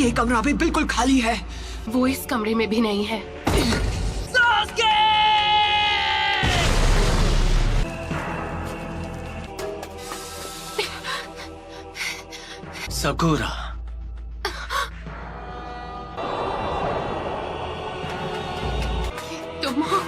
ये कमरा भी बिल्कुल खाली है। वो इस कमरे में भी नहीं है। सकुरा, तुम हो?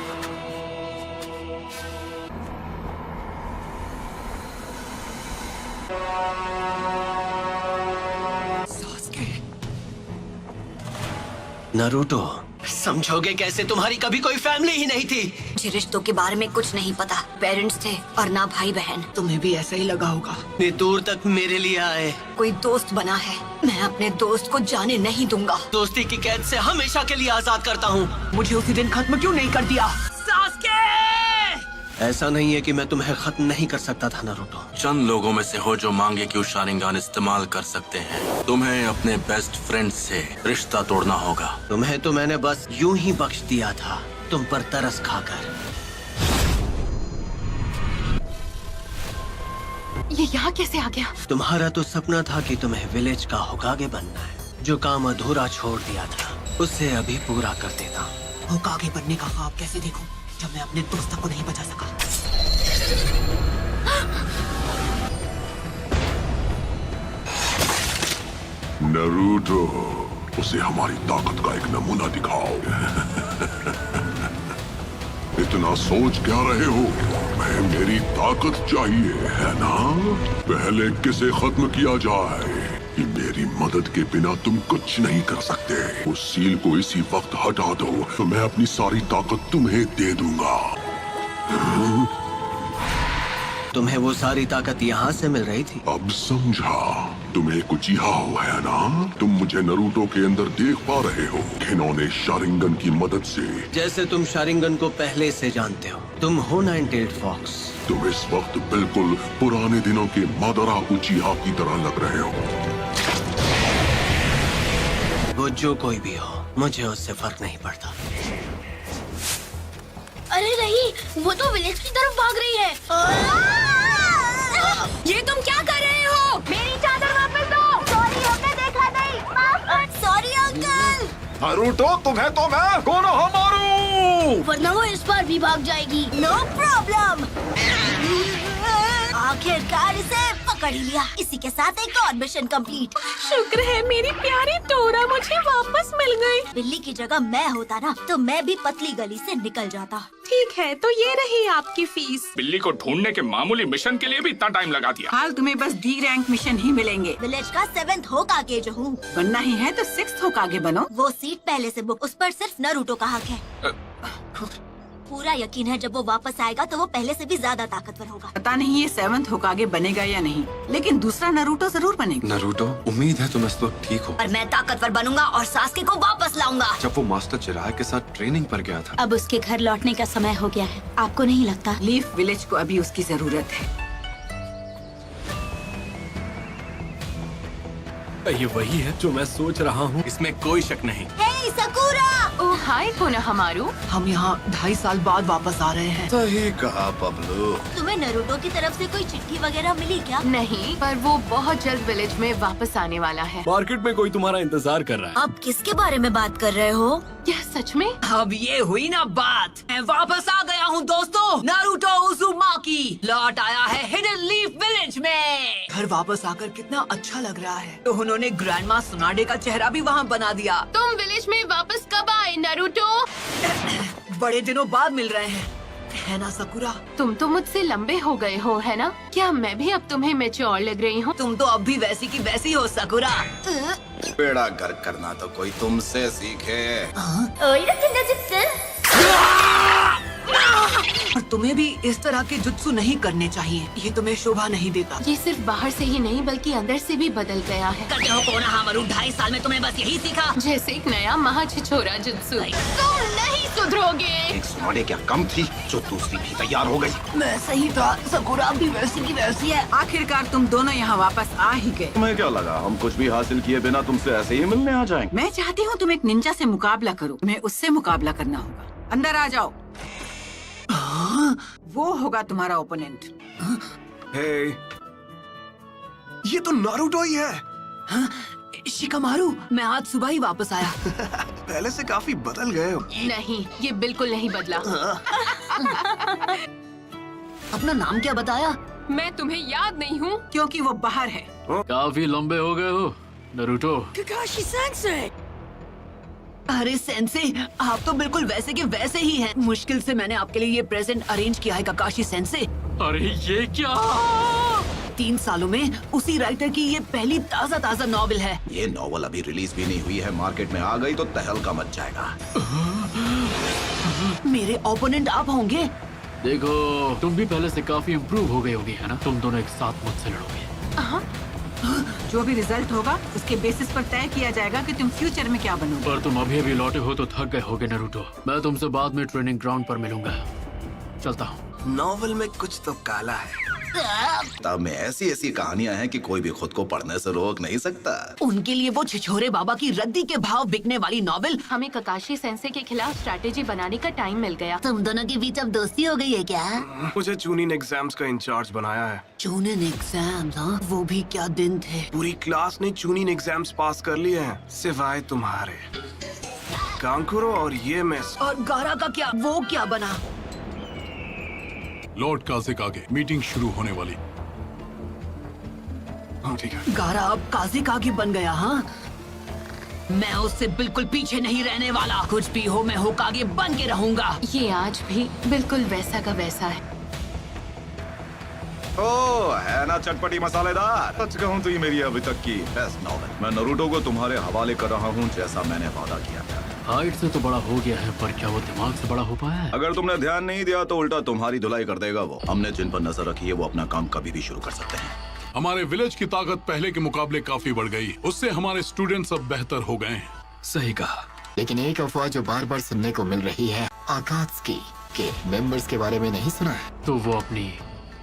नारुतो, समझोगे कैसे? तुम्हारी कभी कोई फैमिली ही नहीं थी। मुझे रिश्तों के बारे में कुछ नहीं पता। पेरेंट्स थे और ना भाई बहन। तुम्हें भी ऐसा ही लगा होगा। इतनी दूर तक मेरे लिए आए। कोई दोस्त बना है, मैं अपने दोस्त को जाने नहीं दूंगा। दोस्ती की कैद से हमेशा के लिए आजाद करता हूँ। मुझे उसी दिन खत्म क्यों नहीं कर दिया? ऐसा नहीं है कि मैं तुम्हें खत्म नहीं कर सकता था नारुतो। चंद लोगों में से हो जो मांगे कि वो शारिंगान इस्तेमाल कर सकते हैं। तुम्हें अपने बेस्ट फ्रेंड से रिश्ता तोड़ना होगा। तुम्हें तो मैंने बस यूं ही बख्श दिया था, तुम पर तरस खाकर। ये यहाँ कैसे आ गया? तुम्हारा तो सपना था कि तुम्हें विलेज का होकागे बनना है। जो काम अधूरा छोड़ दिया था उसे अभी पूरा कर देता। होकागे बनने का ख्वाब कैसे देखूं जब मैं अपने दोस्तों को नहीं बचा सका? नारुतो, उसे हमारी ताकत का एक नमूना दिखाओ। इतना सोच क्या रहे हो? मैं मेरी ताकत चाहिए है ना? पहले किसे खत्म किया जाए? कि मेरी मदद के बिना तुम कुछ नहीं कर सकते। उस सील को इसी वक्त हटा दो तो मैं अपनी सारी ताकत तुम्हें दे दूंगा। तुम्हें वो सारी ताकत यहाँ से मिल रही थी? अब समझा। तुम्हें कुछ यहाँ है ना? तुम मुझे नारुतो के अंदर देख पा रहे हो, घिनौने शारिंगन की मदद से। जैसे तुम शारिंगन को पहले से जानते हो। तुम हो 98 फॉक्स। तुम इस वक्त बिल्कुल पुराने दिनों के मादरा उचिहा की तरह लग रहे हो। वो जो कोई भी हो, मुझे उससे फर्क नहीं पड़ता। अरे नहीं, वो तो विलेज की तरफ भाग रही है। ये तुम क्या कर रहे हो? मेरी चादर वापस दो। सॉरी, हमने देखा नहीं। Sorry uncle. नारुतो, तुम्हें तो मैं कोनोहा मारू। वरना वो इस बार भी भाग जाएगी। No problem. आखिरकार इसे पकड़ ही लिया। इसी के साथ एक और मिशन कंप्लीट। शुक्र है मेरी प्यारी टोरा मुझे वापस मिल गई। बिल्ली की जगह मैं होता ना तो मैं भी पतली गली से निकल जाता। ठीक है, तो ये रही आपकी फीस। बिल्ली को ढूंढने के मामूली मिशन के लिए भी इतना टाइम लगा दिया। हाल तुम्हें बस डी रैंक मिशन ही मिलेंगे। विलेज का 7th होकागे जो हूँ। बनना ही है तो 6th होकागे बनो। वो सीट पहले से बुक, उस पर सिर्फ नारुतो का हक है। पूरा यकीन है जब वो वापस आएगा तो वो पहले से भी ज्यादा ताकतवर होगा। पता नहीं ये 7th होकागे बनेगा या नहीं, लेकिन दूसरा नारुतो जरूर बनेगा। नारुतो, उम्मीद है तुम इस वक्त ठीक हो। और मैं ताकतवर बनूंगा और सास्के को वापस लाऊंगा। जब वो मास्टर चिराग के साथ ट्रेनिंग पर गया था। अब उसके घर लौटने का समय हो गया है। आपको नहीं लगता? लीफ विलेज को अभी उसकी जरूरत है। ये वही है जो मैं सोच रहा हूँ, इसमें कोई शक नहीं। हे सकुरा! ओह हाय कोनोहामारू। हम यहाँ 2.5 साल बाद वापस आ रहे हैं। सही कहा पब्लू। तुम्हें नारुतो की तरफ से कोई चिट्ठी वगैरह मिली क्या? नहीं, पर वो बहुत जल्द विलेज में वापस आने वाला है। मार्केट में कोई तुम्हारा इंतजार कर रहा है। आप किसके बारे में बात कर रहे हो? क्या सच में? अब ये हुई ना बात। मैं वापस आ गया हूँ दोस्तों। नारुतो उज़ुमाकी लौट आया है हिडन लीफ विलेज में। घर वापस आकर कितना अच्छा लग रहा है। तो उन्होंने ग्रैंडमा सुनाडे का चेहरा भी वहाँ बना दिया। तुम विलेज में वापस कब आए नारुतो? बड़े दिनों बाद मिल रहे हैं, है ना सकुरा? तुम तो मुझसे लंबे हो गए हो, है ना? क्या मैं भी अब तुम्हें मैच्योर लग रही हूँ? तुम तो अब भी वैसी की वैसी हो सकुरा। बेड़ा गर्क करना तो कोई तुमसे सीखे। और तुम्हें भी इस तरह के जुत्सु नहीं करने चाहिए। ये तुम्हें शोभा नहीं देता। ये सिर्फ बाहर से ही नहीं बल्कि अंदर से भी बदल गया है। करते हो कोनोहामारू, 2.5 साल में तुम्हें बस यही सीखा। जैसे एक नया महाछिछोरा जुत्सु। तुम नहीं सुधरोगे। एक सुनाडे क्या कम थी जो दूसरी भी तैयार हो गई। मैं सही था, सकुरा भी वैसी की वैसी है। आखिरकार तुम दोनों यहाँ वापस आ ही गए। तुम्हें क्या लगा हम कुछ भी हासिल किए बिना तुमसे ऐसे ही मिलने आ जाएंगे? मैं चाहती हूँ तुम एक निंजा से मुकाबला करो। तुम्हें उससे मुकाबला करना होगा। अंदर आ जाओ। वो होगा तुम्हारा ओपोनेंट। हे, ये तो नारुतो ही है। शिकामारू, मैं आज सुबह ही वापस आया। पहले से काफी बदल गए हो। नहीं, ये बिल्कुल नहीं बदला। अपना नाम क्या बताया? मैं तुम्हें याद नहीं हूँ। क्योंकि वो बाहर है। काफी लंबे हो गए हो नरूटो। Kakashi sensei. अरे सेंसे, आप तो बिल्कुल वैसे के वैसे ही हैं। मुश्किल से मैंने आपके लिए ये प्रेजेंट अरेंज किया है काकाशी सेंसे। अरे ये क्या? 3 सालों में उसी राइटर की ये पहली ताज़ा नॉवेल है। ये नॉवल अभी रिलीज भी नहीं हुई है, मार्केट में आ गई तो तहलका मच जाएगा। मेरे ओपोनेंट आप होंगे। देखो, तुम भी पहले से काफी इम्प्रूव हो गए होगे, है ना? तुम दोनों एक साथ मुझसे लड़ोगे। जो भी रिजल्ट होगा उसके बेसिस पर तय किया जाएगा कि तुम फ्यूचर में क्या बनोगे। पर तुम अभी लौटे हो तो थक गए होगे नरूटो। मैं तुमसे बाद में ट्रेनिंग ग्राउंड पर मिलूंगा। चलता हूँ। नॉवल में कुछ तो काला है। किताब में ऐसी ऐसी कहानियां हैं कि कोई भी खुद को पढ़ने से रोक नहीं सकता। उनके लिए वो छिछोरे बाबा की रद्दी के भाव बिकने वाली नॉवेल। हमें ककाशी सेंसे के खिलाफ स्ट्रैटेजी बनाने का टाइम मिल गया। तुम दोनों के बीच अब दोस्ती हो गई है क्या? मुझे चूनिन एग्जाम्स का इंचार्ज बनाया है। चूनिन एग्जाम्स? हाँ, वो भी क्या दिन थे। पूरी क्लास ने चूनिन एग्जाम्स पास कर लिए हैं, सिवाय तुम्हारे। कांकुरो और ये मिस। और गारा का क्या? वो क्या बना? लॉर्ड काजिक आगे, मीटिंग शुरू होने वाली। हाँ ठीक है। गारा अब काजिकागी बन गया। हाँ, मैं उससे बिल्कुल पीछे नहीं रहने वाला। कुछ भी हो, मैं होकागे बन के रहूंगा। ये आज भी बिल्कुल वैसा का वैसा है। ओ है ना चटपटी मसालेदार। सच कहूँ तो ये मेरी अभी तक की बेस्ट नॉवेल। मैं नरूटो को तुम्हारे हवाले कर रहा हूँ, जैसा मैंने वादा किया था। हाइट से तो बड़ा हो गया है, पर क्या वो दिमाग से बड़ा हो पाया है? अगर तुमने ध्यान नहीं दिया तो उल्टा तुम्हारी धुलाई कर देगा वो। हमने जिन पर नजर रखी है वो अपना काम कभी भी शुरू कर सकते हैं। हमारे विलेज की ताकत पहले के मुकाबले काफी बढ़ गई। उससे हमारे स्टूडेंट्स अब बेहतर हो गए हैं। सही कहा। लेकिन एक अफवाह जो बार बार सुनने को मिल रही है, आकात्सुकी के मेंबर्स के बारे में नहीं सुना है? तो वो अपनी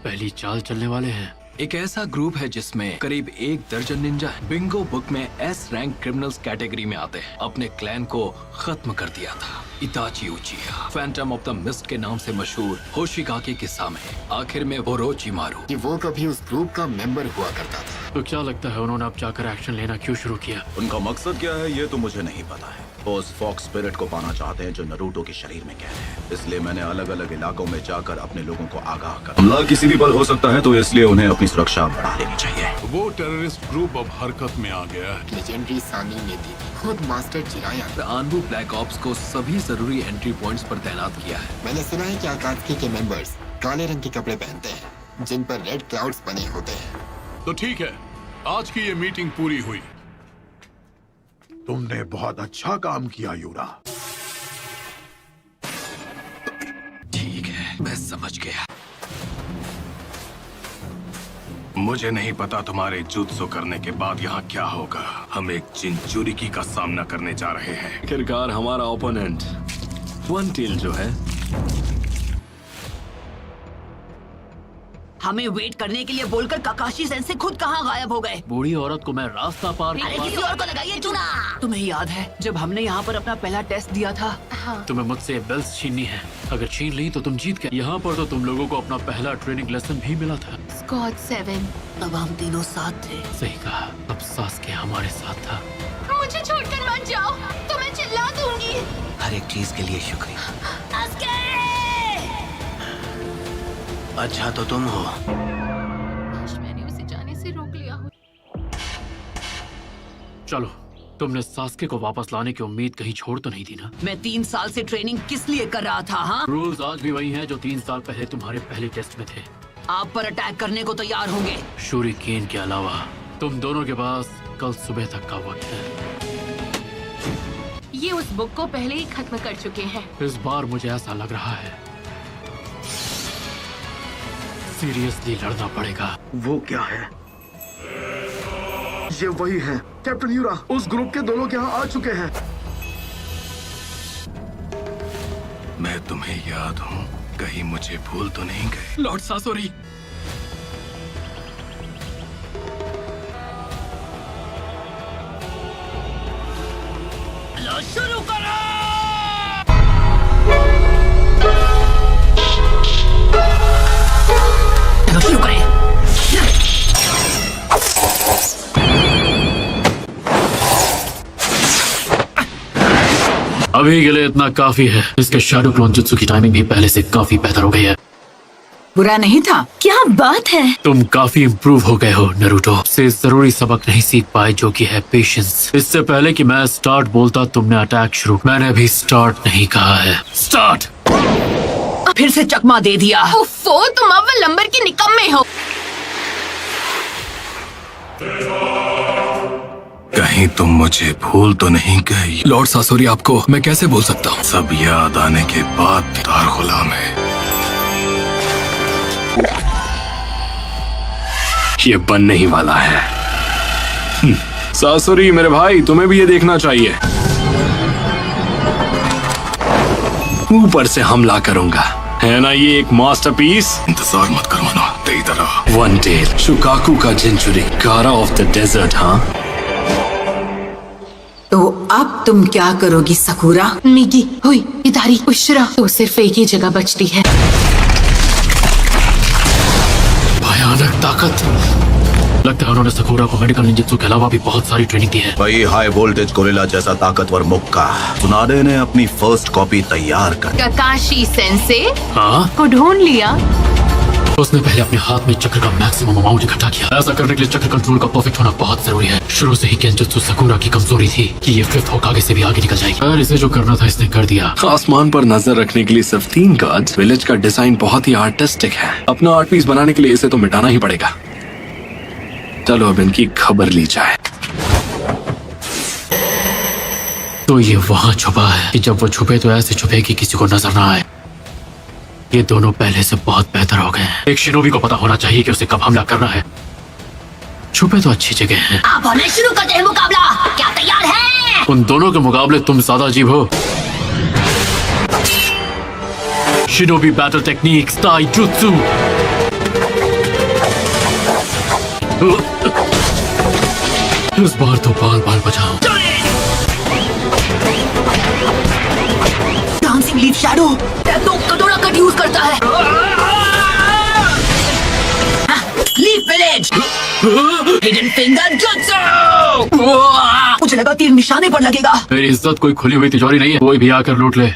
पहली चाल चलने वाले हैं। एक ऐसा ग्रुप है जिसमें करीब 1 दर्जन निंजा है। बिंगो बुक में एस रैंक क्रिमिनल्स कैटेगरी में आते हैं। अपने क्लैन को खत्म कर दिया था इताची उचिहा, फैंटम ऑफ द मिस्ट के नाम से मशहूर होशिकागे के सामने। आखिर में ओरोचिमारू कि वो कभी उस ग्रुप का मेंबर हुआ करता था। तो क्या लगता है उन्होंने अब जाकर एक्शन लेना क्यों शुरू किया? उनका मकसद क्या है ये तो मुझे नहीं पता है। वो उस फॉक्स स्पिरिट को पाना चाहते हैं जो नरूटो के शरीर में कैद है। इसलिए मैंने अलग अलग इलाकों में जाकर अपने लोगों को आगाह कर। हमला किसी भी पल हो सकता है, तो इसलिए उन्हें अपनी सुरक्षा बढ़ा लेनी चाहिए। वो टेररिस्ट ग्रुप अब हरकत में आ गया है। लेजेंडरी सानी ने दी खुद मास्टर जिराया आनबू ब्लैक ऑप्स को सभी जरूरी एंट्री पॉइंट्स पर तैनात किया है। मैंने सुना है कि आकात्सुकी के मेंबर्स काले रंग के कपड़े पहनते हैं जिन पर रेड क्लाउड्स बने होते हैं। तो ठीक है, आज की ये मीटिंग पूरी हुई। तुमने बहुत अच्छा काम किया यूरा। ठीक है, मैं समझ गया। मुझे नहीं पता तुम्हारे जुत्सु करने के बाद यहाँ क्या होगा। हम एक चिंचुरिकी का सामना करने जा रहे हैं। आखिरकार हमारा ओपोनेंट वन टेल जो है। हमें वेट करने के लिए बोलकर काकाशी सेंसे खुद कहाँ गायब हो गए? बूढ़ी औरत को मैं रास्ता पार अरे किसी और को लगाइए चुना। तुम्हें याद है जब हमने यहाँ पर अपना पहला टेस्ट दिया था? तुम्हें मुझसे बेल्स छीननी है। अगर छीन ली तो तुम जीत गए। यहाँ पर तो तुम लोगों को अपना पहला ट्रेनिंग लेसन भी मिला था। स्क्वाड 7। तब हम तीनों साथ थे। सही कहा, अब सास्के हमारे साथ था। मुझे छोड़कर मत जाओ, तो मैं चिल्ला दूंगी। हर एक चीज के लिए शुक्रिया। अच्छा तो तुम हो। काश मैंने उसे जाने से रोक लिया हो। चलो, तुमने सास्के को वापस लाने की उम्मीद कहीं छोड़ तो नहीं दी ना? मैं 3 साल से ट्रेनिंग किस लिए कर रहा था? हाँ, रूल्स आज भी वही हैं जो 3 साल पहले तुम्हारे पहले टेस्ट में थे। आप पर अटैक करने को तैयार होंगे। शूरिकेन के अलावा तुम दोनों के पास कल सुबह तक का वक्त है। ये उस बुक को पहले ही खत्म कर चुके हैं। इस बार मुझे ऐसा लग रहा है सीरियसली लड़ना पड़ेगा। वो क्या है? ये वही है कैप्टन यूरा। उस ग्रुप के 2 लोग यहाँ आ चुके हैं। मैं तुम्हें याद हूँ, कहीं मुझे भूल तो नहीं गए? लॉर्ड सासोरी। लो शुरू करो। शुरू करें। अभी के लिए इतना काफी है। इसके शैडो क्लोन जुत्सु की टाइमिंग भी पहले से काफी बेहतर हो गई है। बुरा नहीं था। क्या बात है। तुम काफी इम्प्रूव हो गए हो नरूटो। से जरूरी सबक नहीं सीख पाए जो कि है पेशेंस। इससे पहले कि मैं स्टार्ट बोलता तुमने अटैक शुरू। मैंने अभी स्टार्ट नहीं कहा है। स्टार्ट। फिर से चकमा दे दिया। उफ़ो, तुम अव्वल नंबर के निकम्मे हो। कहीं तुम मुझे भूल तो नहीं गई? लॉर्ड सासोरी, आपको मैं कैसे भूल सकता हूँ? सब याद आने के बाद तार गुलाम है। ये बनने ही वाला है। सासोरी मेरे भाई, तुम्हें भी ये देखना चाहिए। ऊपर से हमला करूंगा, है ना ये एक मास्टरपीस? इंतजार मत करो ना, इधर आओ। वन टेल, शुकाकू का जिंचुरी, गारा ऑफ द डेजर्ट। हाँ, तो अब तुम क्या करोगी सकुरा? मिगी हुई इधारी उशरा तो सिर्फ एक ही जगह बचती है। भयानक ताकत। लगता है उन्होंने सकुरा को मेडिकल निंजुत्सु के अलावा भी बहुत सारी ट्रेनिंग दी है। वही हाई वोल्टेज गोरिल्ला जैसा ताकतवर मुक्का। सुनाडे ने अपनी फर्स्ट कॉपी तैयार कर। काकाशी सेंसे हाँ, को ढूंढ लिया। उसने पहले अपने हाथ में चक्र का मैक्सिमम अमाउंट इकट्ठा किया। ऐसा करने के लिए चक्र कंट्रोल का परफेक्ट होना बहुत जरूरी है। शुरू से ही केंजुत्सु सकुरा की कमजोरी थी कि ये फिफ्थ होकागे से भी आगे निकल जाएगी। पर इसे जो करना था इसने कर दिया। आसमान पर नजर रखने के लिए सिर्फ 3 गार्ड्स। विलेज का डिजाइन बहुत ही आर्टिस्टिक है। अपना आर्ट पीस बनाने के लिए इसे तो मिटाना ही पड़ेगा। चलो अब इनकी खबर ली जाए। तो ये वहाँ छुपा है कि जब वो छुपे तो ऐसे छुपे कि किसी को नजर ना आए। ये दोनों पहले से बहुत बेहतर हो गए हैं। एक शिनोबी को पता होना चाहिए कि उसे कब हमला करना है। छुपे तो अच्छी जगह हैं। आप होने शुरू करते हैं मुकाबला। क्या तैयार है? उन दोनों के मुकाबले तुम ज्यादा अजीब हो। Shinobi battle techniques taijutsu. इस बार तो बाल बाल बचाओ। डांसिंग लीफ शैडो तो कटोरा कट यूज करता है। Leaf village, hidden finger jutsu. मुझे लगा तीर निशाने पर लगेगा। मेरी इज्जत कोई खुली हुई तिजोरी नहीं है, कोई भी आकर लूट ले।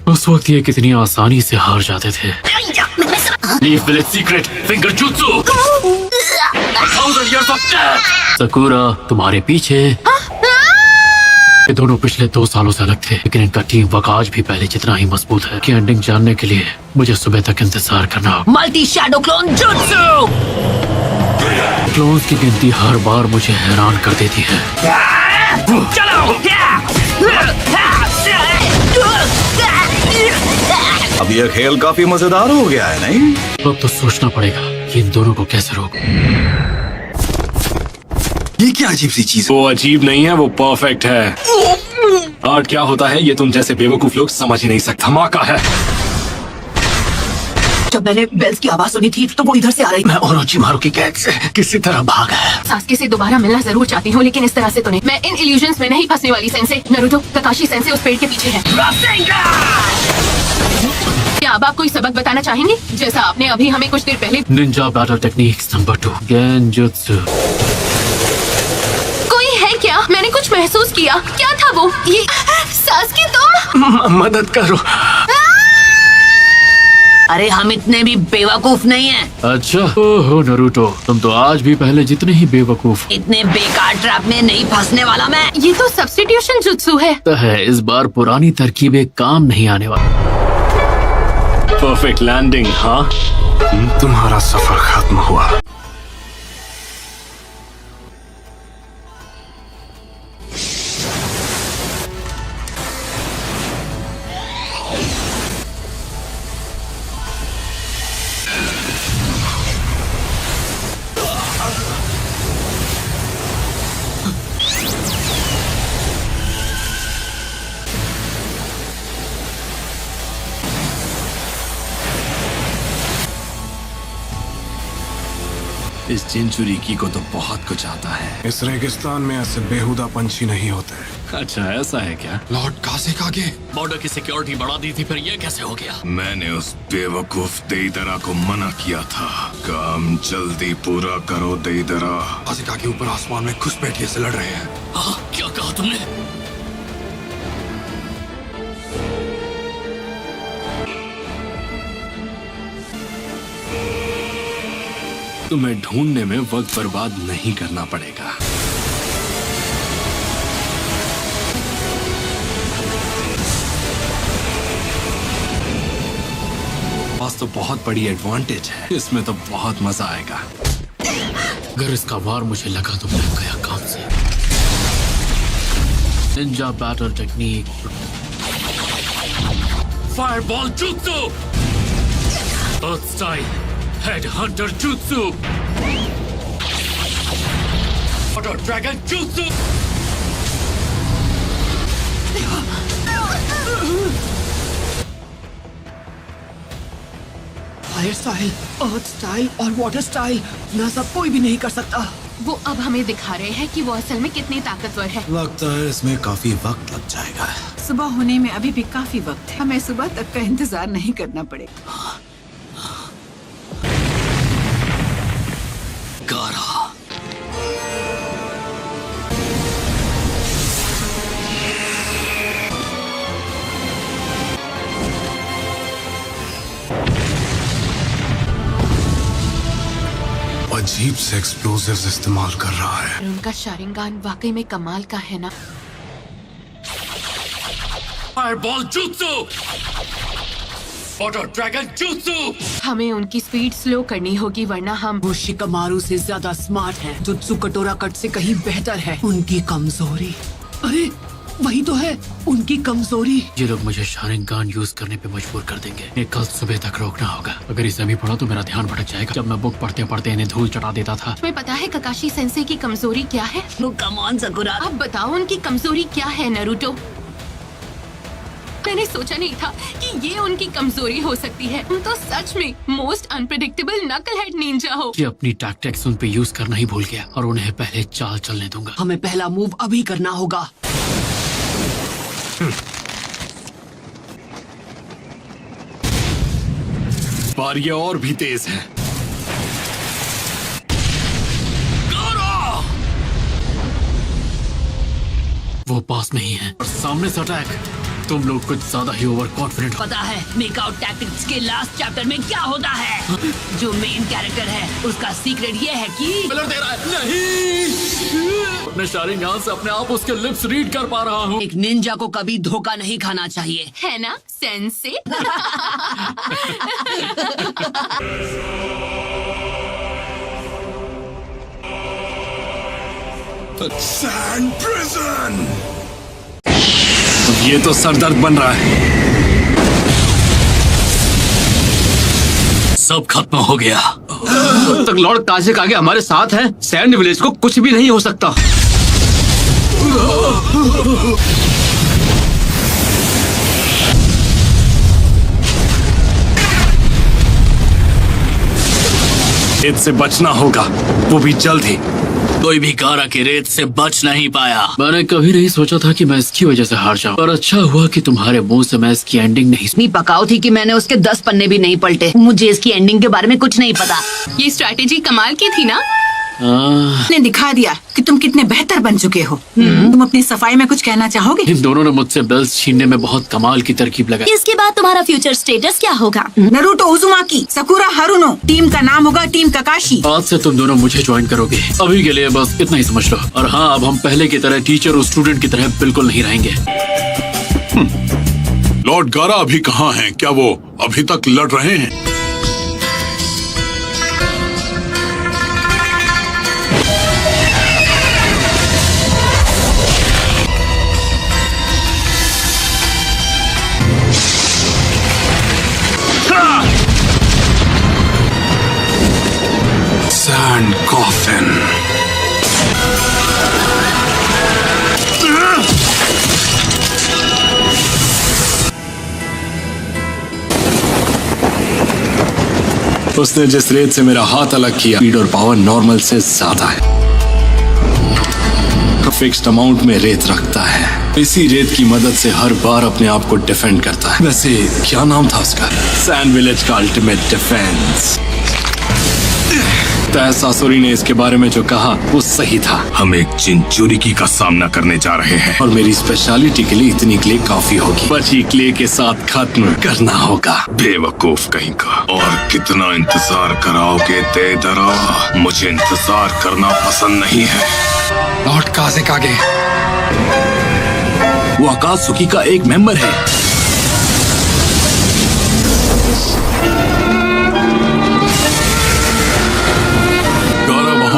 उस वक्त ये कितनी आसानी से हार जाते थे। Leaf village secret finger jutsu. 1000 years of death। Sakura तुम्हारे पीछे। ये दोनों पिछले 2 सालों से अलग थे, लेकिन इनका टीम वर्क आज भी पहले जितना ही मजबूत है। कि एंडिंग जानने के लिए मुझे सुबह तक इंतजार करना होगा। Multi shadow clone jutsu. Clones की गिनती हर बार मुझे हैरान कर देती है। अब ये खेल काफी मजेदार हो गया है, नहीं? अब तो सोचना पड़ेगा कि इन दोनों को कैसे रोक। ये क्या अजीब सी चीज? वो अजीब नहीं है, वो परफेक्ट है। आर्ट क्या होता है ये तुम जैसे बेवकूफ लोग समझ ही नहीं सकते। धमाका है। जब मैंने बेल्स की आवाज सुनी थी तो वो इधर से आ रही। मैं ओरोचिमारू की कैद से किसी तरह भागा है। सास्के से दोबारा मिलना जरूर चाहती हूँ, लेकिन इस तरह से तो नहीं। मैं इन इल्यूजन्स में नहीं फंसने वाली। सेंसे नरूटो, काकाशी सेंसे उस पेड़ के पीछे है। क्या अब आप कोई सबक बताना चाहेंगे, जैसा आपने अभी हमें कुछ देर पहले? Ninja battle techniques number 2 genjutsu. कोई है क्या? मैंने कुछ महसूस किया। क्या था वो? ये सास्के तुम? मदद करो। अरे हम इतने भी बेवकूफ नहीं हैं। अच्छा, ओहो नरूटो, तुम तो आज भी पहले जितने ही बेवकूफ। इतने बेकार ट्रैप में नहीं फंसने वाला मैं। ये तो सब्स्टिट्यूशन जुत्सु है। इस बार पुरानी तरकीबें काम नहीं आने वाली। Perfect landing. हाँ, तुम्हारा सफर खत्म हुआ। इस चिंचुरिकी को तो बहुत कुछ आता है। इस रेगिस्तान में ऐसे बेहुदा पंछी नहीं होते। अच्छा ऐसा है क्या? लॉर्ड कासिक आगे। बॉर्डर की सिक्योरिटी बढ़ा दी थी, फिर ये कैसे हो गया? मैंने उस बेवकूफ देईदरा को मना किया था। काम जल्दी पूरा करो देईदरा। कासिक आगे ऊपर आसमान में घुसपैठिए से लड़ रहे हैं। हाँ, क्या कहा तुमने? तुम्हें ढूंढने में वक्त बर्बाद नहीं करना पड़ेगा। पास तो बहुत बड़ी एडवांटेज है, इसमें तो बहुत मजा आएगा। अगर इसका वार मुझे लगा तो मैं गया काम से। Ninja battle technique, fireball jutsu, earth style, head hunter jutsu, water dragon jutsu. Fire style, earth style और वाटर स्टाइल, ना सब कोई भी नहीं कर सकता। वो अब हमें दिखा रहे हैं कि वो असल में कितनी ताकतवर है। लगता है इसमें काफी वक्त लग जाएगा। सुबह होने में अभी भी काफी वक्त है। हमें सुबह तक का इंतजार नहीं करना पड़ेगा। गारा, अजीब से एक्सप्लोसिव्स इस्तेमाल कर रहा है। और उनका शारिंगान वाकई में कमाल का है ना। Fireball jutsu, water dragon jutsu. हमें उनकी स्पीड स्लो करनी होगी, वरना हम वो शिकमारू से ज्यादा स्मार्ट है। जुत्सु कटोरा कट से कहीं बेहतर है। उनकी कमजोरी, अरे वही तो है उनकी कमजोरी। ये लोग मुझे शारिंगान यूज करने पे मजबूर कर देंगे। ये कल सुबह तक रोकना होगा। अगर इसे अभी पढ़ा तो मेरा ध्यान भटक जाएगा। जब मैं बुक पढ़ते पढ़ते इन्हें धूल चटा देता था। तुम्हें पता है ककाशी सेंसे की कमजोरी क्या है? कम ऑन सकुरा, अब बताओ उनकी कमजोरी क्या है नरूटो? मैंने सोचा नहीं था कि ये उनकी कमजोरी हो सकती है। तुम तो सच में मोस्ट अनप्रेडिक्टेबल नकलहेड निंजा हो। ये अपनी टैक्टिक्स उन पे यूज करना ही भूल गया और उन्हें पहले चाल चलने दूंगा। हमें पहला मूव अभी करना होगा। पर ये और भी तेज है। वो पास में ही है और सामने से अटैक। तुम लोग कुछ ज्यादा ही ओवर कॉन्फिडेंट हो। पता है मेकआउट टैक्टिक्स के लास्ट चैप्टर में क्या होता है? जो मेन कैरेक्टर है उसका सीक्रेट ये है कि दे रहा है। नहीं, अपने शारिंगान से अपने आप उसके लिप्स रीड कर पा रहा हूँ। एक निंजा को कभी धोखा नहीं खाना चाहिए, है ना सेंसे? Sand prison. ये तो सरदर्द बन रहा है। सब खत्म हो गया। जब तक लॉर्ड कासिक आगे हमारे साथ हैं, सैंड विलेज को कुछ भी नहीं हो सकता। इससे बचना होगा, वो भी जल्द ही। कोई भी गारा की रेत से बच नहीं पाया। मैंने कभी नहीं सोचा था कि मैं इसकी वजह से हार जाऊं, पर अच्छा हुआ कि तुम्हारे मुंह से मैं इसकी एंडिंग नहीं इतनी पकाऊ थी कि मैंने उसके 10 पन्ने भी नहीं पलटे। मुझे इसकी एंडिंग के बारे में कुछ नहीं पता। ये स्ट्रैटेजी कमाल की थी ना? ने दिखा दिया कि तुम कितने बेहतर बन चुके हो। तुम अपनी सफाई में कुछ कहना चाहोगे? इन दोनों ने मुझसे बेल्स छीनने में बहुत कमाल की तरकीब लगाई। इसके बाद तुम्हारा फ्यूचर स्टेटस क्या होगा? Naruto Uzumaki, Sakura Haruno. Team का नाम होगा टीम ककाशी। आज से तुम दोनों मुझे ज्वाइन करोगे। अभी के लिए बस इतना ही समझ लो। और हाँ, अब हम पहले की तरह टीचर और स्टूडेंट की तरह बिल्कुल नहीं रहेंगे। लॉर्ड गारा अभी कहाँ हैं? क्या वो अभी तक लड़ रहे हैं? Sand coffin. उसने जिस रेत से मेरा हाथ अलग किया, स्पीड और पावर नॉर्मल से ज्यादा है। फिक्स्ड अमाउंट में रेत रखता है, इसी रेत की मदद से हर बार अपने आप को डिफेंड करता है। वैसे क्या नाम था उसका? सैंड विलेज का अल्टीमेट डिफेंस। सासुरी ने इसके बारे में जो कहा वो सही था। हम एक चिंचुरिकी का सामना करने जा रहे हैं और मेरी स्पेशलिटी के लिए इतनी क्ले काफी होगी। बची क्ले के साथ खत्म करना होगा। बेवकूफ कहीं का। और कितना इंतजार कराओगे देदरा? मुझे इंतजार करना पसंद नहीं है। लॉर्ड काज़ेकागे, वो अकात्सुकी का एक मेंबर है।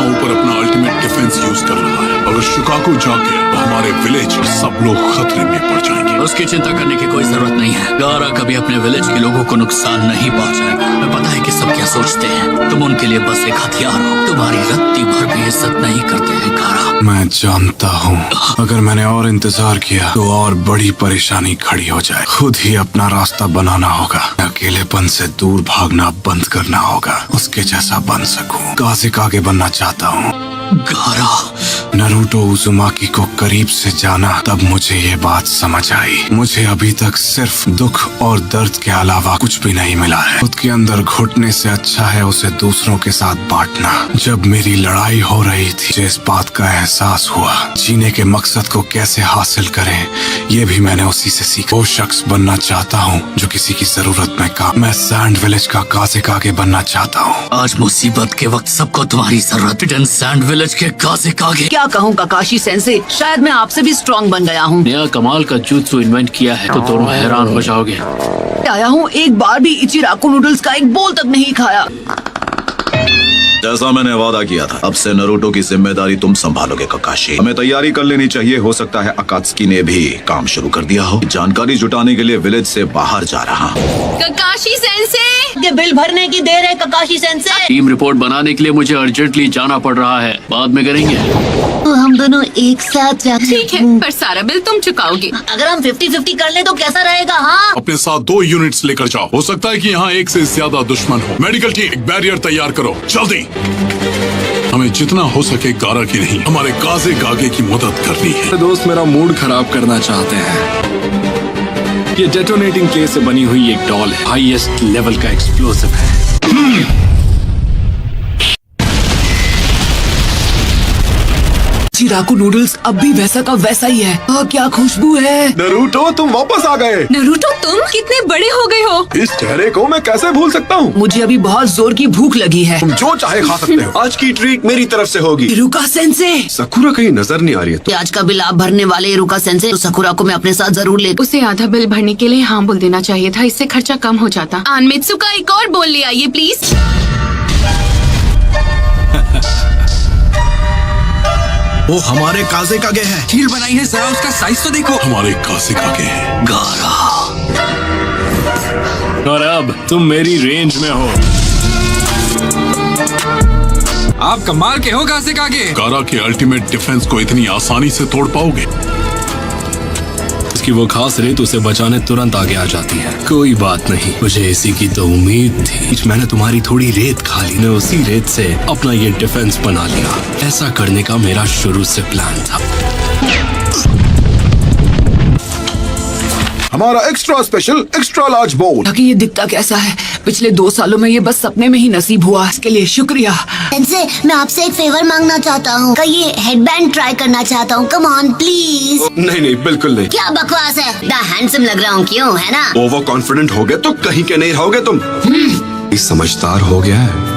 ऊपर अपना अल्टीमेट डिफेंस यूज कर रहा है। अगर शिकागो जाग गया तो हमारे विलेज के सब लोग खतरे में पड़ जाएंगे। उसकी चिंता करने की कोई जरूरत नहीं है। गारा कभी अपने विलेज के लोगों को नुकसान नहीं पहुंचाएगा। हमें पता है कि सब क्या सोचते हैं। तुम उनके लिए बस एक हथियार हो। तुम्हारी रत्ती भर भी इज्जत नहीं करते हैं गारा। मैं जानता हूँ अगर मैंने और इंतजार किया तो और बड़ी परेशानी खड़ी हो जाए। खुद ही अपना रास्ता बनाना होगा। अकेलेपन से दूर भागना बंद करना होगा। उसके जैसा बन सकूं। काज़ेकागे बनना चाहता हूँ। गारा, नारुतो उज़ुमाकी को करीब से जाना, तब मुझे ये बात समझ आई। मुझे अभी तक सिर्फ दुख और दर्द के अलावा कुछ भी नहीं मिला है। खुद के अंदर घुटने से अच्छा है उसे दूसरों के साथ बांटना। जब मेरी लड़ाई हो रही थी, मुझे इस बात का एहसास हुआ जीने के मकसद को कैसे हासिल करें, ये भी मैंने उसी से सीखा। वो शख्स बनना चाहता हूँ जो किसी की जरूरत में काम। मैं सैंड विलेज का काज़ेकागे बनना चाहता हूँ। आज मुसीबत के वक्त सबको तुम्हारी जरूरत है। सैंड विलेज के काज़ेकागे। क्या कहूँ काकाशी सेंसे, शायद मैं आपसे भी स्ट्रॉन्ग बन गया हूँ। नया कमाल का जुत्सु इन्वेंट किया है तो दोनों हैरान हो जाओगे। आया हूँ, एक बार भी इचिराको नूडल्स का एक बोल तक नहीं खाया। जैसा मैंने वादा किया था, अब से नारुतो की जिम्मेदारी तुम संभालोगे ककाशी। हमें तैयारी कर लेनी चाहिए। हो सकता है अकात्सुकी ने भी काम शुरू कर दिया हो। जानकारी जुटाने के लिए विलेज से बाहर जा रहा हूँ। ककाशी सेंसे, ये बिल भरने की देर है ककाशी सेंसे। टीम रिपोर्ट बनाने के लिए मुझे अर्जेंटली जाना पड़ रहा है। बाद में करेंगे। तो हम दोनों एक साथ जाते ठीक है, पर सारा बिल तुम चुकाओगे। अगर हम 50-50 कर ले तो कैसा रहेगा? हाँ, अपने साथ 2 यूनिट्स लेकर जाओ। हो सकता है कि यहाँ एक से ज्यादा दुश्मन हो। मेडिकल टीम, एक बैरियर तैयार करो जल्दी। हमें जितना हो सके गारा की नहीं, हमारे काज़ेकागे की मदद करनी है। दोस्त मेरा मूड खराब करना चाहते हैं। ये डेटोनेटिंग क्ले से बनी हुई एक डॉल है। हाईएस्ट लेवल का एक्सप्लोसिव है। चिराको नूडल्स अब भी वैसा का वैसा ही है। क्या खुशबू है। नारुतो, तुम वापस आ गए। नारुतो, तुम कितने बड़े हो गए हो। इस चेहरे को मैं कैसे भूल सकता हूँ? मुझे अभी बहुत जोर की भूख लगी है। तुम जो चाहे खा सकते हो। आज की ट्रीट मेरी तरफ से होगी। इरुका सेंसे, सकुरा कहीं नजर नहीं आ रही है। आज का बिल आप भरने वाले इरुका सेंसे, तो सकुरा को मैं अपने साथ जरूर ले। उसे आधा बिल भरने के लिए हाँ बोल देना चाहिए था। इससे खर्चा कम हो जाता। आनमित्सु का एक और बोल ले आइए प्लीज। वो हमारे काज़ेकागे है। हील बनाई है, जरा उसका साइज तो देखो। हमारे काज़ेकागे है। गारा, और अब तुम मेरी रेंज में हो। आप कमाल के हो काज़ेकागे। गारा के अल्टीमेट डिफेंस को इतनी आसानी से तोड़ पाओगे? इसकी वो खास रेत उसे बचाने तुरंत आगे आ जाती है। कोई बात नहीं, मुझे इसी की तो उम्मीद थी। मैंने तुम्हारी थोड़ी रेत खा ली, मैं उसी रेत से अपना ये डिफेंस बना लिया। ऐसा करने का मेरा शुरू से प्लान था। हमारा एक्स्ट्रा स्पेशल एक्स्ट्रा लार्ज बोल। ताकि ये दिखता कैसा है, पिछले 2 सालों में ये बस सपने में ही नसीब हुआ। इसके लिए शुक्रिया। सेंसे, मैं आपसे एक फेवर मांगना चाहता हूँ। का ये हेडबैंड ट्राई करना चाहता हूँ। Come on please. नहीं, बिल्कुल नहीं। क्या बकवास है। द हैंडसम लग रहा हूँ, क्यों, है ना? ओवर कॉन्फिडेंट हो गए तो कहीं के नहीं रहोगे तुम। समझदार हो गया है।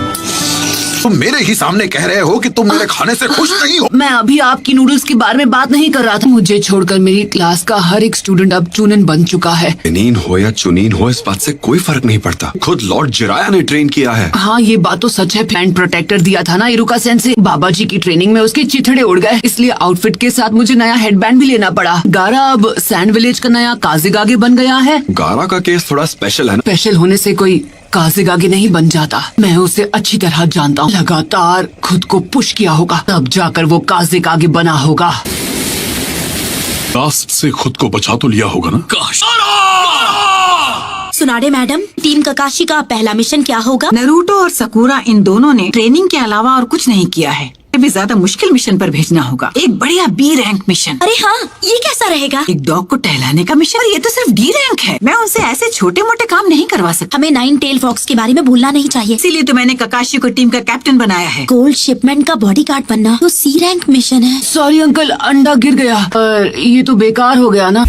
तुम मेरे ही सामने कह रहे हो कि तुम मेरे खाने से खुश नहीं हो। मैं अभी आपकी नूडल्स के बारे में बात नहीं कर रहा था। मुझे छोड़कर मेरी क्लास का हर एक स्टूडेंट अब चुनिन बन चुका है। चुनीन हो या चुनीन हो, इस बात से कोई फर्क नहीं पड़ता। खुद लॉर्ड जिराया ने ट्रेन किया है। हाँ, ये बात तो सच है। हैंड प्रोटेक्टर दिया था ना इरुका सेंसे। बाबा जी की ट्रेनिंग में उसके चिथड़े उड़ गए, इसलिए आउटफिट के साथ मुझे नया हेडबैंड भी लेना पड़ा। गारा अब सैंड विलेज का नया काज़ेकागे बन गया है। गारा का केस थोड़ा स्पेशल है ना? स्पेशल होने से कोई काज़ेकागे नहीं बन जाता। मैं उसे अच्छी तरह जानता हूँ। लगातार खुद को पुश किया होगा, तब जाकर वो काज़ेकागे बना होगा। लास्ट से खुद को बचा तो लिया होगा ना? सुनाडे मैडम, टीम ककाशी का पहला मिशन क्या होगा? नरूटो और सकूरा इन दोनों ने ट्रेनिंग के अलावा और कुछ नहीं किया है। भी ज्यादा मुश्किल मिशन पर भेजना होगा, एक बढ़िया बी रैंक मिशन। अरे हाँ, ये कैसा रहेगा? एक डॉग को टहलाने का मिशन। ये तो सिर्फ डी रैंक है, मैं उनसे ऐसे छोटे मोटे काम नहीं करवा सकता। हमें 9 टेल फॉक्स के बारे में भूलना नहीं चाहिए। इसीलिए तो मैंने ककाशी को टीम का कैप्टन बनाया है। गोल्ड शिपमेंट का बॉडीगार्ड बनना तो सी रैंक मिशन है। सॉरी अंकल, अंडा गिर गया। पर ये तो बेकार हो गया ना।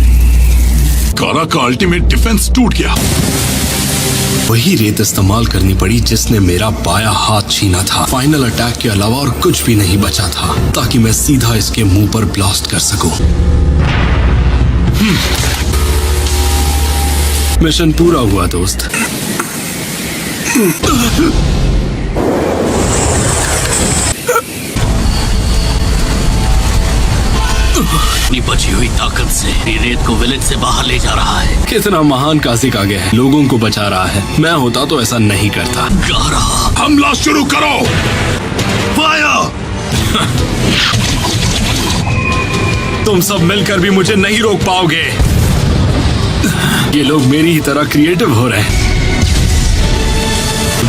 गारा का अल्टीमेट डिफेंस टूट गया। वही रेत इस्तेमाल करनी पड़ी जिसने मेरा बायां हाथ छीना था। फाइनल अटैक के अलावा और कुछ भी नहीं बचा था ताकि मैं सीधा इसके मुंह पर ब्लास्ट कर सकूं। मिशन पूरा हुआ दोस्त। अपनी बची हुई ताकत से ये रेत को विलेज से बाहर ले जा रहा है। कितना महान काजिक आगे है, लोगों को बचा रहा है। मैं होता तो ऐसा नहीं करता। गारा, हमला शुरू करो। फायर! तुम सब मिलकर भी मुझे नहीं रोक पाओगे। ये लोग मेरी ही तरह क्रिएटिव हो रहे हैं।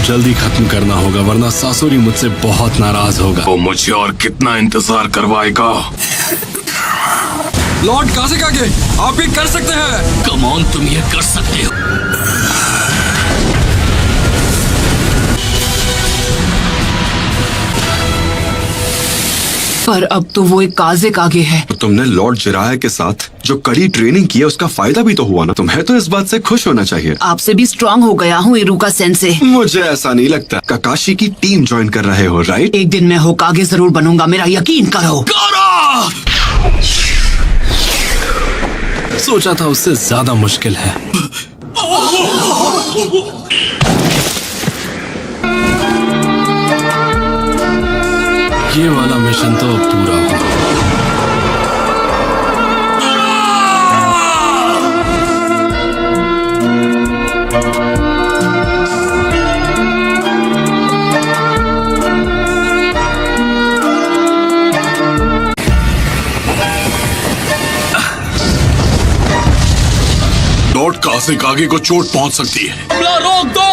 जल्दी खत्म करना होगा वरना सासुरी मुझसे बहुत नाराज होगा। वो मुझे और कितना इंतजार करवाएगा? लॉर्ड काजिक आगे, आप भी कर सकते हैं। कम ऑन, तुम ये कर सकते हो। पर अब तो वो एक काजिक आगे है। तुमने लॉर्ड जिराया के साथ जो कड़ी ट्रेनिंग की है उसका फायदा भी तो हुआ ना। तुम्हें तो इस बात से खुश होना चाहिए। आपसे भी स्ट्रांग हो गया हूँ इरुका सेंसे। मुझे ऐसा नहीं लगता। ककाशी की टीम ज्वाइन कर रहे हो, राइट? एक दिन मैं होकागे जरूर बनूंगा, मेरा यकीन करो। सोचा था उससे ज्यादा मुश्किल है। ये वाला मिशन तो अब पूरा हुआ। लॉर्ड काजिक आगे को चोट पहुंच सकती है। हमला रोक दो!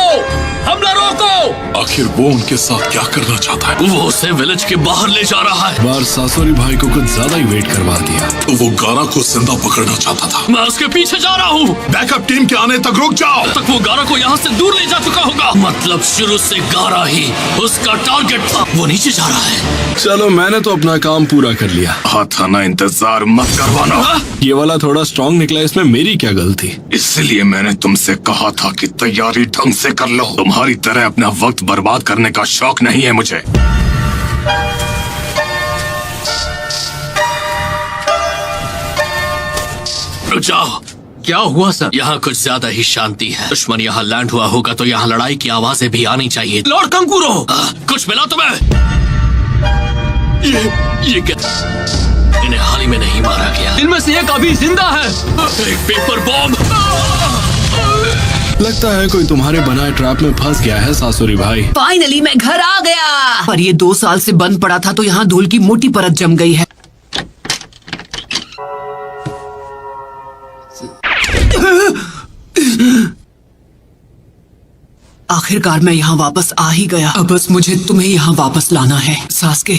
हमला रोको! आखिर वो उनके साथ क्या करना चाहता है? वो उसे विलेज के बाहर ले जा रहा है। बार सासुरी भाई को कुछ ज्यादा ही वेट करवा दिया। तो वो गारा को जिंदा पकड़ना चाहता था। मैं उसके पीछे जा रहा हूँ। बैकअप टीम के आने तक रुक जाओ। तब तक वो गारा को यहाँ से दूर ले जा चुका होगा। मतलब शुरू से गारा ही उसका टारगेट था। वो नीचे जा रहा है। चलो, मैंने तो अपना काम पूरा कर लिया। हाथाना इंतजार मत करवाना। ये वाला थोड़ा स्ट्रॉन्ग निकला, इसमें मेरी क्या गलती? इसलिए मैंने तुमसे कहा था कि तैयारी ढंग से कर लो। तुम्हारी तरह अपना वक्त बर्बाद करने का शौक नहीं है मुझे। रुक जाओ। क्या हुआ सर? यहाँ कुछ ज्यादा ही शांति है। दुश्मन यहाँ लैंड हुआ होगा तो यहाँ लड़ाई की आवाजें भी आनी चाहिए। लॉर्ड कंकूरो, कुछ मिला तुम्हें? ये क्या? इन्हें हाल ही में नहीं मारा गया। इनमें से एक अभी जिंदा है। एक पेपर बॉम्ब। लगता है कोई तुम्हारे बनाए ट्रैप में फंस गया है सासुरी भाई। फाइनली मैं घर आ गया। पर ये 2 साल से बंद पड़ा था तो यहाँ धूल की मोटी परत जम गई है। आखिरकार मैं यहाँ वापस आ ही गया। अब बस मुझे तुम्हें यहाँ वापस लाना है, सास्के।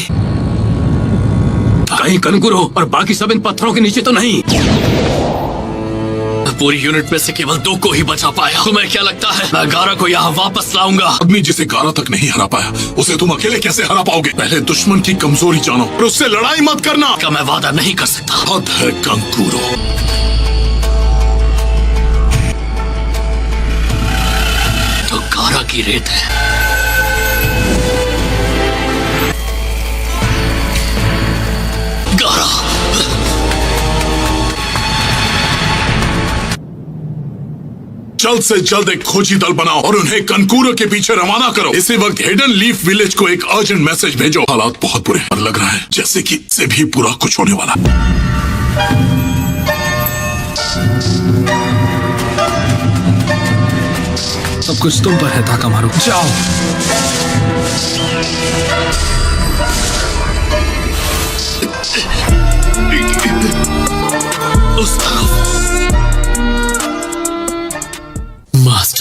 कहीं कंकुरो और बाकी सब इन पत्थरों के नीचे तो नहीं? पूरी यूनिट में से केवल 2 को ही बचा पाया। तुम्हें क्या लगता है मैं गारा को यहाँ वापस लाऊंगा? आदमी जिसे गारा तक नहीं हरा पाया उसे तुम अकेले कैसे हरा पाओगे? पहले दुश्मन की कमजोरी जानो और उससे लड़ाई मत करना। का मैं वादा नहीं कर सकता। हद है कंकुरो। तो गारा की रेत है। गारा, जल्द से जल्द एक खोजी दल बनाओ और उन्हें कंकूरो के पीछे रवाना करो। इसी वक्त हिडन लीफ विलेज को एक अर्जेंट मैसेज भेजो। हालात बहुत बुरे और लग रहा है जैसे कि इससे भी बुरा कुछ होने वाला। सब कुछ तुम पर है ताकामारू। जाओ। उस तरफ।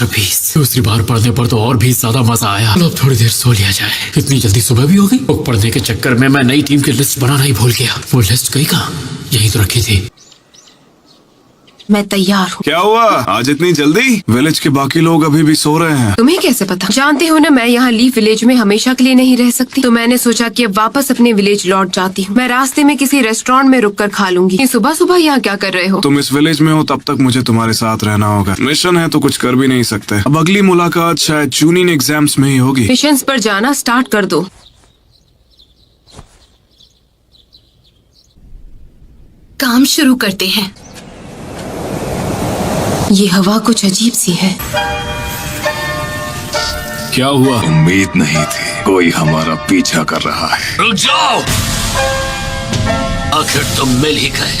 मास्टरपीस। दूसरी बार पढ़ने पर तो और भी ज्यादा मजा आया। अब थोड़ी देर सो लिया जाए। इतनी जल्दी सुबह भी हो गई। बुक पढ़ने के चक्कर में मैं नई टीम की लिस्ट बनाना ही भूल गया। वो लिस्ट गई कहाँ? यहीं तो रखी थी। मैं तैयार हूँ। क्या हुआ आज इतनी जल्दी? विलेज के बाकी लोग अभी भी सो रहे हैं। तुम्हें कैसे पता? जानते हो ना, मैं यहाँ लीफ विलेज में हमेशा के लिए नहीं रह सकती, तो मैंने सोचा कि अब वापस अपने विलेज लौट जाती हूँ। मैं रास्ते में किसी रेस्टोरेंट में रुककर खा लूंगी। सुबह सुबह यहाँ क्या कर रहे हो? तुम इस विलेज में हो तब तक मुझे तुम्हारे साथ रहना होगा। मिशन है तो कुछ कर भी नहीं सकते। अब अगली मुलाकात शायद चूनिंग एग्जाम्स में ही होगी। मिशंस पर जाना स्टार्ट कर दो। काम शुरू करते हैं। ये हवा कुछ अजीब सी है। क्या हुआ? उम्मीद नहीं थी कोई हमारा पीछा कर रहा है। रुक जाओ, आखिर तुम मिल ही गए।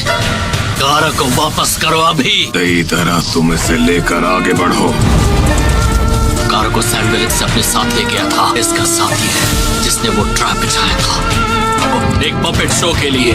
कार को वापस करो अभी। सही तरह तुम इसे लेकर आगे बढ़ो। कार को सैंड विलेज से अपने साथ ले गया था। इसका साथी है जिसने वो ट्रैप बिछाया था एक पपेट शो के लिए।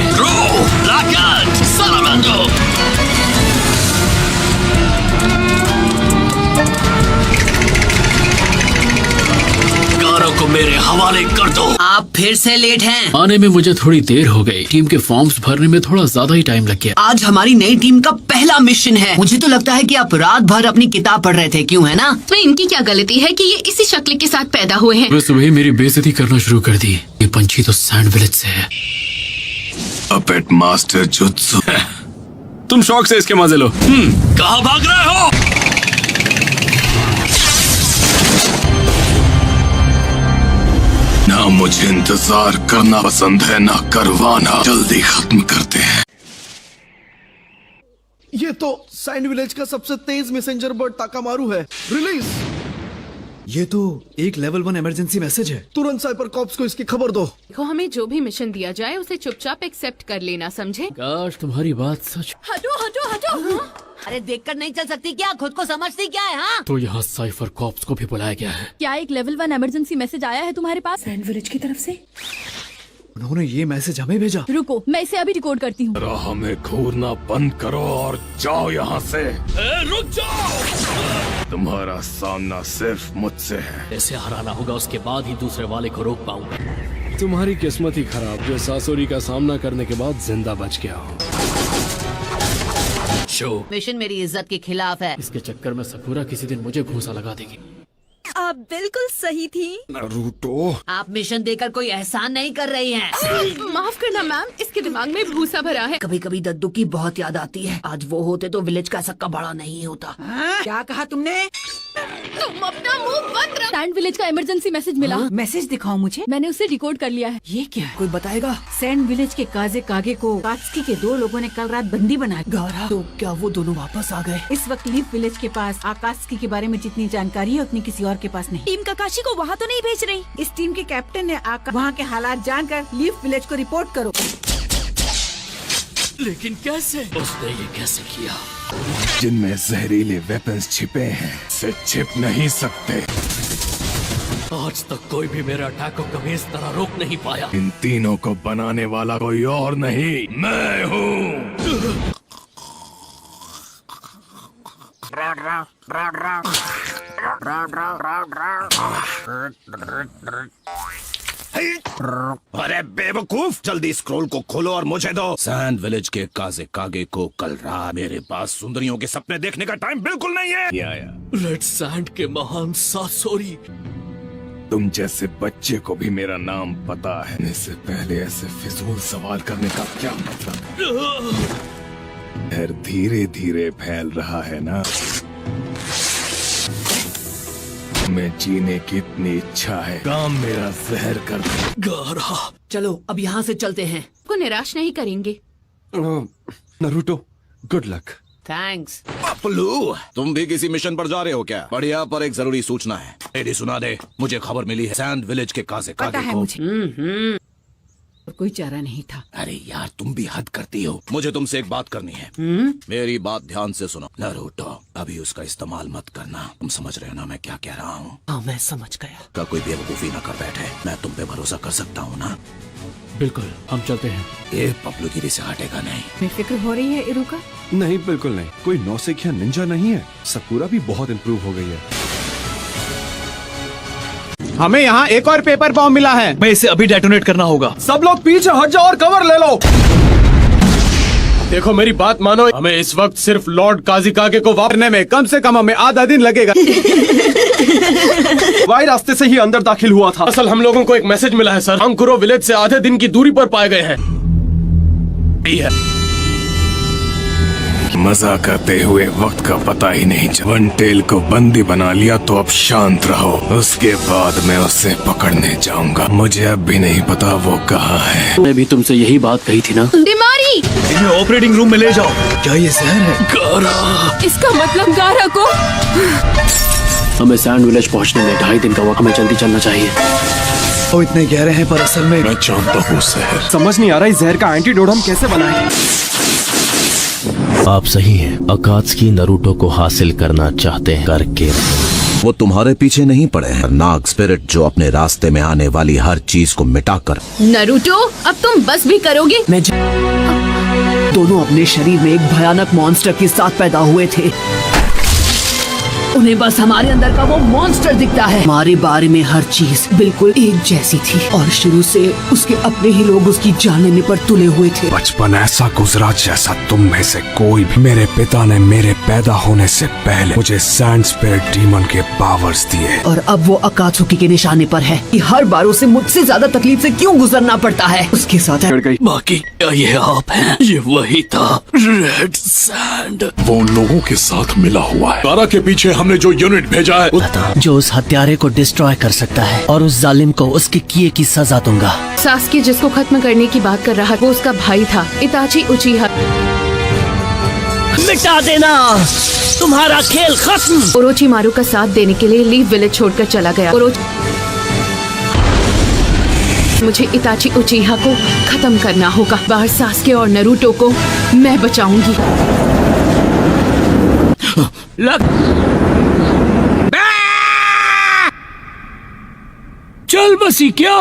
कारों को मेरे हवाले कर दो। आप फिर से लेट हैं। आने में मुझे थोड़ी देर हो गई। टीम के फॉर्म्स भरने में थोड़ा ज्यादा ही टाइम लग गया। आज हमारी नई टीम का पहला मिशन है। मुझे तो लगता है कि आप रात भर अपनी किताब पढ़ रहे थे, क्यों है ना? तो इनकी क्या गलती है कि ये इसी शक्ल के साथ पैदा हुए हैं? वे सुबह मेरी बेइज्जती करना शुरू कर दी। ये पंछी तो सैंड विलेज से है। Puppet master jutsu. तुम शौक से इसके मजे लो। कहाँ भाग रहे हो? ना मुझे इंतजार करना पसंद है ना करवाना। जल्दी खत्म करते हैं। ये तो सैंड विलेज का सबसे तेज मैसेंजर बर्ड ताकामारू है। रिलीज। ये तो एक लेवल 1 इमरजेंसी मैसेज है। तुरंत साइपर कॉप्स को इसकी खबर दो। देखो, हमें जो भी मिशन दिया जाए उसे चुपचाप एक्सेप्ट कर लेना, समझे? काश तुम्हारी बात सच। हटो हटो हटो। अरे देखकर नहीं चल सकती क्या? खुद को समझती क्या है? हाँ, तो यहाँ साइफर कॉप्स को भी बुलाया गया है। क्या एक लेवल 1 इमरजेंसी मैसेज आया है तुम्हारे पास सैंड विलेज की तरफ से? उन्होंने ये मैसेज हमें भेजा। रुको, मैं इसे अभी रिकॉर्ड करती हूँ। हमें घूरना बंद करो और जाओ यहाँ से। रुक जाओ। तुम्हारा सामना सिर्फ मुझसे है। ऐसे हराना होगा, उसके बाद ही दूसरे वाले को रोक पाऊंगा। तुम्हारी किस्मत ही खराब जो सासुरी का सामना करने के बाद जिंदा बच गया हो। शो मिशन मेरी इज्जत के खिलाफ है। इसके चक्कर में सकुरा किसी दिन मुझे घूंसा लगा देगी। आप बिल्कुल सही थी। नारुतो, आप मिशन देकर कोई एहसान नहीं कर रही हैं। माफ करना मैम, इसके दिमाग में भूसा भरा है। कभी कभी दद्दू की बहुत याद आती है। आज वो होते तो विलेज का सक्का बड़ा नहीं होता। क्या कहा तुमने? तुम अपना मुंह बंद रखो। सैंड विलेज का इमरजेंसी मैसेज मिला। मैसेज दिखाओ मुझे। मैंने उसे रिकॉर्ड कर लिया है। ये क्या है? कोई बताएगा? सैंड विलेज के काजे कागे को कात्सुकी के 2 लोगों ने कल रात बंदी बनाया। गारा, तो क्या वो दोनों वापस आ गए? इस वक्त लीफ विलेज के पास आकात्सुकी के बारे में जितनी जानकारी है उतनी किसी और के पास नहीं। टीम काकाशी को वहाँ तो नहीं भेज रही। इस टीम के कैप्टन ने वहाँ के हालात जानकर लीफ विलेज को रिपोर्ट करो। लेकिन कैसे? उसने ये कैसे किया? जिनमें जहरीले वेपन्स छिपे हैं से छिप नहीं सकते। आज तक कोई भी मेरे अटैक को कभी इस तरह रोक नहीं पाया। इन तीनों को बनाने वाला कोई और नहीं, मैं हूँ। अरे बेवकूफ, जल्दी स्क्रॉल को खोलो और मुझे दो। सैंड विलेज के काजे कागे को कल रात मेरे पास सुंदरियों के सपने देखने का टाइम बिल्कुल नहीं है। रेड सैंड के महान सासोरी। तुम जैसे बच्चे को भी मेरा नाम पता है। इससे पहले ऐसे फिजूल सवाल करने का क्या मतलब? डर धीरे धीरे फैल रहा है ना। मैं जीने की इतनी इच्छा है, काम मेरा जहर कर दो। गारा, चलो अब यहाँ से चलते हैं। को निराश नहीं करेंगे। Naruto, good luck. Thanks. Paplu, तुम भी किसी मिशन पर जा रहे हो क्या? बढ़िया, पर एक जरूरी सूचना है। एडी सुना दे, मुझे खबर मिली है सैंड विलेज के काजे पता कागे है को। मुझे। कोई चारा नहीं था। अरे यार, तुम भी हद करती हो। मुझे तुमसे एक बात करनी है। मेरी बात ध्यान से सुनो। नारुतो, अभी उसका इस्तेमाल मत करना। तुम समझ रहे हो ना मैं क्या कह रहा हूँ? हाँ, मैं समझ गया। का कोई बेवकूफी न कर बैठे। मैं तुम पे भरोसा कर सकता हूँ ना? बिल्कुल, हम चलते हैं। ये पप्लू गिरी से हटेगा नहीं। बेफिक्र हो रही है इरुका? नहीं, बिल्कुल नहीं। कोई नौसिखिया निंजा नहीं है। सकुरा भी बहुत इम्प्रूव हो गई है। हमें यहाँ एक और पेपर बॉम्ब मिला है। मैं इसे अभी डेटोनेट करना होगा। सब लोग पीछे हट जाओ और कवर ले लो। देखो मेरी बात मानो, हमें इस वक्त सिर्फ लॉर्ड काजिकागे को वापरने में कम से कम हमें आधा दिन लगेगा। वाई रास्ते से ही अंदर दाखिल हुआ था। असल हम लोगों को एक मैसेज मिला है सर, अंकुरो विलेज से आधे दिन की दूरी पर पाए गए हैं। मजा करते हुए वक्त का पता ही नहीं चला। वन टेल को बंदी बना लिया तो अब शांत रहो, उसके बाद मैं उसे पकड़ने जाऊंगा। मुझे अब भी नहीं पता वो कहाँ है। मैं भी तुमसे यही बात कही थी ना। दिमारी, इन्हें ऑपरेटिंग रूम में ले जाओ। क्या ये जहर है? गारा। इसका मतलब गारा को। हमें सैंड विलेज पहुंचने में 2.5 दिन का वक्त, हमें जल्दी चलना चाहिए। वो इतने गहरे हैं पर असल में मैं जानता हूँ जहर। समझ नहीं आ रहा इस जहर का एंटीडोट हम कैसे बनाएं। आप सही हैं। अकात्सुकी नरूटो को हासिल करना चाहते हैं, करके वो तुम्हारे पीछे नहीं पड़े हैं। नाग स्पिरिट जो अपने रास्ते में आने वाली हर चीज को मिटाकर। नरूटो, अब तुम बस भी करोगे? दोनों अपने शरीर में एक भयानक मॉन्स्टर के साथ पैदा हुए थे। उन्हें बस हमारे अंदर का वो मॉन्स्टर दिखता है। हमारे बारे में हर चीज बिल्कुल एक जैसी थी और शुरू से उसके अपने ही लोग उसकी जान लेने पर तुले हुए थे। बचपन ऐसा गुजरा जैसा तुम में से कोई भी। मेरे पिता ने मेरे पैदा होने से पहले मुझे सैंड स्पिरिट डीमन के पावर्स दिए और अब वो अकात्सुकी के निशाने पर है कि हर बार उसे मुझसे ज्यादा तकलीफ से क्यों गुजरना पड़ता है। उसके साथ बाकी क्या ये आप हैं? ये वही था, रेड सैंड। वो उन लोगों के साथ मिला हुआ है। गारा के पीछे हमने जो यूनिट भेजा है, जो उस हत्यारे को डिस्ट्रॉय कर सकता है और उस जालिम को उसके किए की सजा दूंगा। सास्की जिसको खत्म करने की बात कर रहा, वो उसका भाई था, इताची उचिहा। मिटा देना, तुम्हारा खेल खत्म। ओरोचिमारू का साथ देने के लिए लीफ विलेज छोड़कर चला गया। मुझे इताची उचिहा को खत्म करना होगा। बाहर सास्के और नरूटो को मैं बचाऊंगी। चल बसी क्या?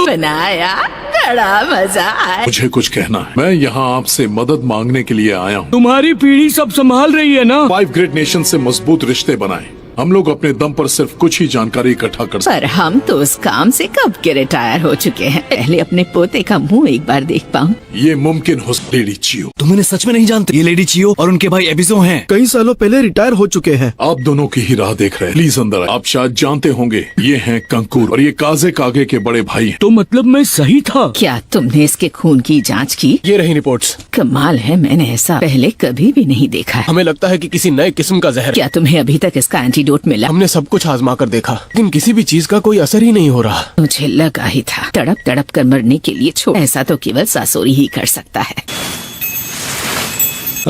बनाया, बड़ा मजा आया। मुझे कुछ कहना है। मैं यहाँ आपसे मदद मांगने के लिए आया हूँ। तुम्हारी पीढ़ी सब संभाल रही है ना। 5 ग्रेट नेशन से मजबूत रिश्ते बनाए। हम लोग अपने दम पर सिर्फ कुछ ही जानकारी इकट्ठा कर सकते। पर हम तो उस काम से कब के रिटायर हो चुके हैं। पहले अपने पोते का मुंह एक बार देख पाऊं। ये मुमकिन हो। लेडी चियो, तुम उन्हें सच में नहीं जानते। ये लेडी चियो और उनके भाई एबिजो हैं। कई सालों पहले रिटायर हो चुके हैं। आप दोनों की ही राह देख रहे हैं। प्लीज अंदर आए। आप शायद जानते होंगे, ये हैं कंकूर और ये काजे कागे के बड़े भाई हैं। तो मतलब मैं सही था? क्या तुमने इसके खून की जांच की? ये रही रिपोर्ट्स। कमाल है, मैंने ऐसा पहले कभी भी नहीं देखा है। हमें लगता है कि किसी नए किस्म का जहर। क्या तुम्हें अभी तक इसका एंटीडोट मिला? हमने सब कुछ आजमा कर देखा, लेकिन किसी भी चीज का कोई असर ही नहीं हो रहा। मुझे लगा ही था। तड़प तड़प कर मरने के लिए छोड़, ऐसा तो केवल सासोरी ही कर सकता है।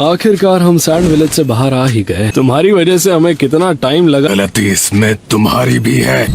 आखिरकार हम सैंड विलेज से बाहर आ ही गए। तुम्हारी वजह से हमें कितना टाइम लगा। गलती इसमें तुम्हारी भी है।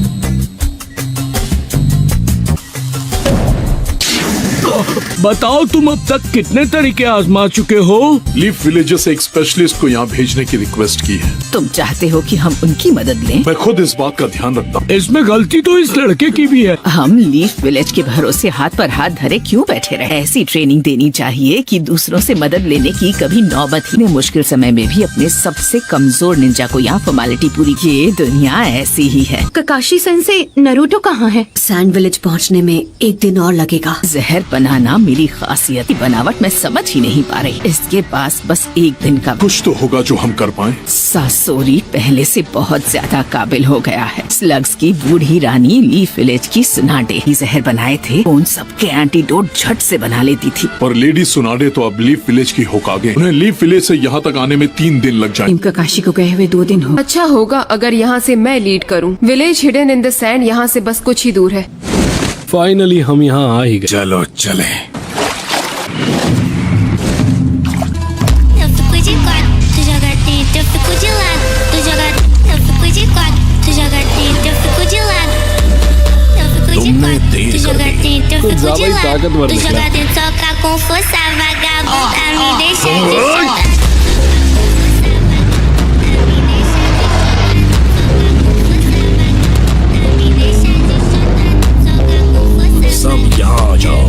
बताओ तुम अब तक कितने तरीके आजमा चुके हो? लीफ विलेजेस से एक स्पेशलिस्ट को यहाँ भेजने की रिक्वेस्ट की है। तुम चाहते हो कि हम उनकी मदद लें? मैं खुद इस बात का ध्यान रखता हूँ। इसमें गलती तो इस लड़के की भी है। हम लीफ विलेज के भरोसे हाथ पर हाथ धरे क्यों बैठे रहे? ऐसी ट्रेनिंग देनी चाहिए कि दूसरों से मदद लेने की कभी नौबत ही। मुश्किल समय में भी अपने सबसे कमजोर निंजा को यहाँ फॉर्मेलिटी पूरी की। ये दुनिया ऐसी ही है। ककाशी सेंसे, नरूटो कहाँ है? सैंड विलेज पहुँचने में 1 दिन और लगेगा। जहर बनाना मेरी खासियत की बनावट मैं समझ ही नहीं पा रही। इसके पास बस 1 दिन का कुछ तो होगा जो हम कर पाए। सासोरी पहले से बहुत ज्यादा काबिल हो गया है। स्लग्स की बूढ़ी रानी लीफ विलेज की सुनाडे ही जहर बनाए थे। उन सबके एंटीडोट झट से बना लेती थी। पर लेडी सुनाडे तो अब लीफ विलेज की होकागे। उन्हें लीफ विलेज से यहाँ तक आने में 3 दिन लग जाए। ककाशी को गए हुए 2 दिन हो। अच्छा होगा अगर यहाँ से मैं लीड करूँ। Village hidden in the sand यहाँ से बस कुछ ही दूर है। फाइनली हम यहाँ आ ही गए। चलो चले। तुमने देर कर दी। कुछ ज्यादा ही ताकतवर निकला। सब यहाँ आ जाओ।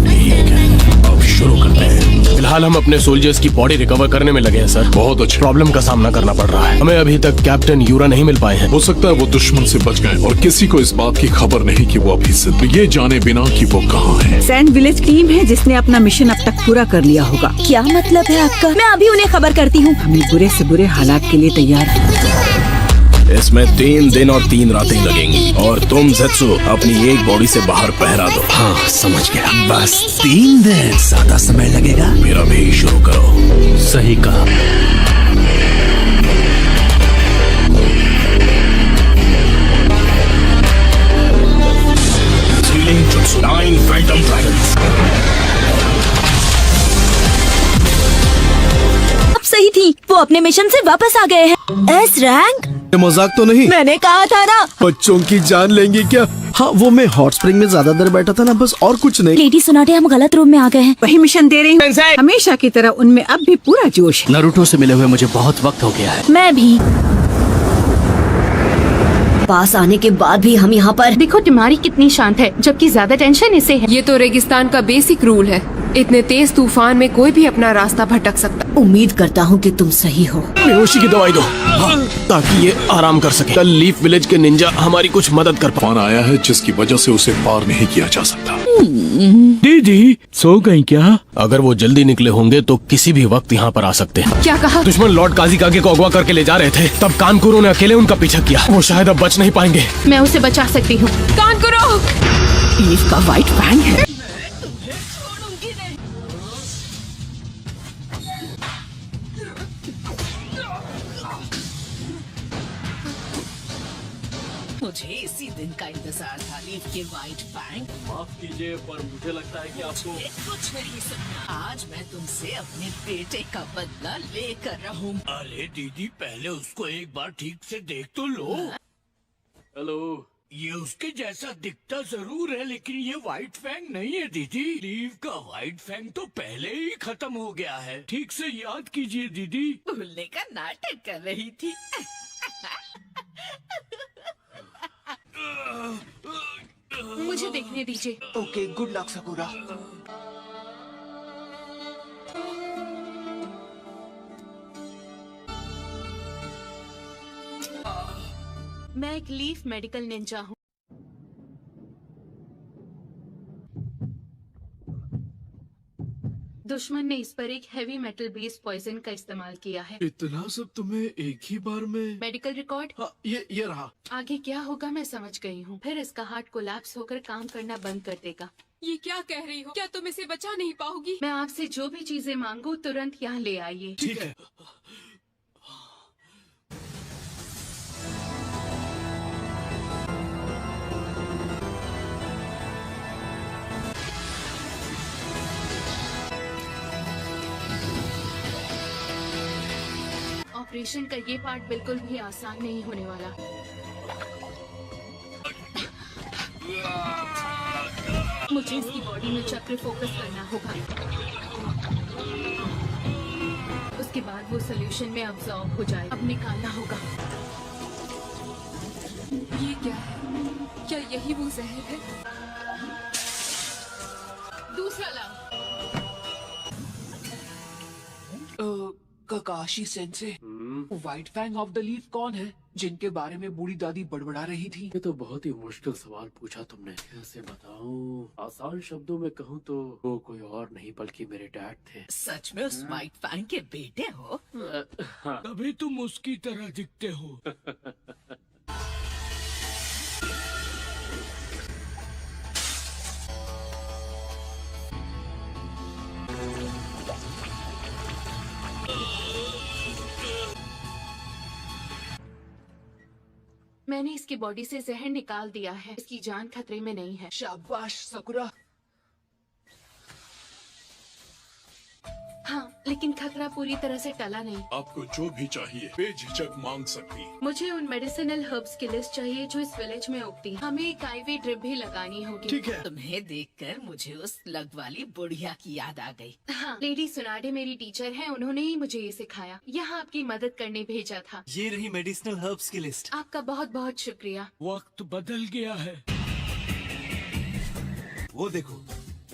ठीक है, अब शुरू करते हैं। फिलहाल फिलहाल हम अपने सोल्जर्स की बॉडी रिकवर करने में लगे हैं सर। बहुत अच्छा। प्रॉब्लम का सामना करना पड़ रहा है। हमें अभी तक कैप्टन यूरा नहीं मिल पाए हैं। हो सकता है वो दुश्मन से बच गए और किसी को इस बात की खबर नहीं कि वो अभी जिंदा, ये जाने बिना कि वो कहाँ है। सैंड विलेज टीम है जिसने अपना मिशन अब तक पूरा कर लिया होगा। क्या मतलब है आपका? मैं अभी उन्हें खबर करती हूँ। हमें बुरे से बुरे हालात के लिए तैयार हैं। इसमें 3 दिन और 3 रातें लगेंगी और तुम ज़ेत्सु अपनी एक बॉडी से बाहर पहरा दो। हाँ समझ गया। बस 3 दिन, ज्यादा समय लगेगा। फिर अभी शुरू करो। सही कहा। Sealing Jutsu 9 Phantom Dragons। अब सही थी, वो अपने मिशन से वापस आ गए हैं। S rank? मजाक तो नहीं? मैंने कहा था ना। बच्चों की जान लेंगी क्या? हाँ वो मैं हॉट स्प्रिंग में ज्यादा देर बैठा था ना, बस और कुछ नहीं। लेडी सुनाटे, हम गलत रूम में आ गए हैं। वही मिशन दे रही हूँ। हमेशा की तरह उनमें अब भी पूरा जोश है। नारुतो से मिले हुए मुझे बहुत वक्त हो गया है। मैं भी। पास आने के बाद भी हम यहाँ पर। देखो तुम्हारी कितनी शांत है, जबकि ज्यादा टेंशन इसे है। ये तो रेगिस्तान का बेसिक रूल है। इतने तेज तूफान में कोई भी अपना रास्ता भटक सकता। उम्मीद करता हूँ कि तुम सही हो। बेहोशी की दवाई दो। हाँ, ताकि ये आराम कर सके। कल लीफ विलेज के निंजा हमारी कुछ मदद कर तूफान आया है जिसकी वजह से उसे पार नहीं किया जा सकता। दीदी सो गई क्या? अगर वो जल्दी निकले होंगे तो किसी भी वक्त यहाँ पर आ सकते हैं। क्या कहा? दुश्मन लॉर्ड काजीकागे को अगवा करके ले जा रहे थे, तब कानकुरो ने अकेले उनका पीछा किया। वो शायद अब बच नहीं पाएंगे। मैं उसे बचा सकती हूँ। कानकुरो! लीफ का व्हाइट फैंग है। मुझे इसी दिन का इंतजार था। लीफ के व्हाइट फैंग। माफ कीजिए पर मुझे लगता है कि आपको कुछ नहीं सुनना। आज मैं तुमसे अपने बेटे का बदला लेकर रहूं। अरे दीदी पहले उसको एक बार ठीक से देख तो लो। हेलो, ये उसके जैसा दिखता जरूर है लेकिन ये व्हाइट फैंग नहीं है दीदी। लीफ का व्हाइट फैंग तो पहले ही खत्म हो गया है। ठीक से याद कीजिए दीदी। भूलने का नाटक कर रही थी। मुझे देखने दीजिए। Okay, good luck sakura. मैं एक लीफ मेडिकल निंजा हूँ। दुश्मन ने इस पर एक हेवी मेटल बेस्ड पॉइजन का इस्तेमाल किया है। इतना सब तुम्हें एक ही बार में? Medical record? हाँ, ये रहा। आगे क्या होगा मैं समझ गई हूँ। फिर इसका हार्ट कोलैप्स होकर काम करना बंद कर देगा। ये क्या कह रही हो? क्या तुम इसे बचा नहीं पाओगी? मैं आपसे जो भी चीजें मांगू तुरंत यहाँ ले आइए। ठीक है। ऑपरेशन का ये पार्ट बिल्कुल भी आसान नहीं होने वाला। मुझे इसकी बॉडी में चक्र फोकस करना होगा। उसके बाद वो सोल्यूशन में अब्सॉर्ब हो जाए। अब निकालना होगा। ये क्या है? क्या यही वो जहर है? दूसरा लाओ। Kakashi sensei, white fang of the leaf कौन है जिनके बारे में बूढ़ी दादी बड़बड़ा रही थी? ये तो बहुत ही मुश्किल सवाल पूछा तुमने। कैसे बताऊं? आसान शब्दों में कहूँ तो वो कोई और नहीं बल्कि मेरे डैड थे। सच में उस व्हाइट फैंग के बेटे हो? तभी तुम उसकी तरह दिखते हो। मैंने इसकी बॉडी से जहर निकाल दिया है। इसकी जान खतरे में नहीं है। शाबाश सकुरा। हाँ, लेकिन खतरा पूरी तरह से टला नहीं। आपको जो भी चाहिए बेझिझक मांग सकती है। मुझे उन मेडिसिनल हर्ब्स की लिस्ट चाहिए जो इस विलेज में उगती हैं। हमें एक आईवी ड्रिप भी लगानी होगी। ठीक है। तुम्हें देखकर मुझे उस लग वाली बुढ़िया की याद आ गई। हाँ, लेडी सुनाडे मेरी टीचर हैं। उन्होंने ही मुझे ये सिखाया। यहाँ आपकी मदद करने भेजा था। ये रही मेडिसिनल हर्ब्स की लिस्ट। आपका बहुत बहुत शुक्रिया। वक्त बदल गया है। वो देखो,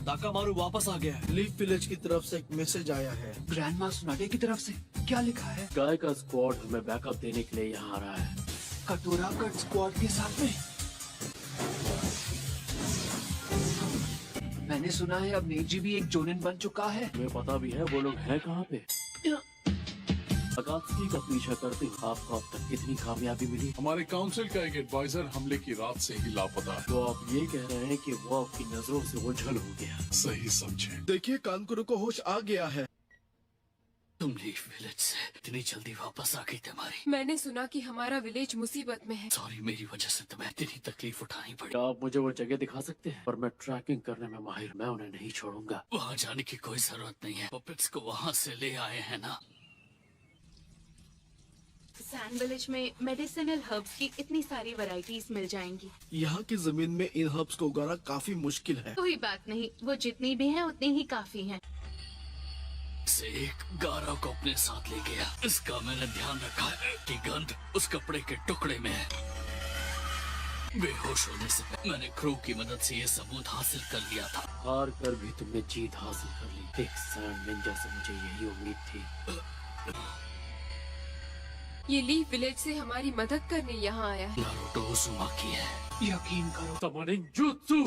ताकामारू वापस आ गया है। लीफ विलेज की तरफ से एक मैसेज आया है। ग्रैंडमा सुनाटे की तरफ से क्या लिखा है? गाय का स्क्वाड हमें बैकअप देने के लिए यहाँ आ रहा है। कटोरा कट स्क्वाड के साथ में। मैंने सुना है अब नेजी भी एक जोनिन बन चुका है। तुम्हें पता भी है वो लोग हैं कहाँ पे? अकात्सुकी का पीछा करते हुए आपको अब तक कितनी कामयाबी मिली? हमारे काउंसिल का एक एडवाइजर हमले की रात से ही लापता है। तो आप ये कह रहे हैं कि वो आपकी नजरों से ओझल हो गया? सही समझे। देखिए कानकुरो को होश आ गया है। तुम लीफ विलेज से इतनी जल्दी वापस आ गई तुम्हारी। मैंने सुना कि हमारा विलेज मुसीबत में है। सॉरी, मेरी वजह से तुम्हें इतनी तकलीफ उठानी पड़ी। आप मुझे वो जगह दिखा सकते हैं? पर मैं ट्रैकिंग करने में माहिर, मैं उन्हें नहीं छोड़ूंगा। वहाँ जाने की कोई जरूरत नहीं है। पपेट्स को वहाँ से ले आए हैं ना। सैंड विलेज में मेडिसिनल हर्ब्स की इतनी सारी वैरायटीज मिल जाएंगी। यहाँ की जमीन में इन हर्ब्स को उगाना काफी मुश्किल है। कोई बात नहीं, वो जितनी भी हैं उतनी ही काफी हैं। से एक गारा को अपने साथ ले गया। इसका मैंने ध्यान रखा है कि गंध उस कपड़े के टुकड़े में है। बेहोश होने से पहले मैंने क्रू की मदद से ये सबूत हासिल कर लिया था। हार कर भी तुमने जीत हासिल कर ली। एक सैंड निंजा से मुझे यही उम्मीद थी। ये लीफ विलेज से हमारी मदद करने यहाँ आया है। नारुतो उज़ुमाकी है। यकीन करो। Summoning jutsu.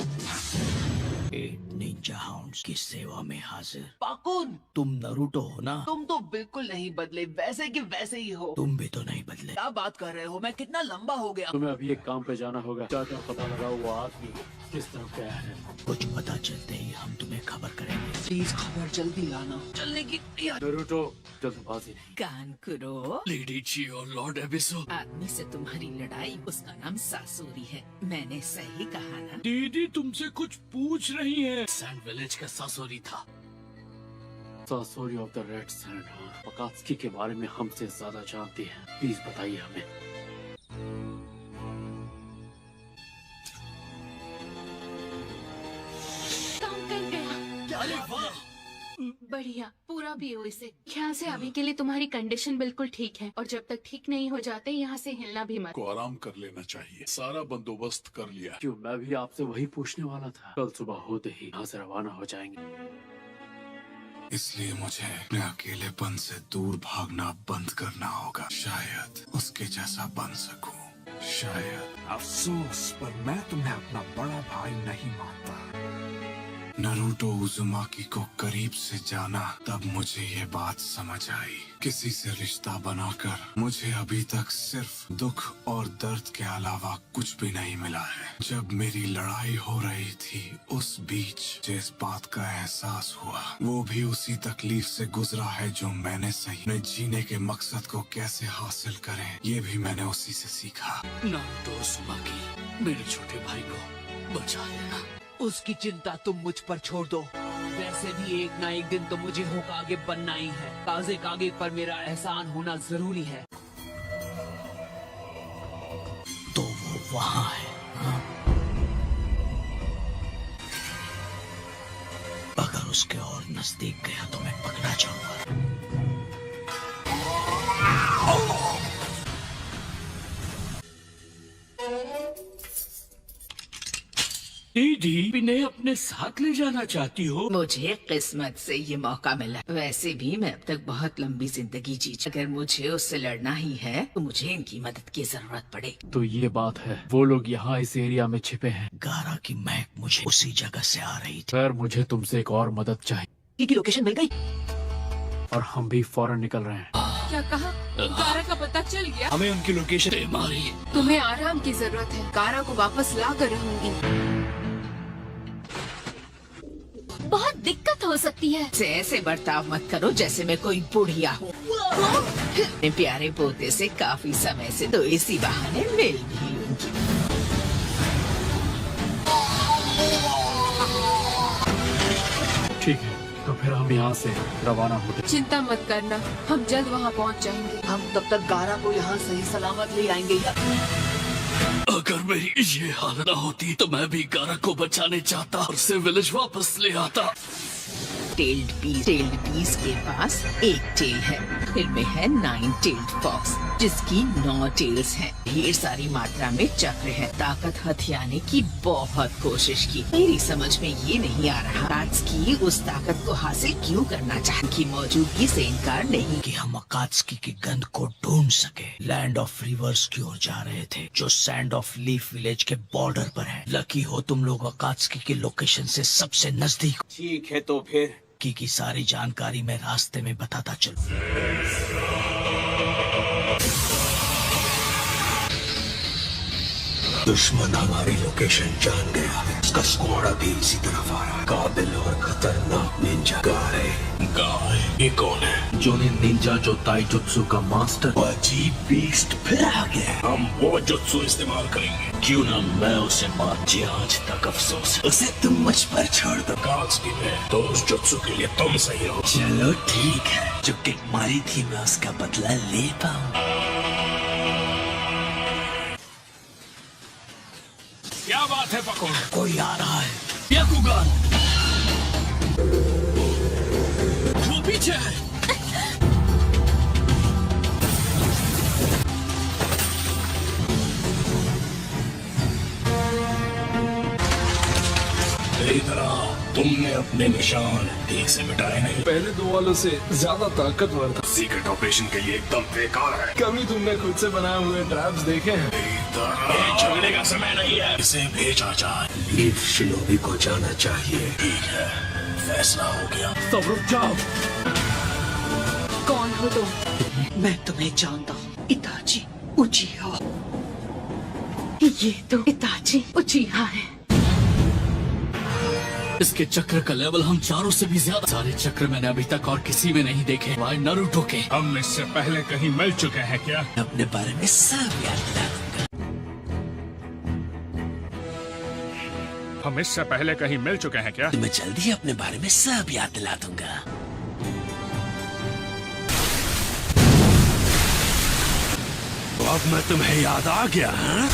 निंजा हाउंड्स की सेवा में हाजिर। पाकुन, तुम नरूटो हो ना? तुम तो बिल्कुल नहीं बदले, वैसे कि वैसे ही हो। तुम भी तो नहीं बदले। क्या बात कर रहे हो? मैं कितना लंबा हो गया। तुम्हें अभी एक काम पे जाना होगा। क्या पता लगाओ वो आदमी किस तरफ गया है। कुछ पता चलते ही हम तुम्हें खबर करेंगे। प्लीज खबर जल्दी लाना। चलने की नारुतो, जल्दबाजी नहीं। कानकुरो, लेडी ची और लॉर्ड एबिसो। आदमी से तुम्हारी लड़ाई, उसका नाम सासूरी है। मैंने सही कहा ना? दीदी तुमसे कुछ पूछ रही है। सैंड विलेज का सासोरी था। Sasori of the red sand. Akatsuki के बारे में हमसे ज्यादा जानती है। प्लीज बताइए हमें। काम कर गया। अरे वाह, बढ़िया, पूरा भी हो इसे। यहाँ से अभी के लिए तुम्हारी कंडीशन बिल्कुल ठीक है, और जब तक ठीक नहीं हो जाते यहाँ से हिलना भी मत। को आराम कर लेना चाहिए। सारा बंदोबस्त कर लिया। क्यों, मैं भी आपसे वही पूछने वाला था। कल सुबह होते ही यहाँ से रवाना हो जाएंगे। इसलिए मुझे अपने अकेलेपन से दूर भागना बंद करना होगा। शायद उसके जैसा बन सकूं। शायद। अफसोस, पर मैं तुम्हें अपना बड़ा भाई नहीं मानता। नारुतो उज़ुमाकी को करीब से जाना, तब मुझे ये बात समझ आई। किसी से रिश्ता बनाकर मुझे अभी तक सिर्फ दुख और दर्द के अलावा कुछ भी नहीं मिला है। जब मेरी लड़ाई हो रही थी, उस बीच जिस बात का एहसास हुआ, वो भी उसी तकलीफ से गुजरा है जो मैंने सही। अपने जीने के मकसद को कैसे हासिल करें, ये भी मैंने उसी से सीखा। नारुतो उज़ुमाकी, मेरे छोटे भाई को बचा लेना। उसकी चिंता तुम मुझ पर छोड़ दो। वैसे भी एक ना एक दिन तो मुझे होकागे बनना ही है। ताज़े कागे पर मेरा एहसान होना जरूरी है। तो वो वहाँ है। हाँ? अगर उसके और नजदीक गया तो मैं पकड़ा जाऊंगा। दीदी इन्हें अपने साथ ले जाना चाहती हो? मुझे किस्मत से ये मौका मिला। वैसे भी मैं अब तक बहुत लंबी जिंदगी जी। अगर मुझे उससे लड़ना ही है तो मुझे इनकी मदद की जरूरत पड़ेगी। तो ये बात है, वो लोग यहाँ इस एरिया में छिपे हैं। गारा की महक मुझे उसी जगह से आ रही थी। खैर, मुझे तुमसे एक और मदद चाहिए। की लोकेशन मिल गई और हम भी फौरन निकल रहे हैं। क्या कहा? गारा का पता चल गया? हमें उनकी लोकेशन मारी। तुम्हें आराम की जरूरत है। गारा को वापस ला कर रहूंगी। बहुत दिक्कत हो सकती है। ऐसे बर्ताव मत करो जैसे मैं कोई बुढ़िया हूँ। अपने प्यारे पोते से काफी समय से तो इसी बहाने मिल भी लूंगी। ठीक है, तो फिर हम यहाँ से रवाना होते। चिंता मत करना, हम जल्द वहाँ पहुँच जाएंगे। हम तब तक गारा को यहाँ सही सलामत ले आएंगे। अगर मेरी ये हालत न होती तो मैं भी गारा को बचाने चाहता और उसे विलेज वापस ले आता। टेल्ड पीस के पास एक टेल है। फिर में है 9 टेल्ड फॉक्स जिसकी 9 टेल्स हैं। ढेर सारी मात्रा में चक्र है। ताकत हथियाने की बहुत कोशिश की। मेरी समझ में ये नहीं आ रहा अकात्सुकी उस ताकत को हासिल क्यों करना चाहती की मौजूदगी से इनकार नहीं। कि हम अकात्सुकी की गंध को ढूंढ सके। लैंड ऑफ रिवर्स की ओर जा रहे थे जो सैंड ऑफ लीफ विलेज के बॉर्डर पर है। लकी हो तुम लोग अकात्सुकी की लोकेशन से सबसे नजदीक। ठीक है तो फिर की सारी जानकारी मैं रास्ते में बताता चलूं। दुश्मन हमारी लोकेशन जान गया। उसका स्क्वाड अभी इसी तरफ आ रहा है। काबिल और खतरनाक निंजा गाय। ये कौन है? जोनिन निंजा जो ताइजुत्सु का मास्टर। अजीब बीस्ट फिर आ गया। हम वो जुत्सु इस्तेमाल करेंगे। क्यों ना मैं उसे मार। आज तक अफसोस है। उसे तुम मुझ पर छोड़ दो। अकात्सुकी में तो उस जुत्सु के लिए तुम सही हो। चलो ठीक है। जो किक मारी थी मैं उसका बदला ले पाऊँ। क्या बात है पकोड़? कोई आ रहा है। याकुगान वो पीछे है। तुमने अपने निशान ठीक से मिटाए नहीं। पहले दो वालों से ज्यादा ताकतवर था। सीक्रेट ऑपरेशन के लिए एकदम बेकार है। कभी तुमने खुद से बनाए हुए ट्रैप्स देखे हैं? झगड़े का समय नहीं है। इसे भेजा जाए। लीफ शिनोबी को जाना चाहिए। ठीक है फैसला हो गया। सब रुक जाओ। कौन हो तुम? मैं तुम्हें जानता हूँ, इताची उचिहा। ये तो इताची उचिहा है। इसके चक्र का लेवल हम चारों से भी ज्यादा। सारे चक्र मैंने अभी तक और किसी में नहीं देखे। वाई नारुतो के। हम इससे पहले कहीं मिल चुके हैं क्या? अपने बारे में सब याद दिला दूंगा। हम इससे पहले कहीं मिल चुके हैं क्या? मैं जल्दी अपने बारे में सब याद दिला दूंगा। तो अब मैं तुम्हें याद आ गया। हाँ?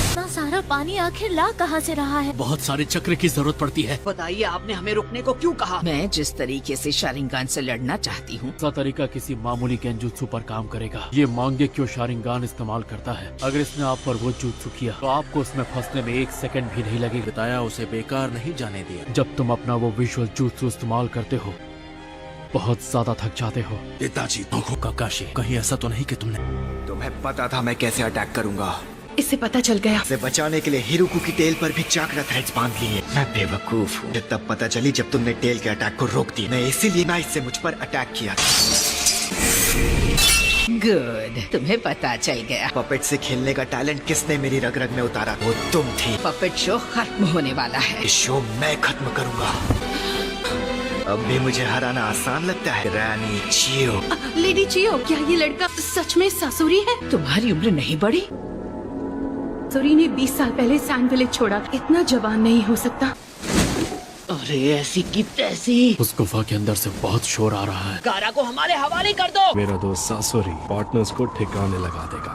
इतना सारा पानी आखिर ला कहाँ से रहा है? बहुत सारे चक्र की जरूरत पड़ती है। बताइए आपने हमें रुकने को क्यों कहा? मैं जिस तरीके से शारिंगान से लड़ना चाहती हूँ उसका तरीका किसी मामूली गेंजुत्सु पर काम करेगा। ये मांगेक्यो शारिंगान इस्तेमाल करता है। अगर इसने आप पर वो जुत्सु किया तो आपको उसमें फंसने में 1 सेकंड भी नहीं लगेगा। बताया उसे बेकार नहीं जाने दिया। जब तुम अपना वो विजुअल जुत्सु इस्तेमाल करते हो बहुत ज्यादा थक जाते हो। इताची काकाशी कहीं ऐसा तो नहीं कि तुम्हें पता था मैं कैसे अटैक करूंगा। इसे पता चल गया। इसे बचाने के लिए हिरुकु की टेल पर भी चाक्रा थ्रेड्स बांध लिए। मैं बेवकूफ हूँ। मुझे तब पता चली जब तुमने टेल के अटैक को रोक दिया। मैं इसीलिए नाइस से मुझ पर अटैक किया। गुड, तुम्हें पता चल गया। पपेट से खेलने का टैलेंट किसने मेरी रग रग में उतारा? वो तुम थी। पपेट शो खत्म होने वाला है। इस शो मैं खत्म करूंगा। अब भी मुझे हराना आसान लगता है रानी चियो। लेडी चियो, क्या ये लड़का सच में सासुरी है? तुम्हारी उम्र नहीं बढ़ी? सासुरी ने 20 साल पहले सैंड विलेज छोड़ा। इतना जवान नहीं हो सकता। अरे ऐसी की तैसी। उस गुफा के अंदर से बहुत शोर आ रहा है। कारा को हमारे हवाले कर दो। मेरा दोस्त सासुरी पार्टनर्स को ठिकाने लगा देगा।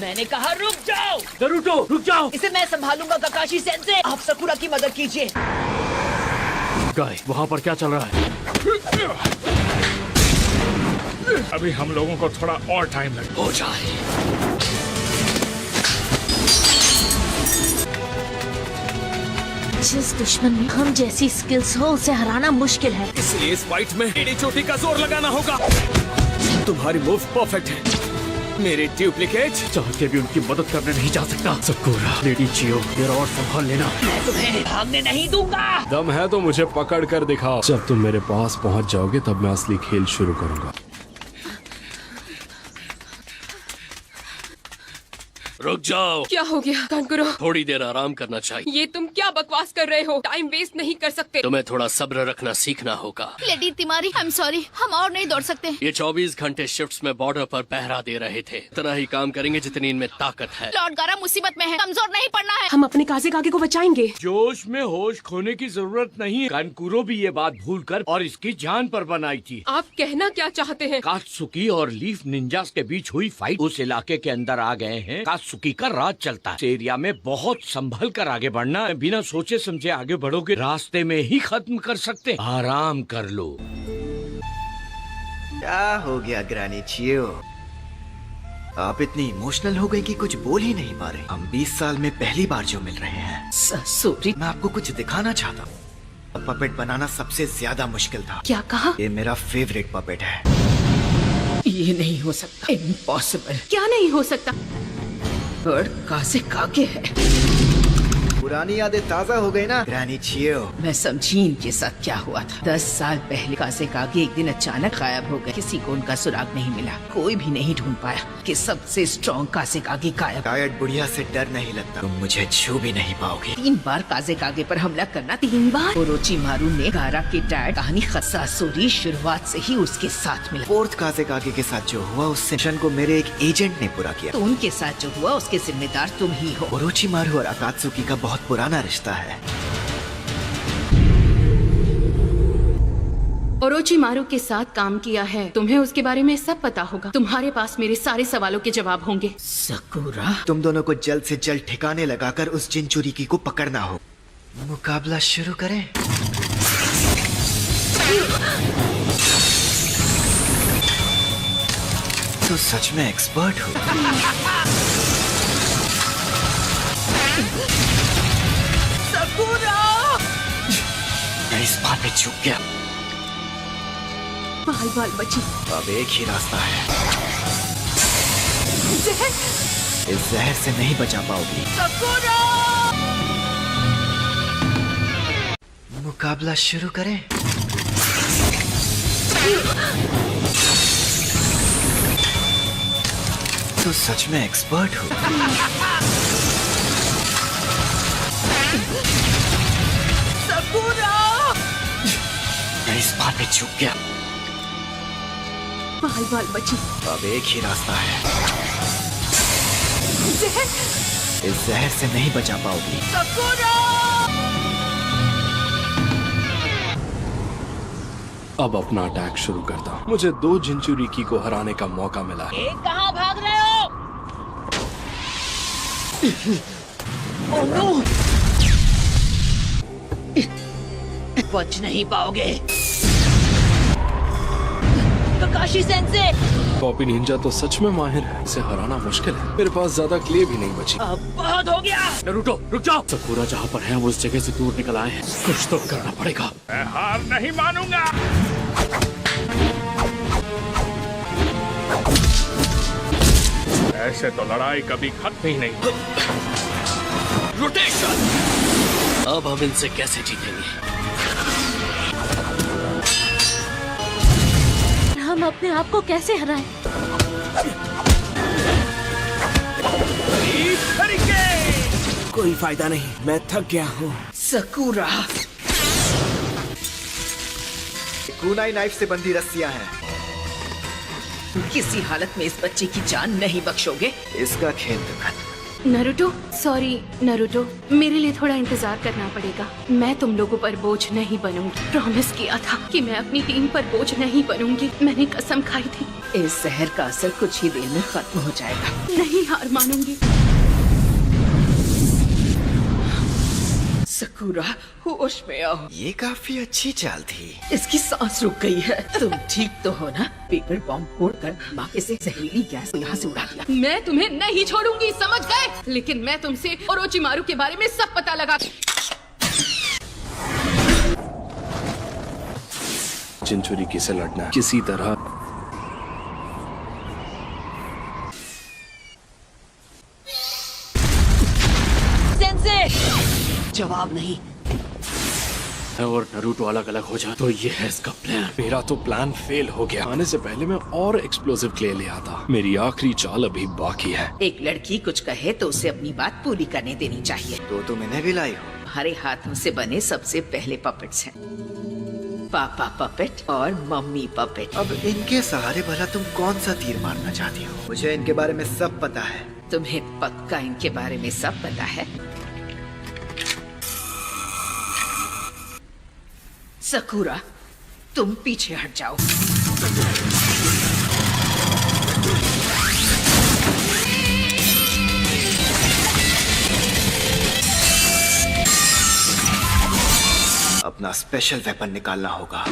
मैंने कहा रुक जाओ। नारुतो रुक जाओ। इसे मैं संभालूंगा काकाशी सेंसे। आप सकुरा की मदद कीजिए। गाय वहाँ पर क्या चल रहा है? अभी हम लोगों को थोड़ा और टाइम लगेगा। हो जाए। जिस दुश्मन में हम जैसी स्किल्स हो उसे हराना मुश्किल है। इसलिए इस फाइट में एडी चोटी का जोर लगाना होगा। तुम्हारी मूव परफेक्ट है। मेरे डुप्लीकेट चाह के भी उनकी मदद करने नहीं जा सकता। सकुरा, लेडी चियो, जरा और संभाल लेना। मैं तुम्हें भागने नहीं दूंगा। दम है तो मुझे पकड़ कर दिखाओ। जब तुम मेरे पास पहुंच जाओगे तब मैं असली खेल शुरू करूंगा। रुक जाओ। क्या हो गया कानकुरो? थोड़ी देर आराम करना चाहिए। ये तुम क्या बकवास कर रहे हो? टाइम वेस्ट नहीं कर सकते। तुम्हें थोड़ा सब्र रखना सीखना होगा। लेडी तिमारी, आई एम सॉरी, हम और नहीं दौड़ सकते। ये 24 घंटे शिफ्ट्स में बॉर्डर पर पहरा दे रहे थे। इतना ही काम करेंगे जितनी इनमें ताकत है। लॉर्ड गारा मुसीबत में है, कमजोर नहीं पड़ना है। हम अपने काजे कागे को बचाएंगे। जोश में होश खोने की जरूरत नहीं है। कानकुरो भी ये बात भूलकर और इसकी जान पर बनाई थी। आप कहना क्या चाहते हैं? कात्सुकी और लीफ निंजास के बीच हुई फाइट उस इलाके के अंदर आ गए हैं। अकात्सुकी का राज चलता है। इस एरिया में बहुत संभल कर आगे बढ़ना है, बिना सोचे समझे आगे बढ़ोगे रास्ते में ही खत्म कर सकते। आराम कर लो। क्या हो गया ग्रैनी चियो? आप इतनी इमोशनल हो गई कि कुछ बोल ही नहीं पा रहे। हम 20 साल में पहली बार जो मिल रहे हैं। सॉरी, मैं आपको कुछ दिखाना चाहता हूँ। पपेट बनाना सबसे ज्यादा मुश्किल था। क्या कहा? ये मेरा फेवरेट पपेट है। ये नहीं हो सकता, इम्पॉसिबल। क्या नहीं हो सकता? बर्ड काज़ेकागे है। पुरानी यादें ताजा हो गई ना ग्रैनी चियो? मैं समझी इनके साथ क्या हुआ था। 10 साल पहले काज़ेकागे एक दिन अचानक गायब हो गए। किसी को उनका सुराग नहीं मिला। कोई भी नहीं ढूंढ पाया कि सबसे स्ट्रॉन्ग काज़ेकागे गायब। शायद बुढ़िया से डर नहीं लगता। तुम मुझे छू भी नहीं पाओगे। 3 बार काज़ेकागे पर हमला करना। 3 बार? ओरोचिमारू ने गारा के डैड कहानी सासुरी शुरुआत से ही उसके साथ मिला। 4th काज़ेकागे के साथ जो हुआ उससे मिशन को मेरे एक एजेंट ने पूरा किया। तो उनके साथ जो हुआ उसके जिम्मेदार तुम ही हो। ओरोचिमारू और अकात्सुकी का बहुत पुराना रिश्ता है। ओरोचिमारू के साथ काम किया है, तुम्हें उसके बारे में सब पता होगा। तुम्हारे पास मेरे सारे सवालों के जवाब होंगे। सकुरा, तुम दोनों को जल्द से जल्द ठिकाने लगाकर उस जिनचुरिकी को पकड़ना हो। मुकाबला शुरू करें। तो सच में एक्सपर्ट हो। मैं इस बात पे चूक गया। बाल बाल बची। अब एक ही रास्ता है। इस जहर से नहीं बचा पाओगी। मुकाबला शुरू करें। तो सच में एक्सपर्ट हो। मैं इस बात पे चूक गया। बाल बाल बची। अब एक ही रास्ता है। इस जहर से नहीं बचा पाओगी। अब अपना अटैक शुरू करता हूँ। मुझे 2 जिनचुरिकी को हराने का मौका मिला है। कहाँ भाग रहे हो? Oh no! बच नहीं पाओगे। ककाशी सेंसे। कॉपी निंजा तो सच में माहिर है। इसे हराना मुश्किल है। मेरे पास ज्यादा क्ले भी नहीं बची। अब बहुत हो गया। नारुतो, रुक जाओ। सकुरा जहाँ पर है वो उस जगह से दूर निकल आए हैं। कुछ तो करना पड़ेगा। मैं हार नहीं मानूंगा। ऐसे तो लड़ाई कभी खत्म ही नहीं। रोटेशन। अब हम इनसे कैसे जीतेंगे? हम अपने आप को कैसे हराएं? कोई फायदा नहीं, मैं थक गया हूँ। सकुरा, कुनाई नाइफ से बंधी रस्सियां हैं। किसी हालत में इस बच्चे की जान नहीं बख्शोगे। इसका खेल तो खत्म। नारुतो, सॉरी नारुतो, मेरे लिए थोड़ा इंतजार करना पड़ेगा। मैं तुम लोगों पर बोझ नहीं बनूंगी। प्रॉमिस किया था कि मैं अपनी टीम पर बोझ नहीं बनूंगी। मैंने कसम खाई थी। इस जहर का असर कुछ ही देर में खत्म हो जाएगा। नहीं हार मानूंगी। सकुरा, होश में आओ। ये काफी अच्छी चाल थी। इसकी सांस रुक गई है। तुम ठीक तो हो ना? पेपर बॉम्ब फोड़कर बाकी से जहरीली गैस को यहाँ से उड़ा दिया। मैं तुम्हें नहीं छोड़ूंगी, समझ गए? लेकिन मैं तुमसे ओरोचिमारू के बारे में सब पता लगा। जिनचुरिकी से लड़ना किसी तरह। जवाब नहीं। और नारुतो अलग अलग हो जाए तो ये है इसका प्लान। मेरा तो प्लान फेल हो गया। आने से पहले मैं और एक्सप्लोसिव क्ले ले आता। मेरी आखिरी चाल अभी बाकी है। एक लड़की कुछ कहे तो उसे अपनी बात पूरी करने देनी चाहिए। तो तुम इन्हें भी लाई हो? हमारे हाथों से बने सबसे पहले पपेट्स हैं। पापा पपेट और मम्मी पपेट। अब इनके सहारे भला तुम कौन सा तीर मारना चाहती हो? मुझे इनके बारे में सब पता है। तुम्हें पक्का इनके बारे में सब पता है? सकुरा, तुम पीछे हट जाओ। अपना स्पेशल वेपन निकालना होगा।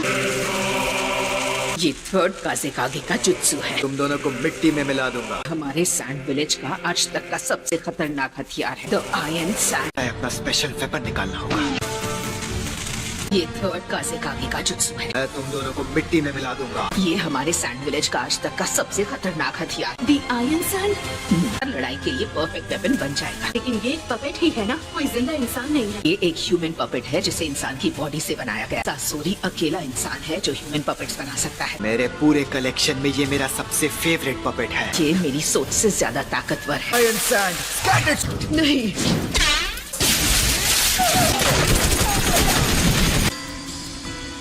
ये थर्ड काज़ेकागे का जुत्सु है। तुम दोनों को मिट्टी में मिला दूंगा। हमारे सैंड विलेज का आज तक का सबसे खतरनाक हथियार है द आयरन सैंड। अपना स्पेशल वेपन निकालना होगा। ये थर्ड काज़ेकागे का जुत्सु है। मैं तुम दोनों को मिट्टी में मिला दूंगा। ये हमारे सैंड विलेज का आज तक का सबसे खतरनाक हथियार द आयरन सैंड। लड़ाई के लिए परफेक्ट वेपन बन जाएगा। लेकिन ये एक पपेट ही है ना, कोई जिंदा इंसान नहीं है। ये एक ह्यूमन पपेट है जिसे इंसान की बॉडी से बनाया गया। सासोरी अकेला इंसान है जो ह्यूमन पपेट्स बना सकता है। मेरे पूरे कलेक्शन में ये मेरा सबसे फेवरेट पपेट है। ये मेरी सोच से ज्यादा ताकतवर है। आयरन सैंड नहीं,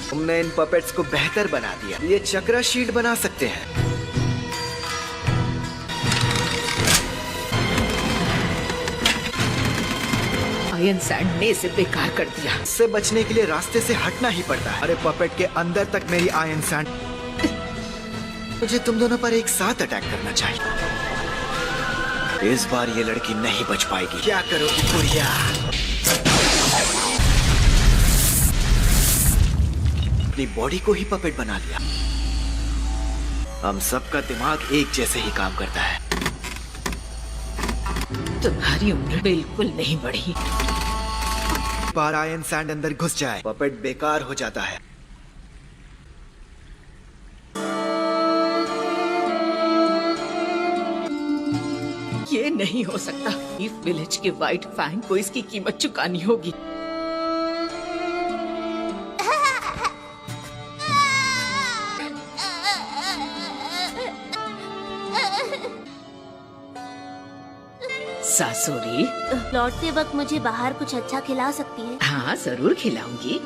तुमने इन पपेट्स को बेहतर बना दिया। ये चक्रा शील्ड बना सकते हैं। आयरन सैंड ने इसे बेकार कर दिया। इससे बचने के लिए रास्ते से हटना ही पड़ता है। अरे पपेट के अंदर तक मेरी आयरन सैंड। मुझे तुम दोनों पर एक साथ अटैक करना चाहिए। इस बार ये लड़की नहीं बच पाएगी। क्या करोगी गुड़िया? अपनी बॉडी को ही पपेट बना लिया। हम सबका दिमाग एक जैसे ही काम करता है। तुम्हारी उम्र बिल्कुल नहीं बढ़ी। बार आयरन सैंड अंदर घुस जाए, पपेट बेकार हो जाता है। ये नहीं हो सकता। लीफ विलेज के व्हाइट फैंग को इसकी कीमत चुकानी होगी। सासोरी, लौटते वक्त मुझे बाहर कुछ अच्छा खिला सकती है? हाँ जरूर खिलाऊंगी।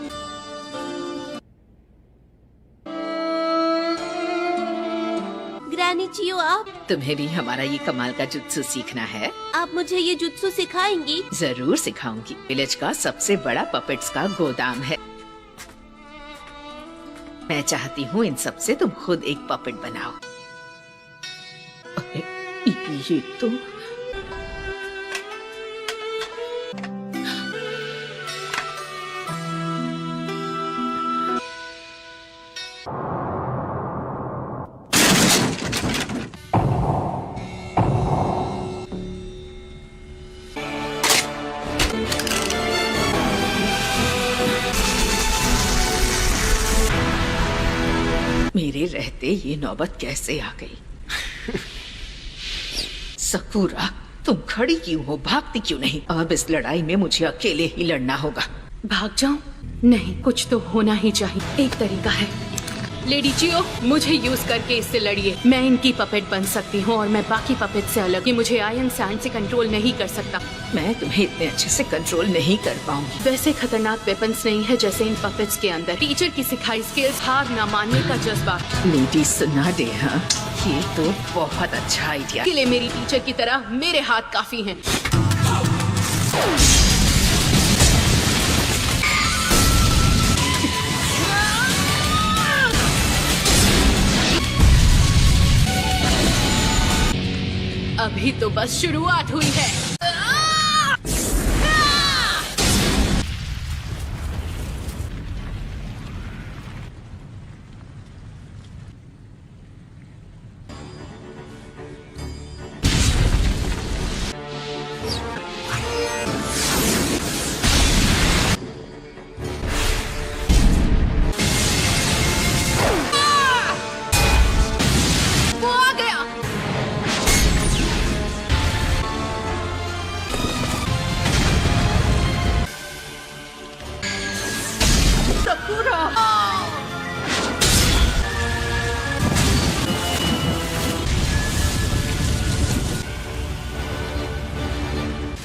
ग्रैनी चियो, आप? तुम्हें भी हमारा ये कमाल का जुत्सु सीखना है? आप मुझे ये जुत्सु सिखाएंगी? जरूर सिखाऊंगी। विलेज का सबसे बड़ा पपेट्स का गोदाम है। मैं चाहती हूँ इन सब से तुम खुद एक पपेट बनाओ। अरे, ये तो मेरे रहते ये नौबत कैसे आ गई? सकूरा, तुम खड़ी क्यों हो? भागती क्यों नहीं? अब इस लड़ाई में मुझे अकेले ही लड़ना होगा। भाग जाऊं? नहीं, कुछ तो होना ही चाहिए। एक तरीका है। लेडी चियो, मुझे यूज करके इससे लड़िए। मैं इनकी पपेट बन सकती हूँ और मैं बाकी पपेट से अलग। ये मुझे आयरन सैंड से कंट्रोल नहीं कर सकता। मैं तुम्हें इतने अच्छे से कंट्रोल नहीं कर पाऊंगी। वैसे खतरनाक वेपन्स नहीं है जैसे इन पपेट्स के अंदर। टीचर की सिखाई स्किल्स, हार न मानने का जज्बा। लेडी सुना दे, हाँ ये तो बहुत अच्छा आइडिया। किले मेरी टीचर की तरह मेरे हाथ काफी हैं। अभी तो बस शुरुआत हुई है। वो आ गया।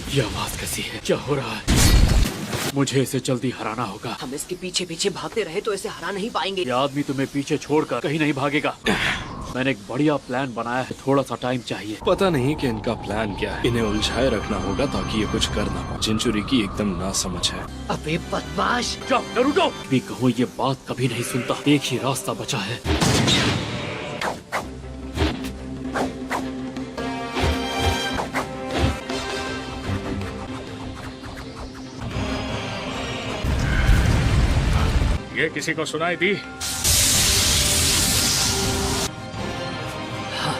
ये आवाज कैसी है? क्या हो रहा है? मुझे इसे जल्दी हराना होगा। हम इसके पीछे पीछे भागते रहे तो इसे हरा नहीं पाएंगे। ये आदमी तुम्हें पीछे छोड़कर कहीं नहीं भागेगा। मैंने एक बढ़िया प्लान बनाया है, थोड़ा सा टाइम चाहिए। पता नहीं कि इनका प्लान क्या है। इन्हें उलझाए रखना होगा ताकि ये कुछ कर ना पाए। जिंचुरी की एकदम नासमझ है। अबे बदमाश, क्या नरूटो? भी कहूँ ये बात कभी नहीं सुनता। एक ही रास्ता बचा है। ये किसी को सुनाई दी? हाँ।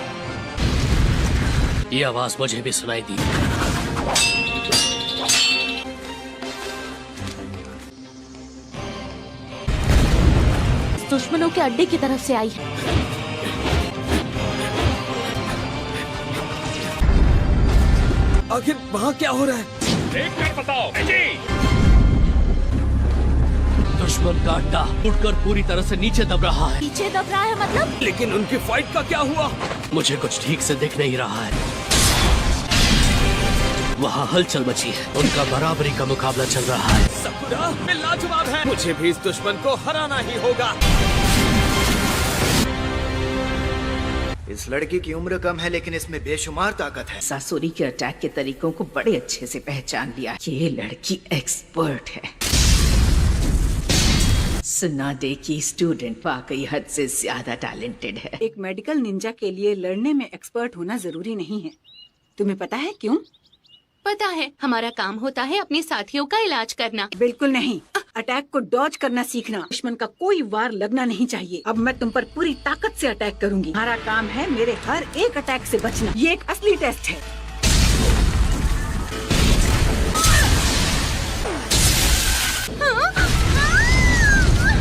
ये आवाज मुझे भी सुनाई दी। दुश्मनों के अड्डे की तरफ से आई है। आखिर वहाँ क्या हो रहा है? देख कर बताओ जी। दुश्मन का अड्डा उड़कर पूरी तरह से नीचे दब रहा है। पीछे दब रहा है मतलब? लेकिन उनकी फाइट का क्या हुआ? मुझे कुछ ठीक से दिख नहीं रहा है। वहाँ हलचल मची है। उनका बराबरी का मुकाबला चल रहा है। सकुरा में लाजवाब है। मुझे भी इस दुश्मन को हराना ही होगा। इस लड़की की उम्र कम है लेकिन इसमें बेशुमार ताकत है। सासुरी के अटैक के तरीकों को बड़े अच्छे से पहचान लिया। ये लड़की एक्सपर्ट है। सुना दे की स्टूडेंट वाकई हद से ज्यादा टैलेंटेड है। एक मेडिकल निंजा के लिए लड़ने में एक्सपर्ट होना जरूरी नहीं है। तुम्हें पता है क्यों? पता है, हमारा काम होता है अपने साथियों का इलाज करना। बिल्कुल नहीं, अटैक को डॉज करना सीखना। दुश्मन का कोई वार लगना नहीं चाहिए। अब मैं तुम पर पूरी ताकत से अटैक करूंगी। हमारा काम है मेरे हर एक अटैक से बचना। ये एक असली टेस्ट है।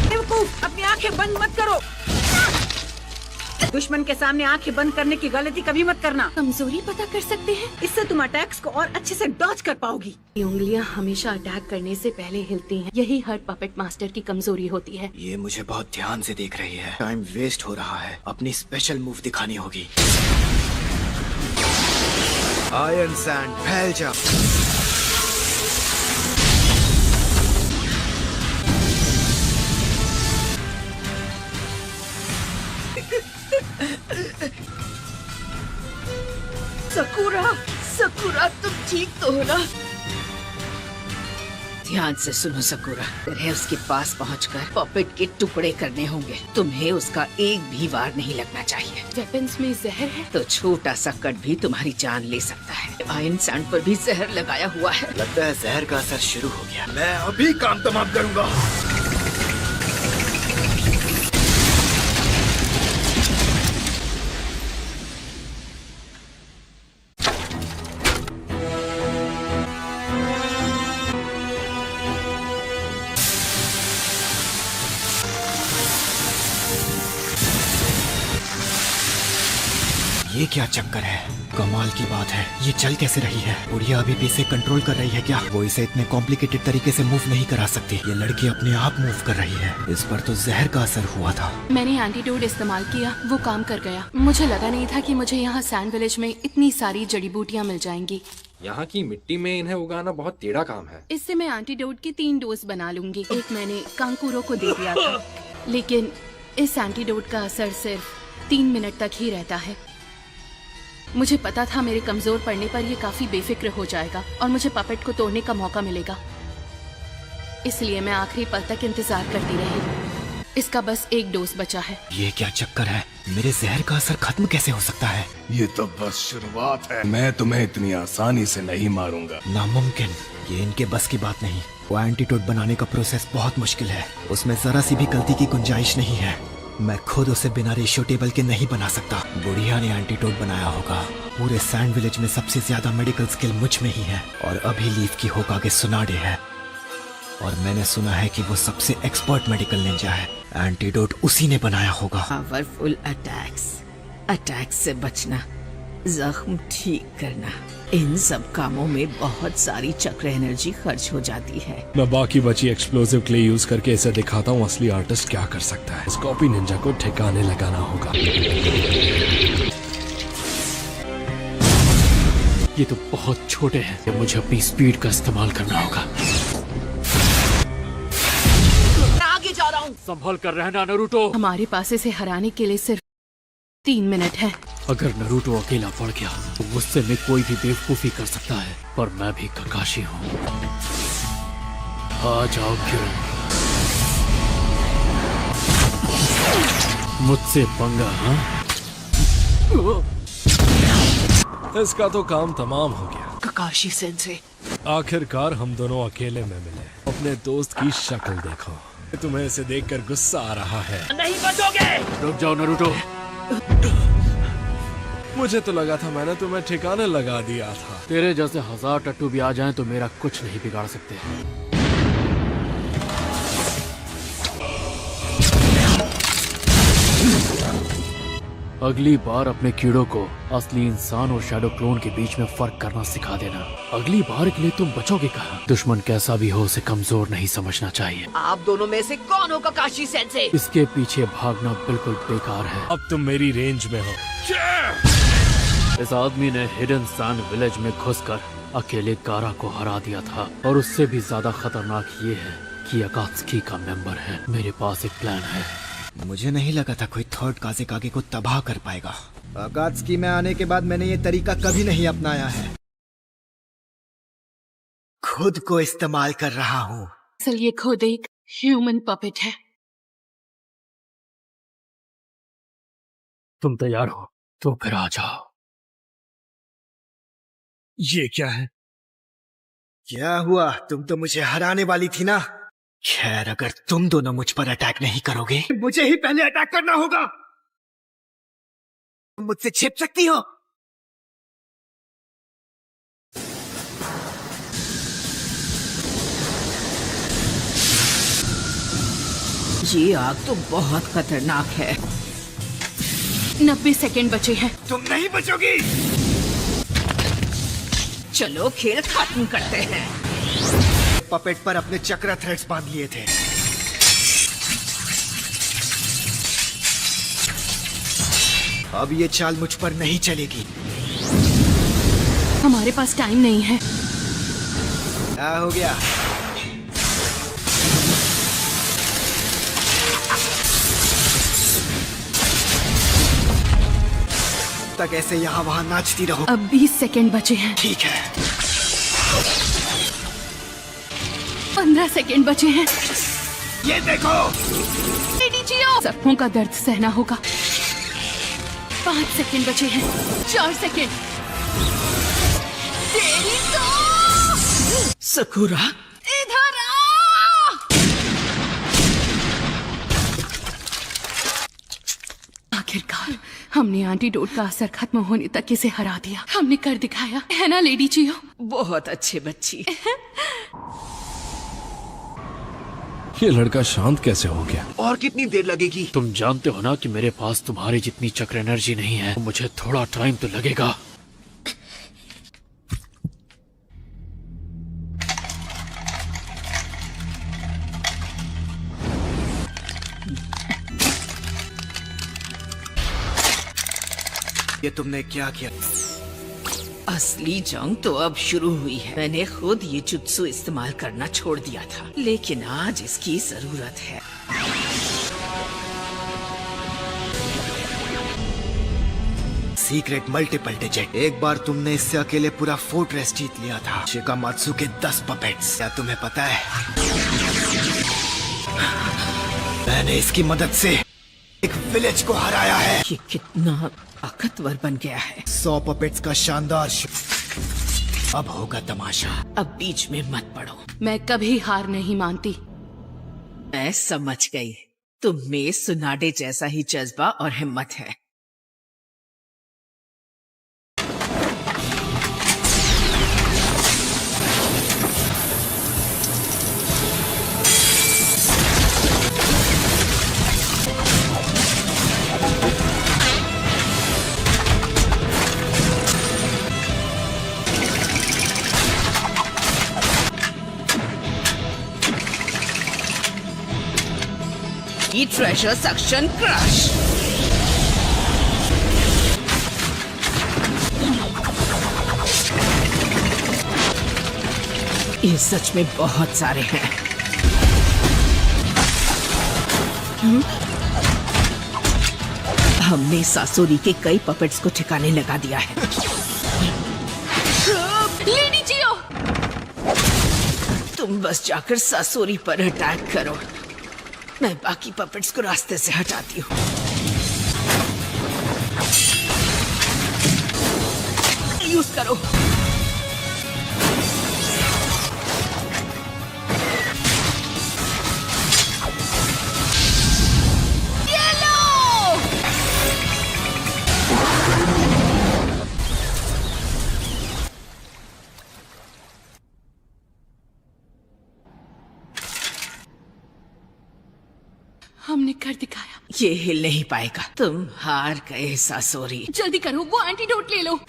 बेवकूफ, अपनी आंखें बंद मत करो। दुश्मन के सामने आंखें बंद करने की गलती कभी मत करना। कमजोरी पता कर सकते हैं। इससे तुम अटैक्स को और अच्छे से डॉज कर पाओगी। ये उंगलियां हमेशा अटैक करने से पहले हिलती हैं। यही हर पपेट मास्टर की कमजोरी होती है। ये मुझे बहुत ध्यान से देख रही है। टाइम वेस्ट हो रहा है। अपनी स्पेशल मूव दिखानी होगी। आयरन सैंड फैल जा। सकुरा, सकुरा तुम ठीक तो हो ना? ध्यान से सुनो सकुरा, तुम्हें उसके पास पहुंचकर पपेट के टुकड़े करने होंगे। तुम्हें उसका एक भी वार नहीं लगना चाहिए। वेपन्स में जहर है तो छोटा सा कट भी तुम्हारी जान ले सकता है। आयरन सैंड पर भी जहर लगाया हुआ है। लगता है जहर का असर शुरू हो गया। मैं अभी काम तमाम करूंगा। ये क्या चक्कर है? कमाल की बात है, ये चल कैसे रही है? बुढ़िया अभी भी इसे कंट्रोल कर रही है क्या? वो इसे इतने कॉम्प्लिकेटेड तरीके से मूव नहीं करा सकती। ये लड़की अपने आप मूव कर रही है। इस पर तो जहर का असर हुआ था। मैंने एंटीडोट इस्तेमाल किया, वो काम कर गया। मुझे लगा नहीं था कि मुझे यहाँ सैंड विलेज में इतनी सारी जड़ी बूटियाँ मिल जाएंगी। यहाँ की मिट्टी में इन्हें उगाना बहुत टेढ़ा काम है। इससे मैं एंटीडोट की 3 डोज बना लूंगी। एक मैंने कांकुरो को दे दिया था, लेकिन इस एंटीडोट का असर सिर्फ 3 मिनट तक ही रहता है। मुझे पता था मेरे कमजोर पड़ने पर ये काफी बेफिक्र हो जाएगा और मुझे पपेट को तोड़ने का मौका मिलेगा। इसलिए मैं आखिरी पल तक इंतजार करती रही। इसका बस 1 डोज बचा है। ये क्या चक्कर है? मेरे जहर का असर खत्म कैसे हो सकता है? ये तो बस शुरुआत है। मैं तुम्हें इतनी आसानी से नहीं मारूंगा। नामुमकिन, ये इनके बस की बात नहीं। वो एंटीडोट बनाने का प्रोसेस बहुत मुश्किल है। उसमें जरा सी भी गलती की गुंजाइश नहीं है। मैं खुद उसे बिना रेशियो टेबल के नहीं बना सकता। बुढ़िया ने एंटीडोट बनाया होगा। पूरे सैंड विलेज में सबसे ज्यादा मेडिकल स्किल मुझ में ही है और अभी लीफ की होकागे सुनाडे है। और मैंने सुना है कि वो सबसे एक्सपर्ट मेडिकल निंजा है। एंटीडोट उसी ने बनाया होगा। पावरफुल अटैक्स से बचना, जख्म ठीक करना, इन सब कामों में बहुत सारी चक्र एनर्जी खर्च हो जाती है। मैं बाकी बची एक्सप्लोसिव क्ले यूज करके इसे दिखाता हूँ असली आर्टिस्ट क्या कर सकता है। इस कॉपी निंजा को ठिकाने लगाना होगा। ये तो बहुत छोटे हैं। मुझे अपनी स्पीड का इस्तेमाल करना होगा। मैं आगे जा रहा हूँ। संभल कर रहना नरूटो। हमारे पास इसे हराने के लिए सिर्फ 3 मिनट है। अगर नरूटो अकेला पड़ गया तो गुस्से में कोई भी बेवकूफी कर सकता है, पर मैं भी ककाशी हूँ। आ जाओ किरण, मुझसे पंगा। हाँ, इसका तो काम तमाम हो गया। ककाशी सेंसे, आखिरकार हम दोनों अकेले में मिले। अपने दोस्त की शक्ल देखो। तुम्हें इसे देखकर गुस्सा आ रहा है। नहीं बचोगे। रुक जाओ नारुतो। मुझे तो लगा था मैंने तुम्हें ठिकाने लगा दिया था। तेरे जैसे 1000 टट्टू भी आ जाएं तो मेरा कुछ नहीं बिगाड़ सकते। अगली बार अपने कीड़ों को असली इंसान और शैडो क्लोन के बीच में फर्क करना सिखा देना। अगली बार के लिए तुम बचोगे कहाँ? दुश्मन कैसा भी हो उसे कमजोर नहीं समझना चाहिए। आप दोनों में से कौन हो काकाशी सेंसे? इसके पीछे भागना बिल्कुल बेकार है। अब तुम मेरी रेंज में हो। इस आदमी ने हिडन सैंड विलेज में घुसकर अकेले गारा को हरा दिया था और उससे भी ज्यादा खतरनाक ये है कि अकात्सुकी का मेंबर है। मेरे पास एक प्लान है। मुझे नहीं लगा था कोई थर्ड काज़ेकागे को तबाह कर पाएगा। अकात्सुकी में आने के बाद मैंने ये तरीका कभी नहीं अपनाया है। खुद को इस्तेमाल कर रहा हूँ। असल ये खुद एक ह्यूमन पपेट है। तुम तैयार हो तो फिर आ जाओ। ये क्या है? क्या हुआ? तुम तो मुझे हराने वाली थी ना। खैर, अगर तुम दोनों मुझ पर अटैक नहीं करोगे, मुझे ही पहले अटैक करना होगा। तुम मुझसे छिप सकती हो। ये आग तो बहुत खतरनाक है। 90 सेकंड बचे हैं। तुम नहीं बचोगी। चलो खेल खत्म करते हैं। पपेट पर अपने चक्र थ्रेड्स बांध लिए थे। अब ये चाल मुझ पर नहीं चलेगी। हमारे पास टाइम नहीं है। क्या हो गया? तक ऐसे यहाँ वहाँ नाचती रहो। अब 20 सेकंड बचे हैं। ठीक है। 15 सेकंड बचे हैं। ये देखो। सबकों का दर्द सहना होगा। 5 सेकंड बचे हैं। 4 सेकंड। तेरी तो सकुरा इधर आ। आखिरकार हमने एंटीडोट का असर खत्म होने तक इसे हरा दिया। हमने कर दिखाया, है ना लेडी चियो? बहुत अच्छे बच्ची। ये लड़का शांत कैसे हो गया? और कितनी देर लगेगी? तुम जानते हो ना कि मेरे पास तुम्हारी जितनी चक्र एनर्जी नहीं है। मुझे थोड़ा टाइम तो लगेगा। ये तुमने क्या किया? असली जंग तो अब शुरू हुई है। मैंने खुद ये जुत्सु इस्तेमाल करना छोड़ दिया था, लेकिन आज इसकी जरूरत है। Secret multiple digit. एक बार तुमने इससे अकेले पूरा फोर्ट्रेस जीत लिया था। शिकामात्सु के 10 पपेट्स। क्या तुम्हें पता है, मैंने इसकी मदद से एक विलेज को हराया है। ये कितना ताकतवर बन गया है। 100 पपेट्स का शानदार अब होगा तमाशा। अब बीच में मत पड़ो। मैं कभी हार नहीं मानती। मैं समझ गई, तुम में सुनाडे जैसा ही जज्बा और हिम्मत है। Treasure suction crush. ये सच में बहुत सारे हैं। हमने सासोरी के कई पपेट्स को ठिकाने लगा दिया है। लेडी जियो, तुम बस जाकर सासोरी पर अटैक करो। मैं बाकी पपेट्स को रास्ते से हटाती हूँ। यूज करो। हमने कर दिखाया। ये हिल नहीं पाएगा। तुम हार गए सासोरी। जल्दी करो, वो एंटीडोट ले लो।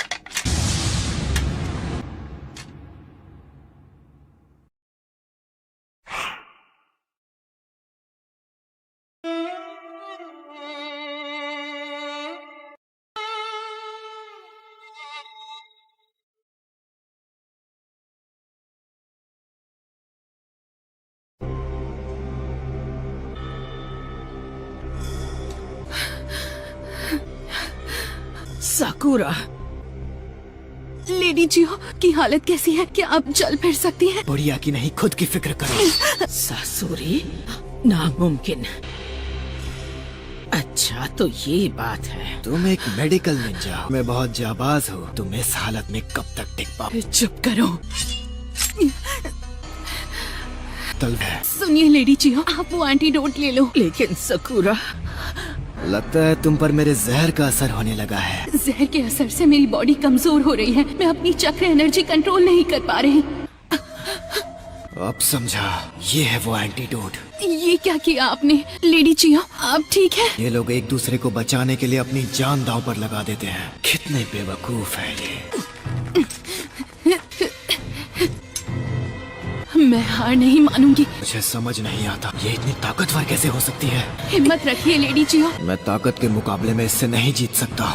साकुरा, लेडी जियो की हालत कैसी है? क्या आप चल फिर सकती हैं? बुढ़िया की नहीं, खुद की फिक्र करो। सासुरी, नामुमकिन। अच्छा तो ये बात है। तुम एक मेडिकल निंजा हो, मैं बहुत जाबाज हूँ। तुम इस हालत में कब तक टिक पाओ? चुप करो। तलवार। सुनिए लेडी जियो, आप वो एंटीडोट ले लो। लेकिन साकुरा, लगता है तुम पर मेरे जहर का असर होने लगा है। जहर के असर से मेरी बॉडी कमजोर हो रही है। मैं अपनी चक्र एनर्जी कंट्रोल नहीं कर पा रही। अब समझा, ये है वो एंटीडोट। ये क्या किया आपने? लेडी जियो, आप ठीक है? ये लोग एक दूसरे को बचाने के लिए अपनी जान दांव पर लगा देते हैं। कितने बेवकूफ है ये। मैं हार नहीं मानूंगी। मुझे समझ नहीं आता, ये इतनी ताकतवर कैसे हो सकती है। हिम्मत रखिए लेडी जियो। मैं ताकत के मुकाबले में इससे नहीं जीत सकता।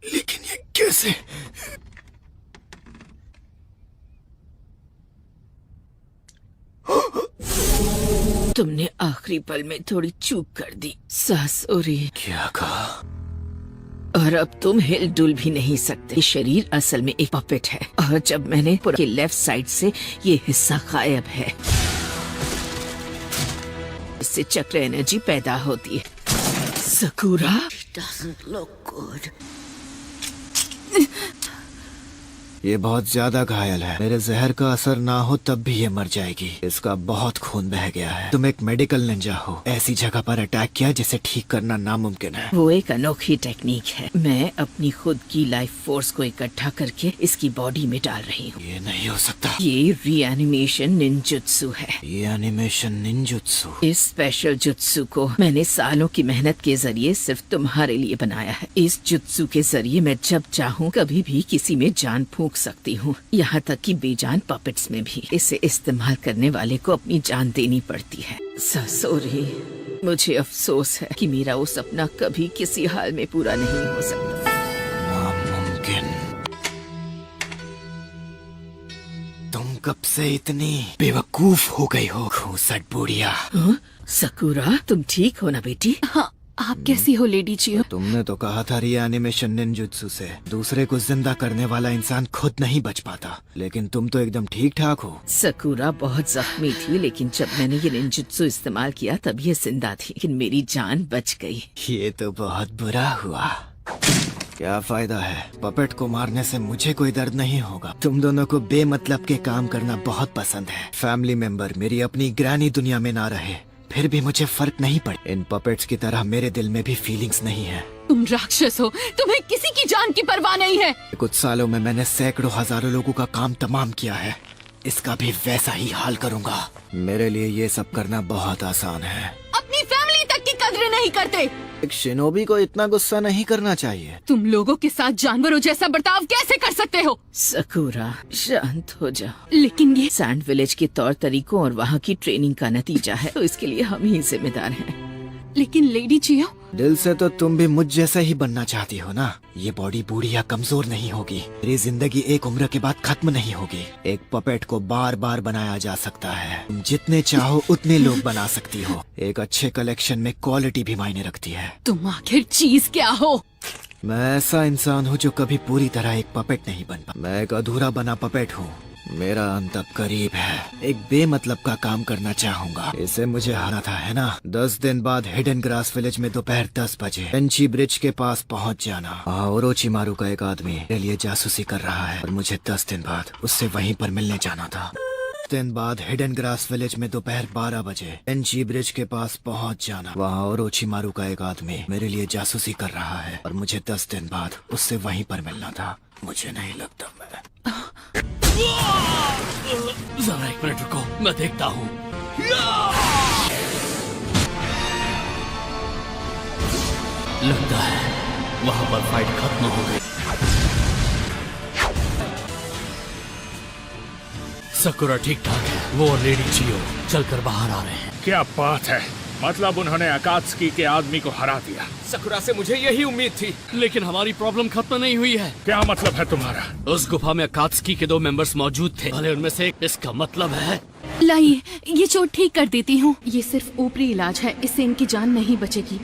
लेकिन ये कैसे? तुमने आखिरी पल में थोड़ी चूक कर दी सासुरी। क्या कहा? और अब तुम हिल डुल भी नहीं सकते। शरीर असल में एक पपेट है, और जब मैंने पूरे लेफ्ट साइड से ये हिस्सा गायब है, इससे चक्र एनर्जी पैदा होती है। साकुरा, it doesn't look good. ये बहुत ज्यादा घायल है। मेरे जहर का असर ना हो तब भी ये मर जाएगी। इसका बहुत खून बह गया है। तुम एक मेडिकल निंजा हो, ऐसी जगह पर अटैक किया जिसे ठीक करना नामुमकिन है। वो एक अनोखी टेक्निक है। मैं अपनी खुद की लाइफ फोर्स को इकट्ठा करके इसकी बॉडी में डाल रही हूँ। ये नहीं हो सकता। ये रीएनिमेशन निंजुत्सु है। Reanimation ninjutsu? इस स्पेशल जुत्सु को मैंने सालों की मेहनत के जरिए सिर्फ तुम्हारे लिए बनाया है। इस जुत्सु के जरिए मैं जब चाहूँ कभी भी किसी में जान फूंक सकती हूँ, यहाँ तक कि बेजान पपेट्स में भी। इसे इस्तेमाल करने वाले को अपनी जान देनी पड़ती है। सासोरी, मुझे अफसोस है कि मेरा वो सपना कभी किसी हाल में पूरा नहीं हो सकता। नामुमकिन। तुम कब से इतनी बेवकूफ हो गई हो, खूसट बुढ़िया। साकुरा, तुम ठीक हो ना बेटी? हाँ, आप कैसी हो लेडी जियो? तुमने तो कहा था रीएनिमेशन निंजुत्सु से दूसरे को जिंदा करने वाला इंसान खुद नहीं बच पाता, लेकिन तुम तो एकदम ठीक ठाक हो। साकुरा बहुत जख्मी थी, लेकिन जब मैंने ये निंजुत्सु इस्तेमाल किया तब ये जिंदा थी, लेकिन मेरी जान बच गई। ये तो बहुत बुरा हुआ। क्या फायदा है, पपेट को मारने से मुझे कोई दर्द नहीं होगा। तुम दोनों को बेमतलब के काम करना बहुत पसंद है। फैमिली मेंबर मेरी अपनी ग्रैनी दुनिया में ना रहे फिर भी मुझे फर्क नहीं पड़े। इन पपेट्स की तरह मेरे दिल में भी फीलिंग्स नहीं है। तुम राक्षस हो, तुम्हें किसी की जान की परवाह नहीं है। कुछ सालों में मैंने सैकड़ों हजारों लोगों का काम तमाम किया है, इसका भी वैसा ही हाल करूंगा। मेरे लिए ये सब करना बहुत आसान है। अपनी फैमिली तक की कदर नहीं करते। एक शिनोबी को इतना गुस्सा नहीं करना चाहिए। तुम लोगों के साथ जानवरों जैसा बर्ताव कैसे कर सकते हो? साकुरा, शांत हो जाओ। लेकिन ये सैंड विलेज के तौर तरीकों और वहाँ की ट्रेनिंग का नतीजा है, तो इसके लिए हम ही जिम्मेदार हैं। लेकिन लेडी जियो, दिल से तो तुम भी मुझ जैसा ही बनना चाहती हो ना। ये बॉडी बूढ़ी या कमजोर नहीं होगी। मेरी जिंदगी एक उम्र के बाद खत्म नहीं होगी। एक पपेट को बार बार बनाया जा सकता है। तुम जितने चाहो उतने लोग बना सकती हो। एक अच्छे कलेक्शन में क्वालिटी भी मायने रखती है। तुम आखिर चीज क्या हो? मैं ऐसा इंसान हूँ जो कभी पूरी तरह एक पपेट नहीं बन पाया। मैं एक अधूरा बना पपेट हूँ। मेरा अंत अब करीब है। एक बेमतलब का काम करना चाहूंगा। इसे मुझे हारा था, है ना? 10 दिन बाद हिडन ग्रास विलेज में दोपहर 10 बजे पेंची ब्रिज के पास पहुंच जाना। वहाँ ओरोचिमारू का एक आदमी मेरे लिए जासूसी कर रहा है और मुझे 10 दिन बाद उससे वहीं पर मिलने जाना था। 10 दिन बाद हिडन ग्रास विलेज में दोपहर 12 बजे पेंची ब्रिज के पास पहुंच जाना। वहाँ ओरोचिमारू का एक आदमी मेरे लिए जासूसी कर रहा है और मुझे 10 दिन बाद उससे वहीं पर मिलना था। मुझे नहीं लगता मैं जरा एक मिनट रुको, मैं देखता हूँ। लगता है वहां पर फाइट खत्म हो गई। सकुरा ठीक ठाक है, वो और लेडी चियो चलकर बाहर आ रहे हैं। क्या बात है, मतलब उन्होंने अकात्सुकी के आदमी को हरा दिया। सकुरा से मुझे यही उम्मीद थी। लेकिन हमारी प्रॉब्लम खत्म नहीं हुई है। क्या मतलब है तुम्हारा? उस गुफा में अकात्सुकी के 2 मेंबर्स मौजूद थे, भले उनमें से एक। इसका मतलब है लाइए, ये चोट ठीक कर देती हूँ। ये सिर्फ ऊपरी इलाज है, इससे इनकी जान नहीं बचेगी।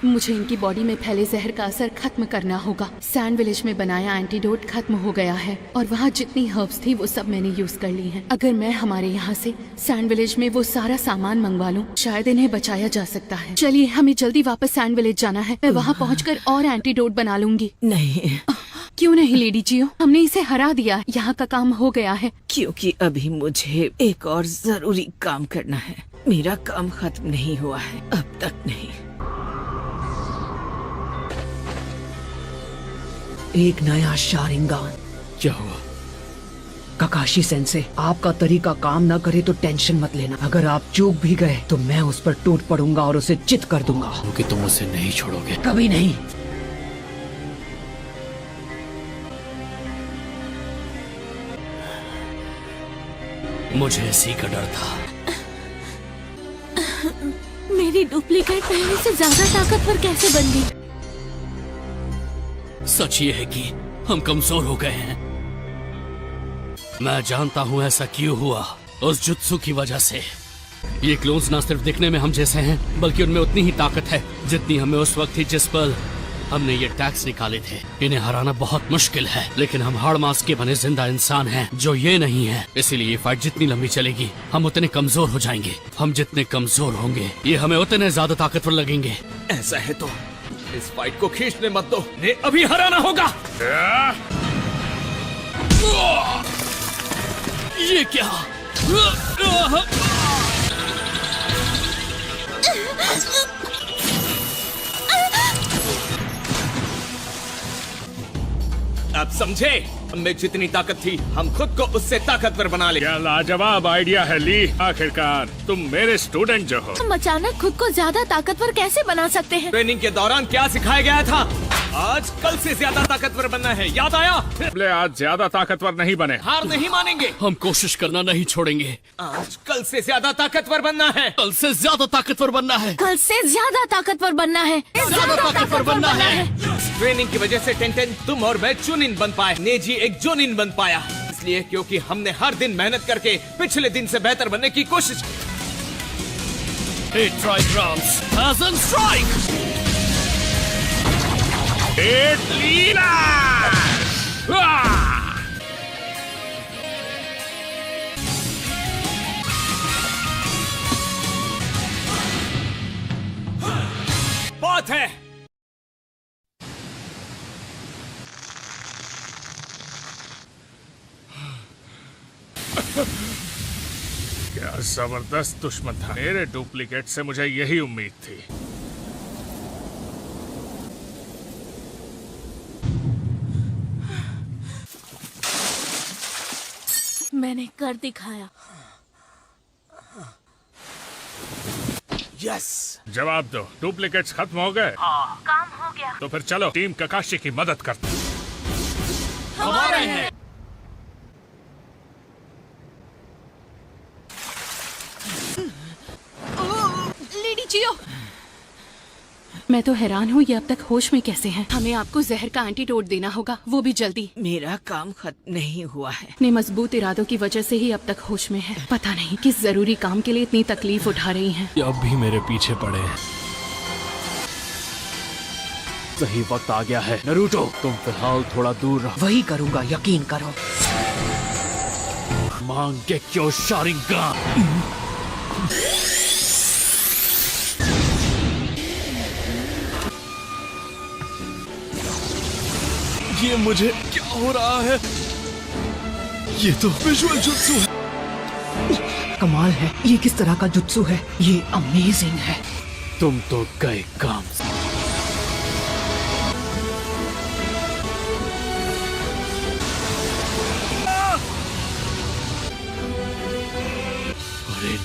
मुझे इनकी बॉडी में फैले जहर का असर खत्म करना होगा। सैंड विलेज में बनाया एंटीडोट खत्म हो गया है और वहाँ जितनी हर्ब्स थी वो सब मैंने यूज कर ली हैं। अगर मैं हमारे यहाँ से सैंड विलेज में वो सारा सामान मंगवा लूँ, शायद इन्हें बचाया जा सकता है। चलिए, हमें जल्दी वापस सैंड विलेज जाना है। मैं वहाँ पहुँचकर और एंटीडोट बना लूंगी। नहीं, क्यों नहीं लेडी जियो, हमने इसे हरा दिया। यहाँ का काम हो गया है। क्योंकि अभी मुझे एक और जरूरी काम करना है। मेरा काम खत्म नहीं हुआ है, अब तक नहीं। एक नया शारिंगान। क्या हुआ? ककाशी सेंसे, आपका तरीका काम ना करे तो टेंशन मत लेना। अगर आप चूक भी गए तो मैं उस पर टूट पड़ूंगा और उसे चित कर दूंगा। क्योंकि तुम उसे नहीं छोड़ोगे। कभी नहीं। मुझे इसी का डर था। मेरी डुप्लीकेट पहले से ज्यादा ताकतवर कैसे बन गई? सच ये है कि हम कमजोर हो गए हैं। मैं जानता हूँ ऐसा क्यों हुआ, उस जुत्सु की वजह से। ये क्लोन्स ना सिर्फ दिखने में हम जैसे हैं, बल्कि उनमें उतनी ही ताकत है जितनी हमें उस वक्त थी जिस पल हमने ये टैक्स निकाले थे। इन्हें हराना बहुत मुश्किल है, लेकिन हम हाड़ मांस के बने जिंदा इंसान हैं जो ये नहीं है। इसीलिए ये फाइट जितनी लंबी चलेगी, हम उतने कमजोर हो जाएंगे। हम जितने कमजोर होंगे, ये हमें उतने ज्यादा ताकतवर लगेंगे। ऐसा है तो इस फाइट को खींचने मत दो, ने अभी हराना होगा। ये क्या? आप समझे? हमें जितनी ताकत थी, हम खुद को उससे ताकतवर बना ले। क्या लाजवाब आइडिया है ली। आखिरकार तुम मेरे स्टूडेंट जो हो। हम अचानक खुद को ज्यादा ताकतवर कैसे बना सकते हैं? ट्रेनिंग के दौरान क्या सिखाया गया था? आज कल से ज्यादा ताकतवर बनना है, याद आया? आज ज्यादा ताकतवर नहीं बने। हार नहीं मानेंगे। हम कोशिश करना नहीं छोड़ेंगे। आज कल से ज्यादा ताकतवर बनना है। कल से ज्यादा ताकतवर बनना है। कल से ज्यादा ताकतवर बनना है। ज्यादा ताकतवर बनना है। ट्रेनिंग की वजह से टेंटेन, तुम और मैं चुनिन बन पाए। नेजी एक जोनिन बन पाया, इसलिए क्योंकि हमने हर दिन मेहनत करके पिछले दिन से बेहतर बनने की कोशिश की। बहुत है। क्या जबरदस्त दुश्मन था। मेरे डुप्लीकेट से मुझे यही उम्मीद थी। मैंने कर दिखाया। यस। जवाब दो, डुप्लीकेट्स खत्म हो गए? काम हो गया। तो फिर चलो टीम ककाशी की मदद करते हैं। हमारे हैं। लेडी जियो, मैं तो हैरान हूँ ये अब तक होश में कैसे हैं। हमें आपको जहर का एंटीडोट देना होगा, वो भी जल्दी। मेरा काम खत्म नहीं हुआ है। अपने मजबूत इरादों की वजह से ही अब तक होश में है। पता नहीं किस जरूरी काम के लिए इतनी तकलीफ उठा रही हैं। ये अब भी मेरे पीछे पड़े हैं। सही वक्त आ गया है। नरूटो, तुम फिलहाल थोड़ा दूर रहो। वही करूंगा, यकीन करो। मांग के क्यों शारिंगान। ये मुझे क्या हो रहा है? ये तो विजुअल जुत्सु है। कमाल है, ये किस तरह का जुत्सु है? ये अमेजिंग है। तुम तो गए काम से।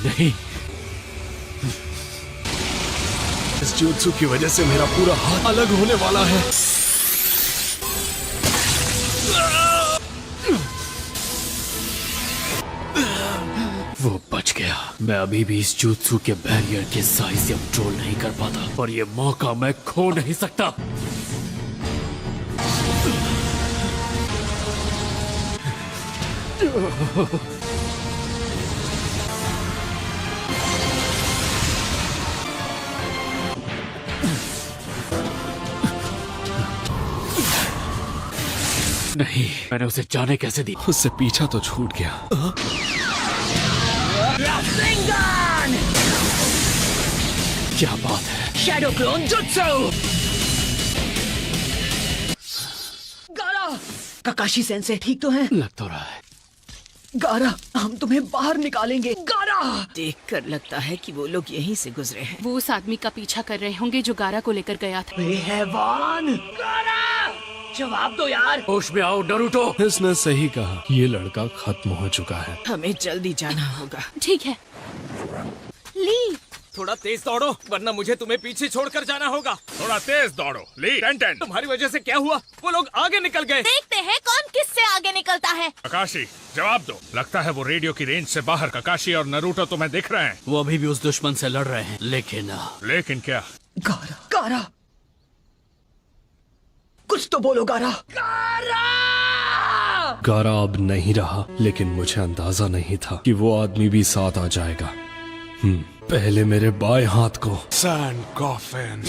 नहीं, इस जुत्सु की वजह से मेरा पूरा हाथ अलग होने वाला है। वो बच गया। मैं अभी भी इस जुत्सु के बैरियर के साइज से कंट्रोल नहीं कर पाता, पर ये मौका मैं खो नहीं सकता। नहीं, मैंने उसे जाने कैसे दी? उससे पीछा तो छूट गया। क्या बात है? Shadow clone jutsu. गारा, काकाशी सेंसे ठीक तो हैं? लग तो रहा है। गारा, हम तुम्हें बाहर निकालेंगे। गारा, देखकर लगता है कि वो लोग यहीं से गुजरे हैं। वो उस आदमी का पीछा कर रहे होंगे जो गारा को लेकर गया था। हैवान, गारा, जवाब दो यार। होश में आओ नरूटो। इसने सही कहा, ये लड़का खत्म हो चुका है। हमें जल्दी जाना होगा। ठीक है। ली, थोड़ा तेज दौड़ो, वरना मुझे तुम्हें पीछे छोड़कर जाना होगा। थोड़ा तेज दौड़ो। ली, टेंटेन। तुम्हारी वजह से क्या हुआ? वो लोग आगे निकल गए। देखते हैं कौन किससे आगे निकलता है। ककाशी, जवाब दो। लगता है वो रेडियो की रेंज से बाहर। ककाशी और नरूटो तुम्हें दिख रहे हैं। वो अभी भी उस दुश्मन से लड़ रहे हैं, लेकिन क्या? गारा, गारा, कुछ तो बोलो गारा। गारा अब नहीं रहा, लेकिन मुझे अंदाजा नहीं था कि वो आदमी भी साथ आ जाएगा। पहले मेरे बाएं हाथ को सैंड कॉफिन,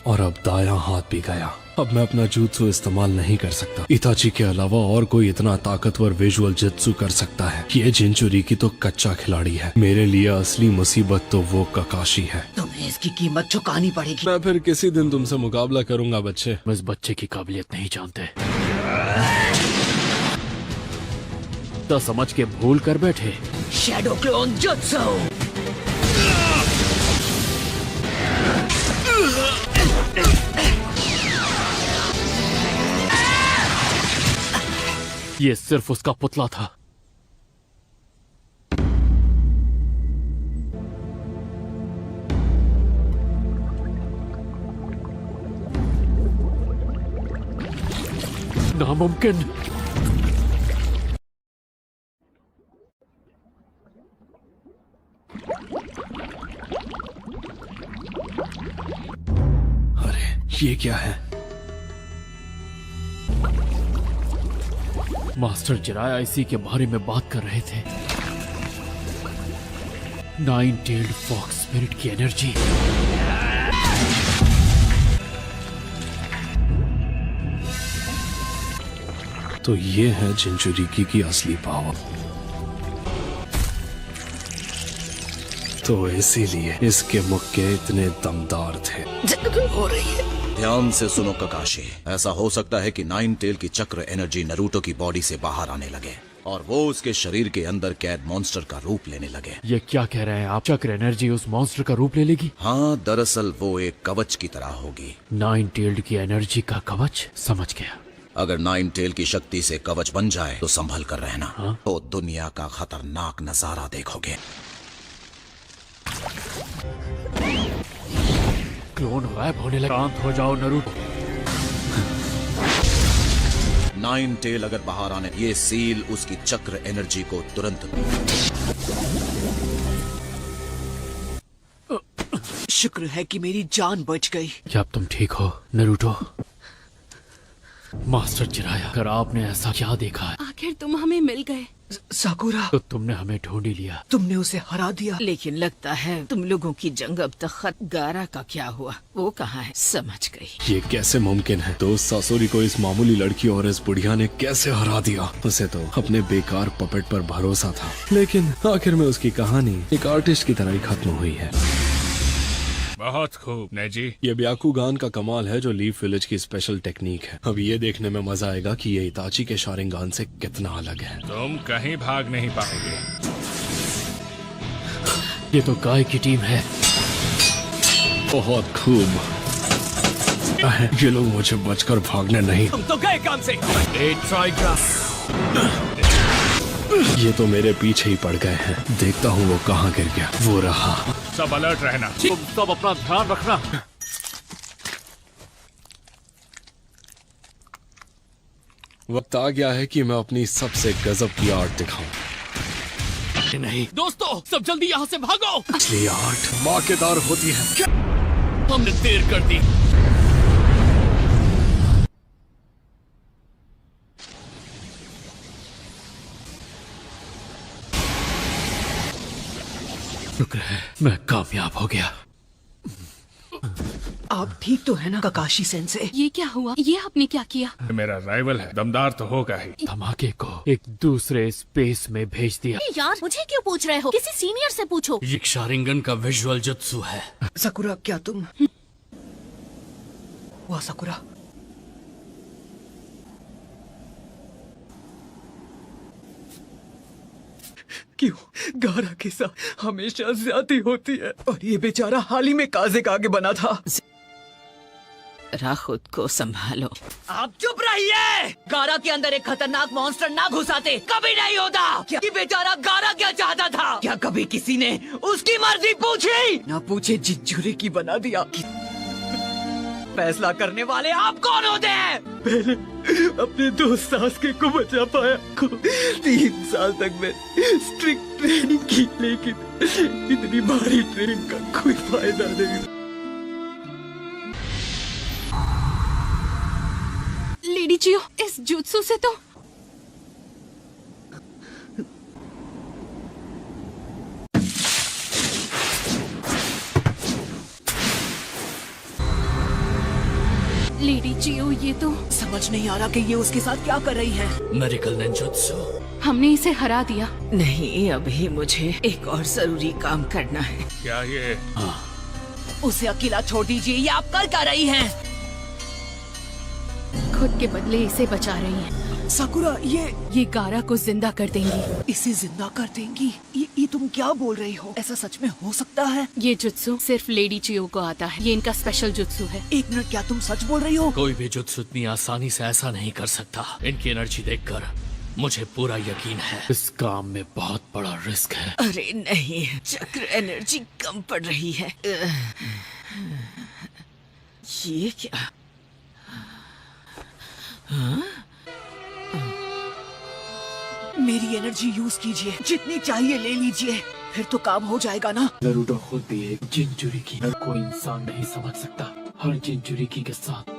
और अब दायां हाथ भी गया। अब मैं अपना जुत्सु इस्तेमाल नहीं कर सकता। इताची के अलावा और कोई इतना ताकतवर विजुअल जुत्सु कर सकता है। ये जिनचुरिकी तो कच्चा खिलाड़ी है। मेरे लिए असली मुसीबत तो वो ककाशी है। तुम्हें इसकी कीमत चुकानी पड़ेगी। मैं फिर किसी दिन तुमसे मुकाबला करूंगा बच्चे। मैं इस बच्चे की काबिलियत नहीं जानते। तो समझ के भूल कर बैठे। Shadow clone jutsu. ये सिर्फ उसका पुतला था। नामुमकिन। अरे ये क्या है? मास्टर जिराया इसी के बारे में बात कर रहे थे। 9-tailed फॉक्स स्पिरिट की एनर्जी। तो ये है जिनचुरिकी की असली पावर। तो इसीलिए इसके मुक्के इतने दमदार थे। हो रही है। ध्यान से सुनो ककाशी, ऐसा हो सकता है कि 9-tail की चक्र एनर्जी नरूटो की बॉडी से बाहर आने लगे और वो उसके शरीर के अंदर कैद मॉन्स्टर का रूप लेने लगे। ये क्या कह रहे हैं आप? चक्र एनर्जी उस मॉन्स्टर का रूप ले लेगी? हाँ, दरअसल वो एक कवच की तरह होगी। 9-tailed की एनर्जी का कवच? समझ गया। अगर 9-tail की शक्ति से कवच बन जाए तो संभल कर रहना। तो दुनिया का खतरनाक नजारा देखोगे। क्लोन गायब होने लगा। शांत हो जाओ नरूटो। 9-tail अगर बाहर आने, ये सील उसकी चक्र एनर्जी को तुरंत। शुक्र है कि मेरी जान बच गई। क्या अब तुम ठीक हो नरूटो? मास्टर जिराया, अगर आपने ऐसा क्या देखा है? आखिर तुम हमें मिल गए। साकुरा, तो तुमने हमें ढूंढ ही लिया। तुमने उसे हरा दिया। लेकिन लगता है तुम लोगों की जंग अब तक खत्म। गारा का क्या हुआ? वो कहाँ है? समझ गई। ये कैसे मुमकिन है? दोस्त सासोरी को इस मामूली लड़की और इस बुढ़िया ने कैसे हरा दिया? उसे तो अपने बेकार पपेट पर भरोसा था, लेकिन आखिर में उसकी कहानी एक आर्टिस्ट की तरह ही खत्म हुई है। बहुत खूब नेजी। ये ब्याकुगान का कमाल है जो लीफ विलेज की स्पेशल टेक्निक है। अब ये देखने में मजा आएगा कि ये इताची के शारिंगान से कितना अलग है। तुम कहीं भाग नहीं पाओगे। ये तो गाय की टीम है। बहुत खूब। ये लोग मुझे बचकर भागने नहीं। तुम तो गए काम से। ये तो मेरे पीछे ही पड़ गए हैं। देखता हूँ वो कहाँ गिर गया। वो रहा। सब अलर्ट रहना। तुम सब अपना ध्यान रखना। वक्त आ गया है कि मैं अपनी सबसे गजब की आर्ट दिखाऊं। नहीं दोस्तों, सब जल्दी यहाँ से भागो। असली आर्ट धमाकेदार होती है। क्या? हमने देर कर दी। शुक्र है मैं कामयाब हो गया। आप ठीक तो है ना ककाशी सेंसे? ये क्या हुआ? ये आपने क्या किया? मेरा राइवल है, दमदार तो होगा ही। धमाके को एक दूसरे स्पेस में भेज दिया। यार मुझे क्यों पूछ रहे हो? किसी सीनियर से पूछो। ये शारिंगन का विजुअल जुत्सु है। सकुरा क्या तुम? वाह सकुरा, क्यों गारा के साथ हमेशा ज्यादती होती है और ये बेचारा हाल ही में काजे का आगे बना था। जरा खुद को संभालो। आप चुप रहिए। गारा के अंदर एक खतरनाक मॉन्स्टर ना घुसाते कभी नहीं होता। क्या कि बेचारा गारा क्या चाहता था? क्या कभी किसी ने उसकी मर्जी पूछी? ना पूछे जिज्जूरे की बना दिया। फैसला करने वाले आप कौन होते हैं? पहले अपने दोस्त सास्के को बचा पाया को 3 साल तक मैं स्ट्रिक्ट ट्रेनिंग की, लेकिन इतनी भारी ट्रेनिंग का कोई फायदा नहीं। लेडी चियो, इस जुत्सु से तो लेडी चियो, ये तो समझ नहीं आ रहा कि ये उसके साथ क्या कर रही है। Medical ninjutsu. हमने इसे हरा दिया। नहीं, अभी मुझे एक और जरूरी काम करना है। क्या ये? उसे अकेला छोड़ दीजिए। ये आप कर क्या रही हैं? खुद के बदले इसे बचा रही हैं। सकुरा, ये गारा को जिंदा कर देंगी। इसे जिंदा कर देंगी? ये तुम क्या बोल रही हो? ऐसा सच में हो सकता है? ये जुत्सु सिर्फ लेडी चियो को आता है। ये इनका स्पेशल जुत्सु है। 1 मिनट, क्या तुम सच बोल रही हो? कोई भी जुत्सु इतनी आसानी से ऐसा नहीं कर सकता। इनकी एनर्जी देखकर मुझे पूरा यकीन है इस काम में बहुत बड़ा रिस्क है। अरे नहीं, चक्र एनर्जी कम पड़ रही है। ये क्या? हाँ? मेरी एनर्जी यूज कीजिए, जितनी चाहिए ले लीजिए, फिर तो काम हो जाएगा ना। नरूटो खुद भी एक जिंजुरिकी। हर कोई इंसान नहीं समझ सकता। हर जिंजुरिकी के साथ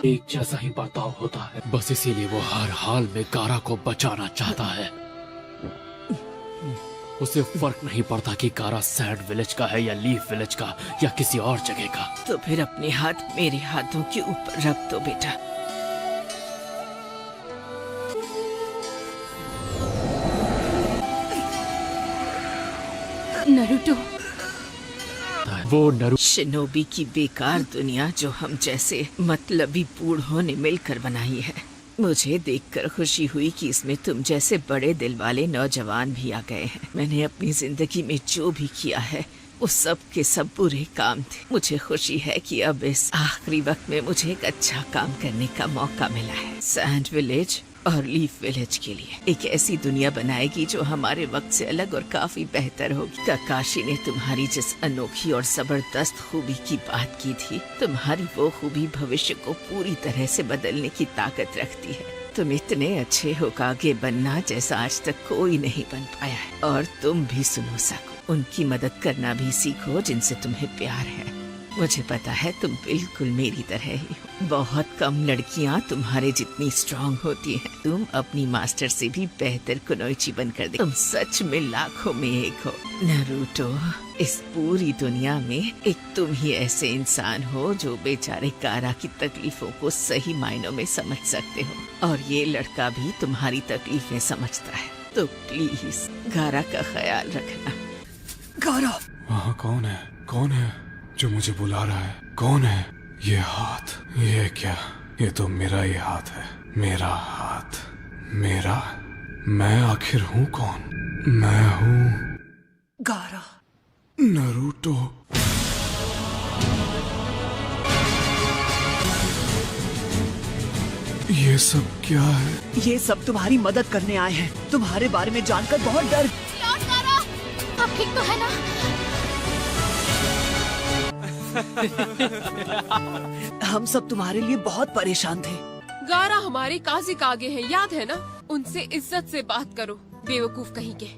एक जैसा ही बर्ताव होता है। बस इसीलिए वो हर हाल में गारा को बचाना चाहता है। उसे फर्क नहीं पड़ता कि गारा सैंड विलेज का है या लीफ विलेज का या किसी और जगह का। तो फिर अपने हाथ मेरे हाथों के ऊपर रख दो बेटा। नरूटो, वो शिनोबी की बेकार दुनिया जो हम जैसे मतलबी बूढ़ों ने मिलकर बनाई है। मुझे देखकर खुशी हुई कि इसमें तुम जैसे बड़े दिल वाले नौजवान भी आ गए हैं। मैंने अपनी जिंदगी में जो भी किया है वो सब के सब बुरे काम थे। मुझे खुशी है कि अब इस आखिरी वक्त में मुझे एक अच्छा काम करने का मौका मिला है। सैंड विलेज और लीफ विलेज के लिए एक ऐसी दुनिया बनाएगी जो हमारे वक्त से अलग और काफी बेहतर होगी। काकाशी ने तुम्हारी जिस अनोखी और जबरदस्त खूबी की बात की थी, तुम्हारी वो खूबी भविष्य को पूरी तरह से बदलने की ताकत रखती है। तुम इतने अच्छे हो कागे बनना जैसा आज तक कोई नहीं बन पाया है। और तुम भी सुनो सको, उनकी मदद करना भी सीखो जिनसे तुम्हें प्यार है। मुझे पता है तुम बिल्कुल मेरी तरह ही हो। बहुत कम लड़कियां तुम्हारे जितनी स्ट्रांग होती हैं। तुम अपनी मास्टर से भी बेहतर कुनोइची बनकर दे। तुम सच में लाखों में एक हो नारुतो। इस पूरी दुनिया में एक तुम ही ऐसे इंसान हो जो बेचारे गारा की तकलीफों को सही मायनों में समझ सकते हो। और ये लड़का भी तुम्हारी तकलीफें समझता है। तो प्लीज गारा का ख्याल रखना। गारा, वहाँ कौन है? कौन है जो मुझे बुला रहा है? कौन है? ये हाथ, ये क्या? ये तो मेरा ही हाथ है। मेरा हाथ, मेरा? मैं आखिर हूँ कौन? मैं हूँ गारा। नारुतो। ये सब क्या है? ये सब तुम्हारी मदद करने आए हैं। तुम्हारे बारे में जानकर बहुत डर। लॉर्ड गारा, आप ठीक तो है ना? हम सब तुम्हारे लिए बहुत परेशान थे। गारा हमारे काजी के आगे है, याद है ना? उनसे इज्जत से बात करो, बेवकूफ कहीं के।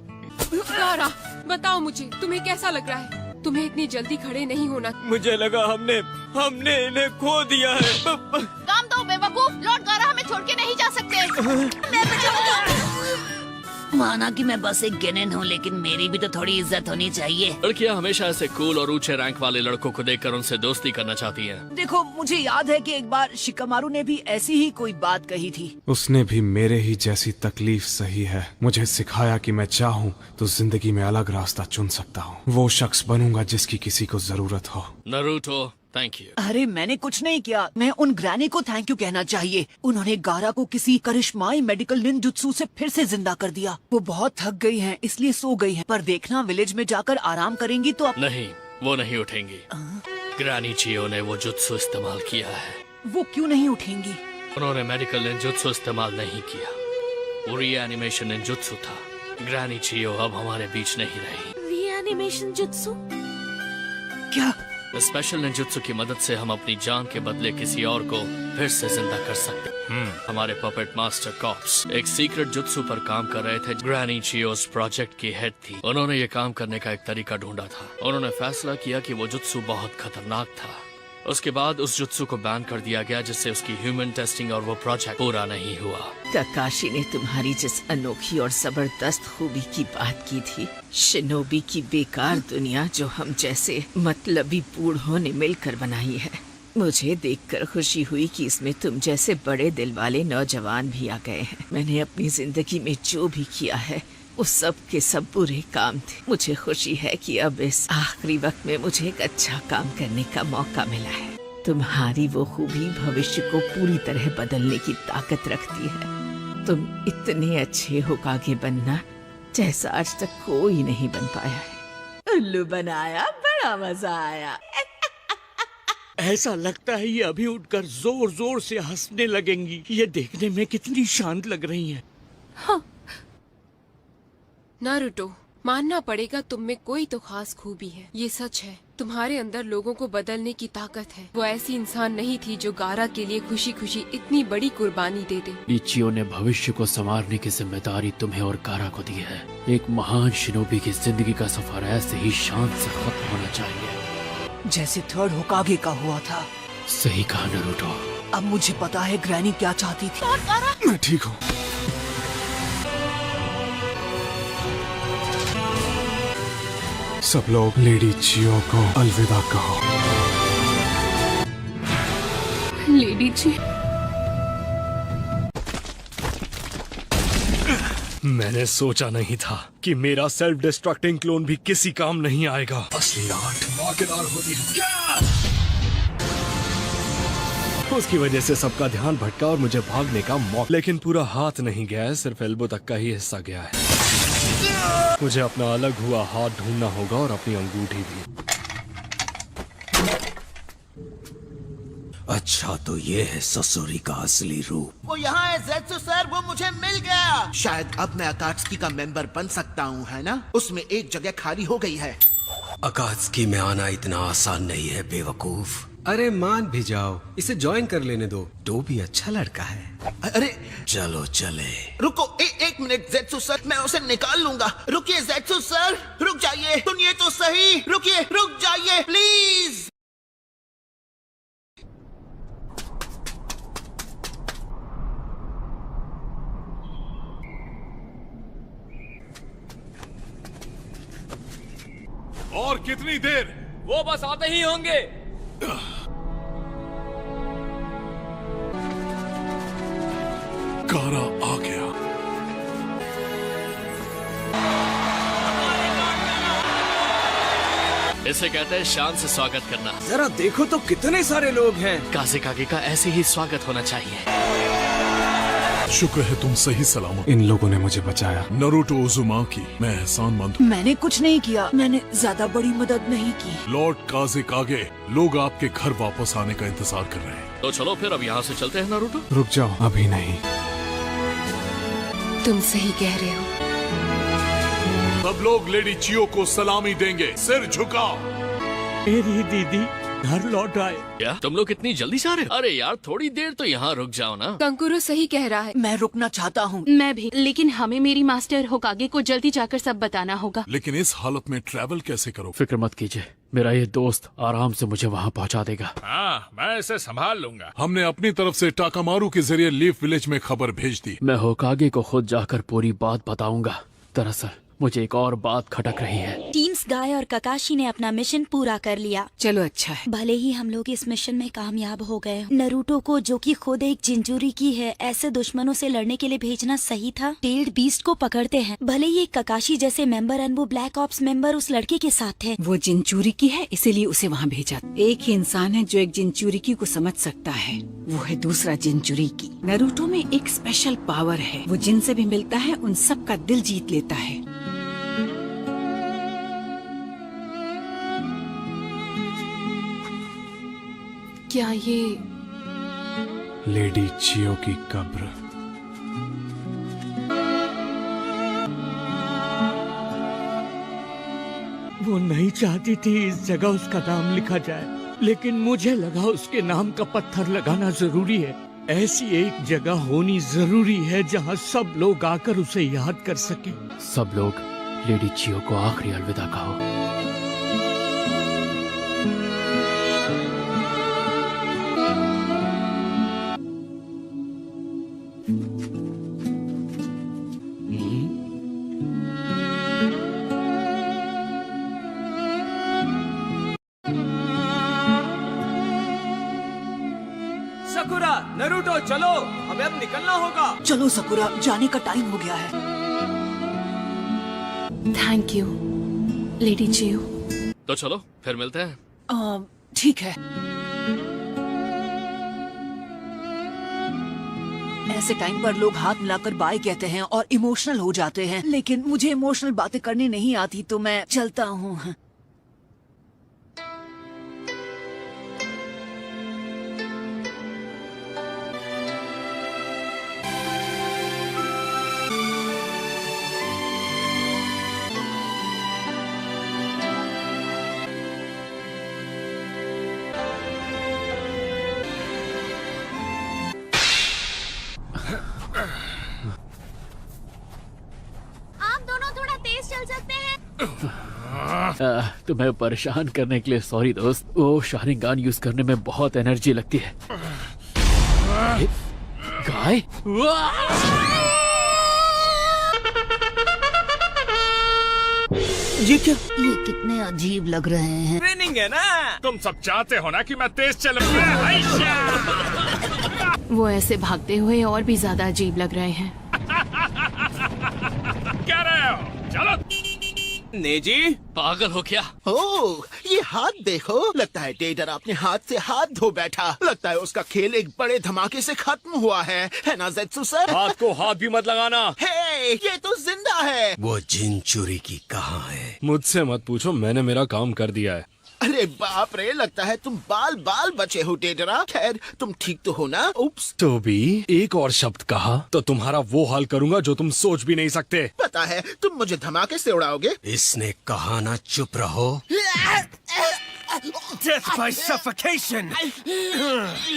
गारा, बताओ मुझे, तुम्हें कैसा लग रहा है? तुम्हें इतनी जल्दी खड़े नहीं होना। मुझे लगा हमने इन्हें खो दिया है। काम दो बेवकूफ, लॉर्ड गारा हमें छोड़ के नहीं जा सकते। माना कि मैं बस एक गेनेन हूँ, लेकिन मेरी भी तो थोड़ी इज्जत होनी चाहिए। लड़कियाँ हमेशा ऐसे कूल और ऊंचे रैंक वाले लड़कों को देखकर उनसे दोस्ती करना चाहती हैं। देखो, मुझे याद है कि एक बार शिकामारू ने भी ऐसी ही कोई बात कही थी। उसने भी मेरे ही जैसी तकलीफ सही है। मुझे सिखाया कि मैं चाहूँ तो जिंदगी में अलग रास्ता चुन सकता हूँ। वो शख्स बनूंगा जिसकी किसी को जरूरत हो। Naruto, thank you. अरे मैंने कुछ नहीं किया। मैं उन ग्रैनी को थैंक यू कहना चाहिए। उन्होंने गारा को किसी करिश्माई मेडिकल निंजुत्सु से फिर से जिंदा कर दिया। वो बहुत थक गई हैं, इसलिए सो गई हैं। पर देखना, विलेज में जाकर आराम करेंगी तो नहीं, वो नहीं उठेंगी। ग्रानी चियो ने वो जुत्सु इस्तेमाल किया है। वो क्यों नहीं उठेंगी? उन्होंने मेडिकल निंजुत्सु इस्तेमाल नहीं किया। वो रीएनिमेशन निंजुत्सु था। ग्रानी चियो अब हमारे बीच नहीं रही। Reanimation jutsu? क्या? स्पेशल निंजुत्सु की मदद से हम अपनी जान के बदले किसी और को फिर से जिंदा कर सकते। हमारे पपेट मास्टर कॉप्स एक सीक्रेट जुत्सु पर काम कर रहे थे। ग्रैनी चियोस प्रोजेक्ट की हेड थी। उन्होंने ये काम करने का एक तरीका ढूंढा था। उन्होंने फैसला किया कि वो जुत्सु बहुत खतरनाक था। उसके बाद उस जुत्सु को बैन कर दिया गया, जिससे उसकी ह्यूमन टेस्टिंग और वो प्रोजेक्ट पूरा नहीं हुआ। काकाशी ने तुम्हारी जिस अनोखी और जबरदस्त खूबी की बात की थी, शिनोबी की बेकार दुनिया जो हम जैसे मतलबी बूढ़ों ने मिलकर बनाई है, मुझे देखकर खुशी हुई कि इसमें तुम जैसे बड़े दिल वाले नौजवान भी आ गए हैं। मैंने अपनी जिंदगी में जो भी किया है वो सब के सब बुरे काम थे। मुझे खुशी है कि अब इस आखिरी वक्त में मुझे एक अच्छा काम करने का मौका मिला है। तुम्हारी वो खूबी भविष्य को पूरी तरह बदलने की ताकत रखती है। तुम इतने अच्छे होकागे बनना जैसा आज तक कोई नहीं बन पाया है। उल्लू बनाया, बड़ा मजा आया। ऐसा लगता है ये अभी उठकर जोर जोर से हंसने लगेंगी। ये देखने में कितनी शांत लग रही हैं। हाँ। नारुतो, मानना पड़ेगा तुम में कोई तो खास खूबी है। ये सच है, तुम्हारे अंदर लोगों को बदलने की ताकत है। वो ऐसी इंसान नहीं थी जो गारा के लिए खुशी खुशी इतनी बड़ी कुर्बानी दे दे। इचियो ने भविष्य को संवारने की जिम्मेदारी तुम्हें और गारा को दी है। एक महान शिनोबी की जिंदगी का सफर ऐसे ही शांत से खत्म होना चाहिए, जैसे थर्ड होकागे का हुआ था। सही कहा नारुतो। अब मुझे पता है ग्रैनी क्या चाहती थी। मैं ठीक हूँ। सब लोग लेडी चियो को अलविदा कहो। लेडी जी, मैंने सोचा नहीं था कि मेरा सेल्फ डिस्ट्रक्टिंग क्लोन भी किसी काम नहीं आएगा। असली आर्ट धमाकेदार होती है। उसकी वजह से सबका ध्यान भटका और मुझे भागने का मौका, लेकिन पूरा हाथ नहीं गया है, सिर्फ एल्बो तक का ही हिस्सा गया है। मुझे अपना अलग हुआ हाथ ढूंढना होगा और अपनी अंगूठी भी। अच्छा, तो ये है ससुरी का असली रूप। वो यहाँ है ज़ेत्सु सर, वो मुझे मिल गया। शायद अब मैं अकात्सुकी का मेंबर बन सकता हूँ, है ना? उसमें एक जगह खाली हो गई है। अकात्सुकी में आना इतना आसान नहीं है बेवकूफ। अरे मान भी जाओ, इसे ज्वाइन कर लेने दो। तो भी अच्छा लड़का है। अरे चलो चले। रुको, एक मिनट ज़ेत्सु सर, मैं उसे निकाल लूंगा। रुकिए ज़ेत्सु सर, रुक जाइए। सुनिए तो सही, रुकिए, रुक जाइए प्लीज। और कितनी देर? वो बस आते ही होंगे। गारा आ गया। इसे कहते हैं शान से स्वागत करना। जरा देखो तो कितने सारे लोग हैं। काज़ेकागे का ऐसे ही स्वागत होना चाहिए। शुक्र है तुम सही सलामत। इन लोगों ने मुझे बचाया। नरूटो उज़ुमाकी, मैं एहसानमंद हूँ। मैंने कुछ नहीं किया, मैंने ज्यादा बड़ी मदद नहीं की। लॉर्ड काज़ेकागे, लोग आपके घर वापस आने का इंतजार कर रहे हैं। तो चलो फिर अब यहाँ से चलते हैं नारुतो। रुक जाओ, अभी नहीं। तुम सही कह रहे हो। सब लोग लेडी चियो को सलामी देंगे, सिर झुकाओ। मेरी दीदी घर लौट आए। क्या तुम लोग इतनी जल्दी से आ रहे हो? अरे यार थोड़ी देर तो यहाँ रुक जाओ ना। कंकुरो सही कह रहा है। मैं रुकना चाहता हूँ। मैं भी, लेकिन हमें मेरी मास्टर होकागे को जल्दी जाकर सब बताना होगा। लेकिन इस हालत में ट्रैवल कैसे करो? फिक्र मत कीजिए, मेरा ये दोस्त आराम से मुझे वहाँ पहुँचा देगा। हाँ, मैं इसे संभाल लूंगा। हमने अपनी तरफ से टाकामारू के जरिए लीफ विलेज में खबर भेज दी। मैं होकागे को खुद जाकर पूरी बात बताऊंगा। दरअसल मुझे एक और बात खटक रही है। टीम्स गाय और ककाशी ने अपना मिशन पूरा कर लिया। चलो अच्छा है। भले ही हम लोग इस मिशन में कामयाब हो गए, नरूटो को जो कि खुद एक जिंजूरी की है, ऐसे दुश्मनों से लड़ने के लिए भेजना सही था। टेल्ड बीस्ट को पकड़ते हैं। भले ही एक ककाशी जैसे मेंबर और वो ब्लैक ऑप्स मेंबर उस लड़के के साथ थे। वो जिंचूरी की है, इसीलिए उसे वहाँ भेजा। एक ही इंसान है जो एक जिंचूरी की को समझ सकता है, वो है दूसरा जिंचूरी की। नरूटो में एक स्पेशल पावर है, वो जिनसे भी मिलता है उन सब का दिल जीत लेता है। क्या ये लेडी चियो की कब्र? वो नहीं चाहती थी इस जगह उसका नाम लिखा जाए, लेकिन मुझे लगा उसके नाम का पत्थर लगाना जरूरी है। ऐसी एक जगह होनी जरूरी है जहाँ सब लोग आकर उसे याद कर सके। सब लोग लेडी चियो को आखिरी अलविदा कहो। सकुरा, नरूटो चलो, हमें अब निकलना होगा। चलो सकुरा, जाने का टाइम हो गया है। Thank you lady Chiyo. तो चलो फिर मिलते हैं। ठीक है। ऐसे टाइम पर लोग हाथ मिलाकर बाय कहते हैं और इमोशनल हो जाते हैं, लेकिन मुझे इमोशनल बातें करनी नहीं आती, तो मैं चलता हूँ। तुम्हें परेशान करने के लिए सॉरी दोस्त। वो शारिंगान यूज करने में बहुत एनर्जी लगती है। गाय? ये क्या? ये कितने अजीब लग रहे हैं। ट्रेनिंग है ना। तुम सब चाहते हो ना कि मैं तेज चलूं। वो ऐसे भागते हुए और भी ज्यादा अजीब लग रहे हैं। क्या रहे हो? चलो। नेजी, पागल हो क्या? ओह, ये हाथ देखो। लगता है टेडर अपने हाथ से हाथ धो बैठा। लगता है उसका खेल एक बड़े धमाके से खत्म हुआ है ना ज़ेत्सु सर? हाथ को हाथ भी मत लगाना। हे, ये तो जिंदा है। वो जिंचुरी की कहाँ है? मुझसे मत पूछो, मैंने मेरा काम कर दिया है। अरे बाप रे, लगता है तुम बाल बाल बचे हो टेडरा। खैर, तुम ठीक तो हो ना? उप्स। तो भी एक और शब्द कहा तो तुम्हारा वो हाल करूंगा जो तुम सोच भी नहीं सकते। पता है, तुम मुझे धमाके से उड़ाओगे। इसने कहा ना चुप रहो। Death by suffocation.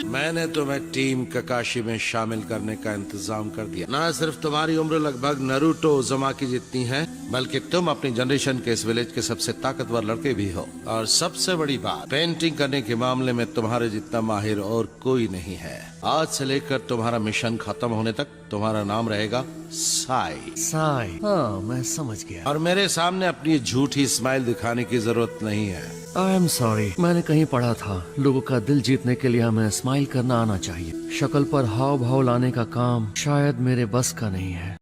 मैंने तुम्हें टीम ककाशी में शामिल करने का इंतजाम कर दिया। ना सिर्फ तुम्हारी उम्र लगभग नरूटो उज़ुमाकी जितनी है, बल्कि तुम अपनी जनरेशन के इस विलेज के सबसे ताकतवर लड़के भी हो। और सबसे बड़ी बात, पेंटिंग करने के मामले में तुम्हारे जितना माहिर और कोई नहीं है। आज से लेकर तुम्हारा मिशन खत्म होने तक तुम्हारा नाम रहेगा साई। साई, हाँ मैं समझ गया। और मेरे सामने अपनी झूठी स्माइल दिखाने की जरूरत नहीं है। आई एम सॉरी, मैंने कहीं पढ़ा था लोगों का दिल जीतने के लिए हमें स्माइल करना आना चाहिए। शक्ल पर हाव भाव लाने का काम शायद मेरे बस का नहीं है।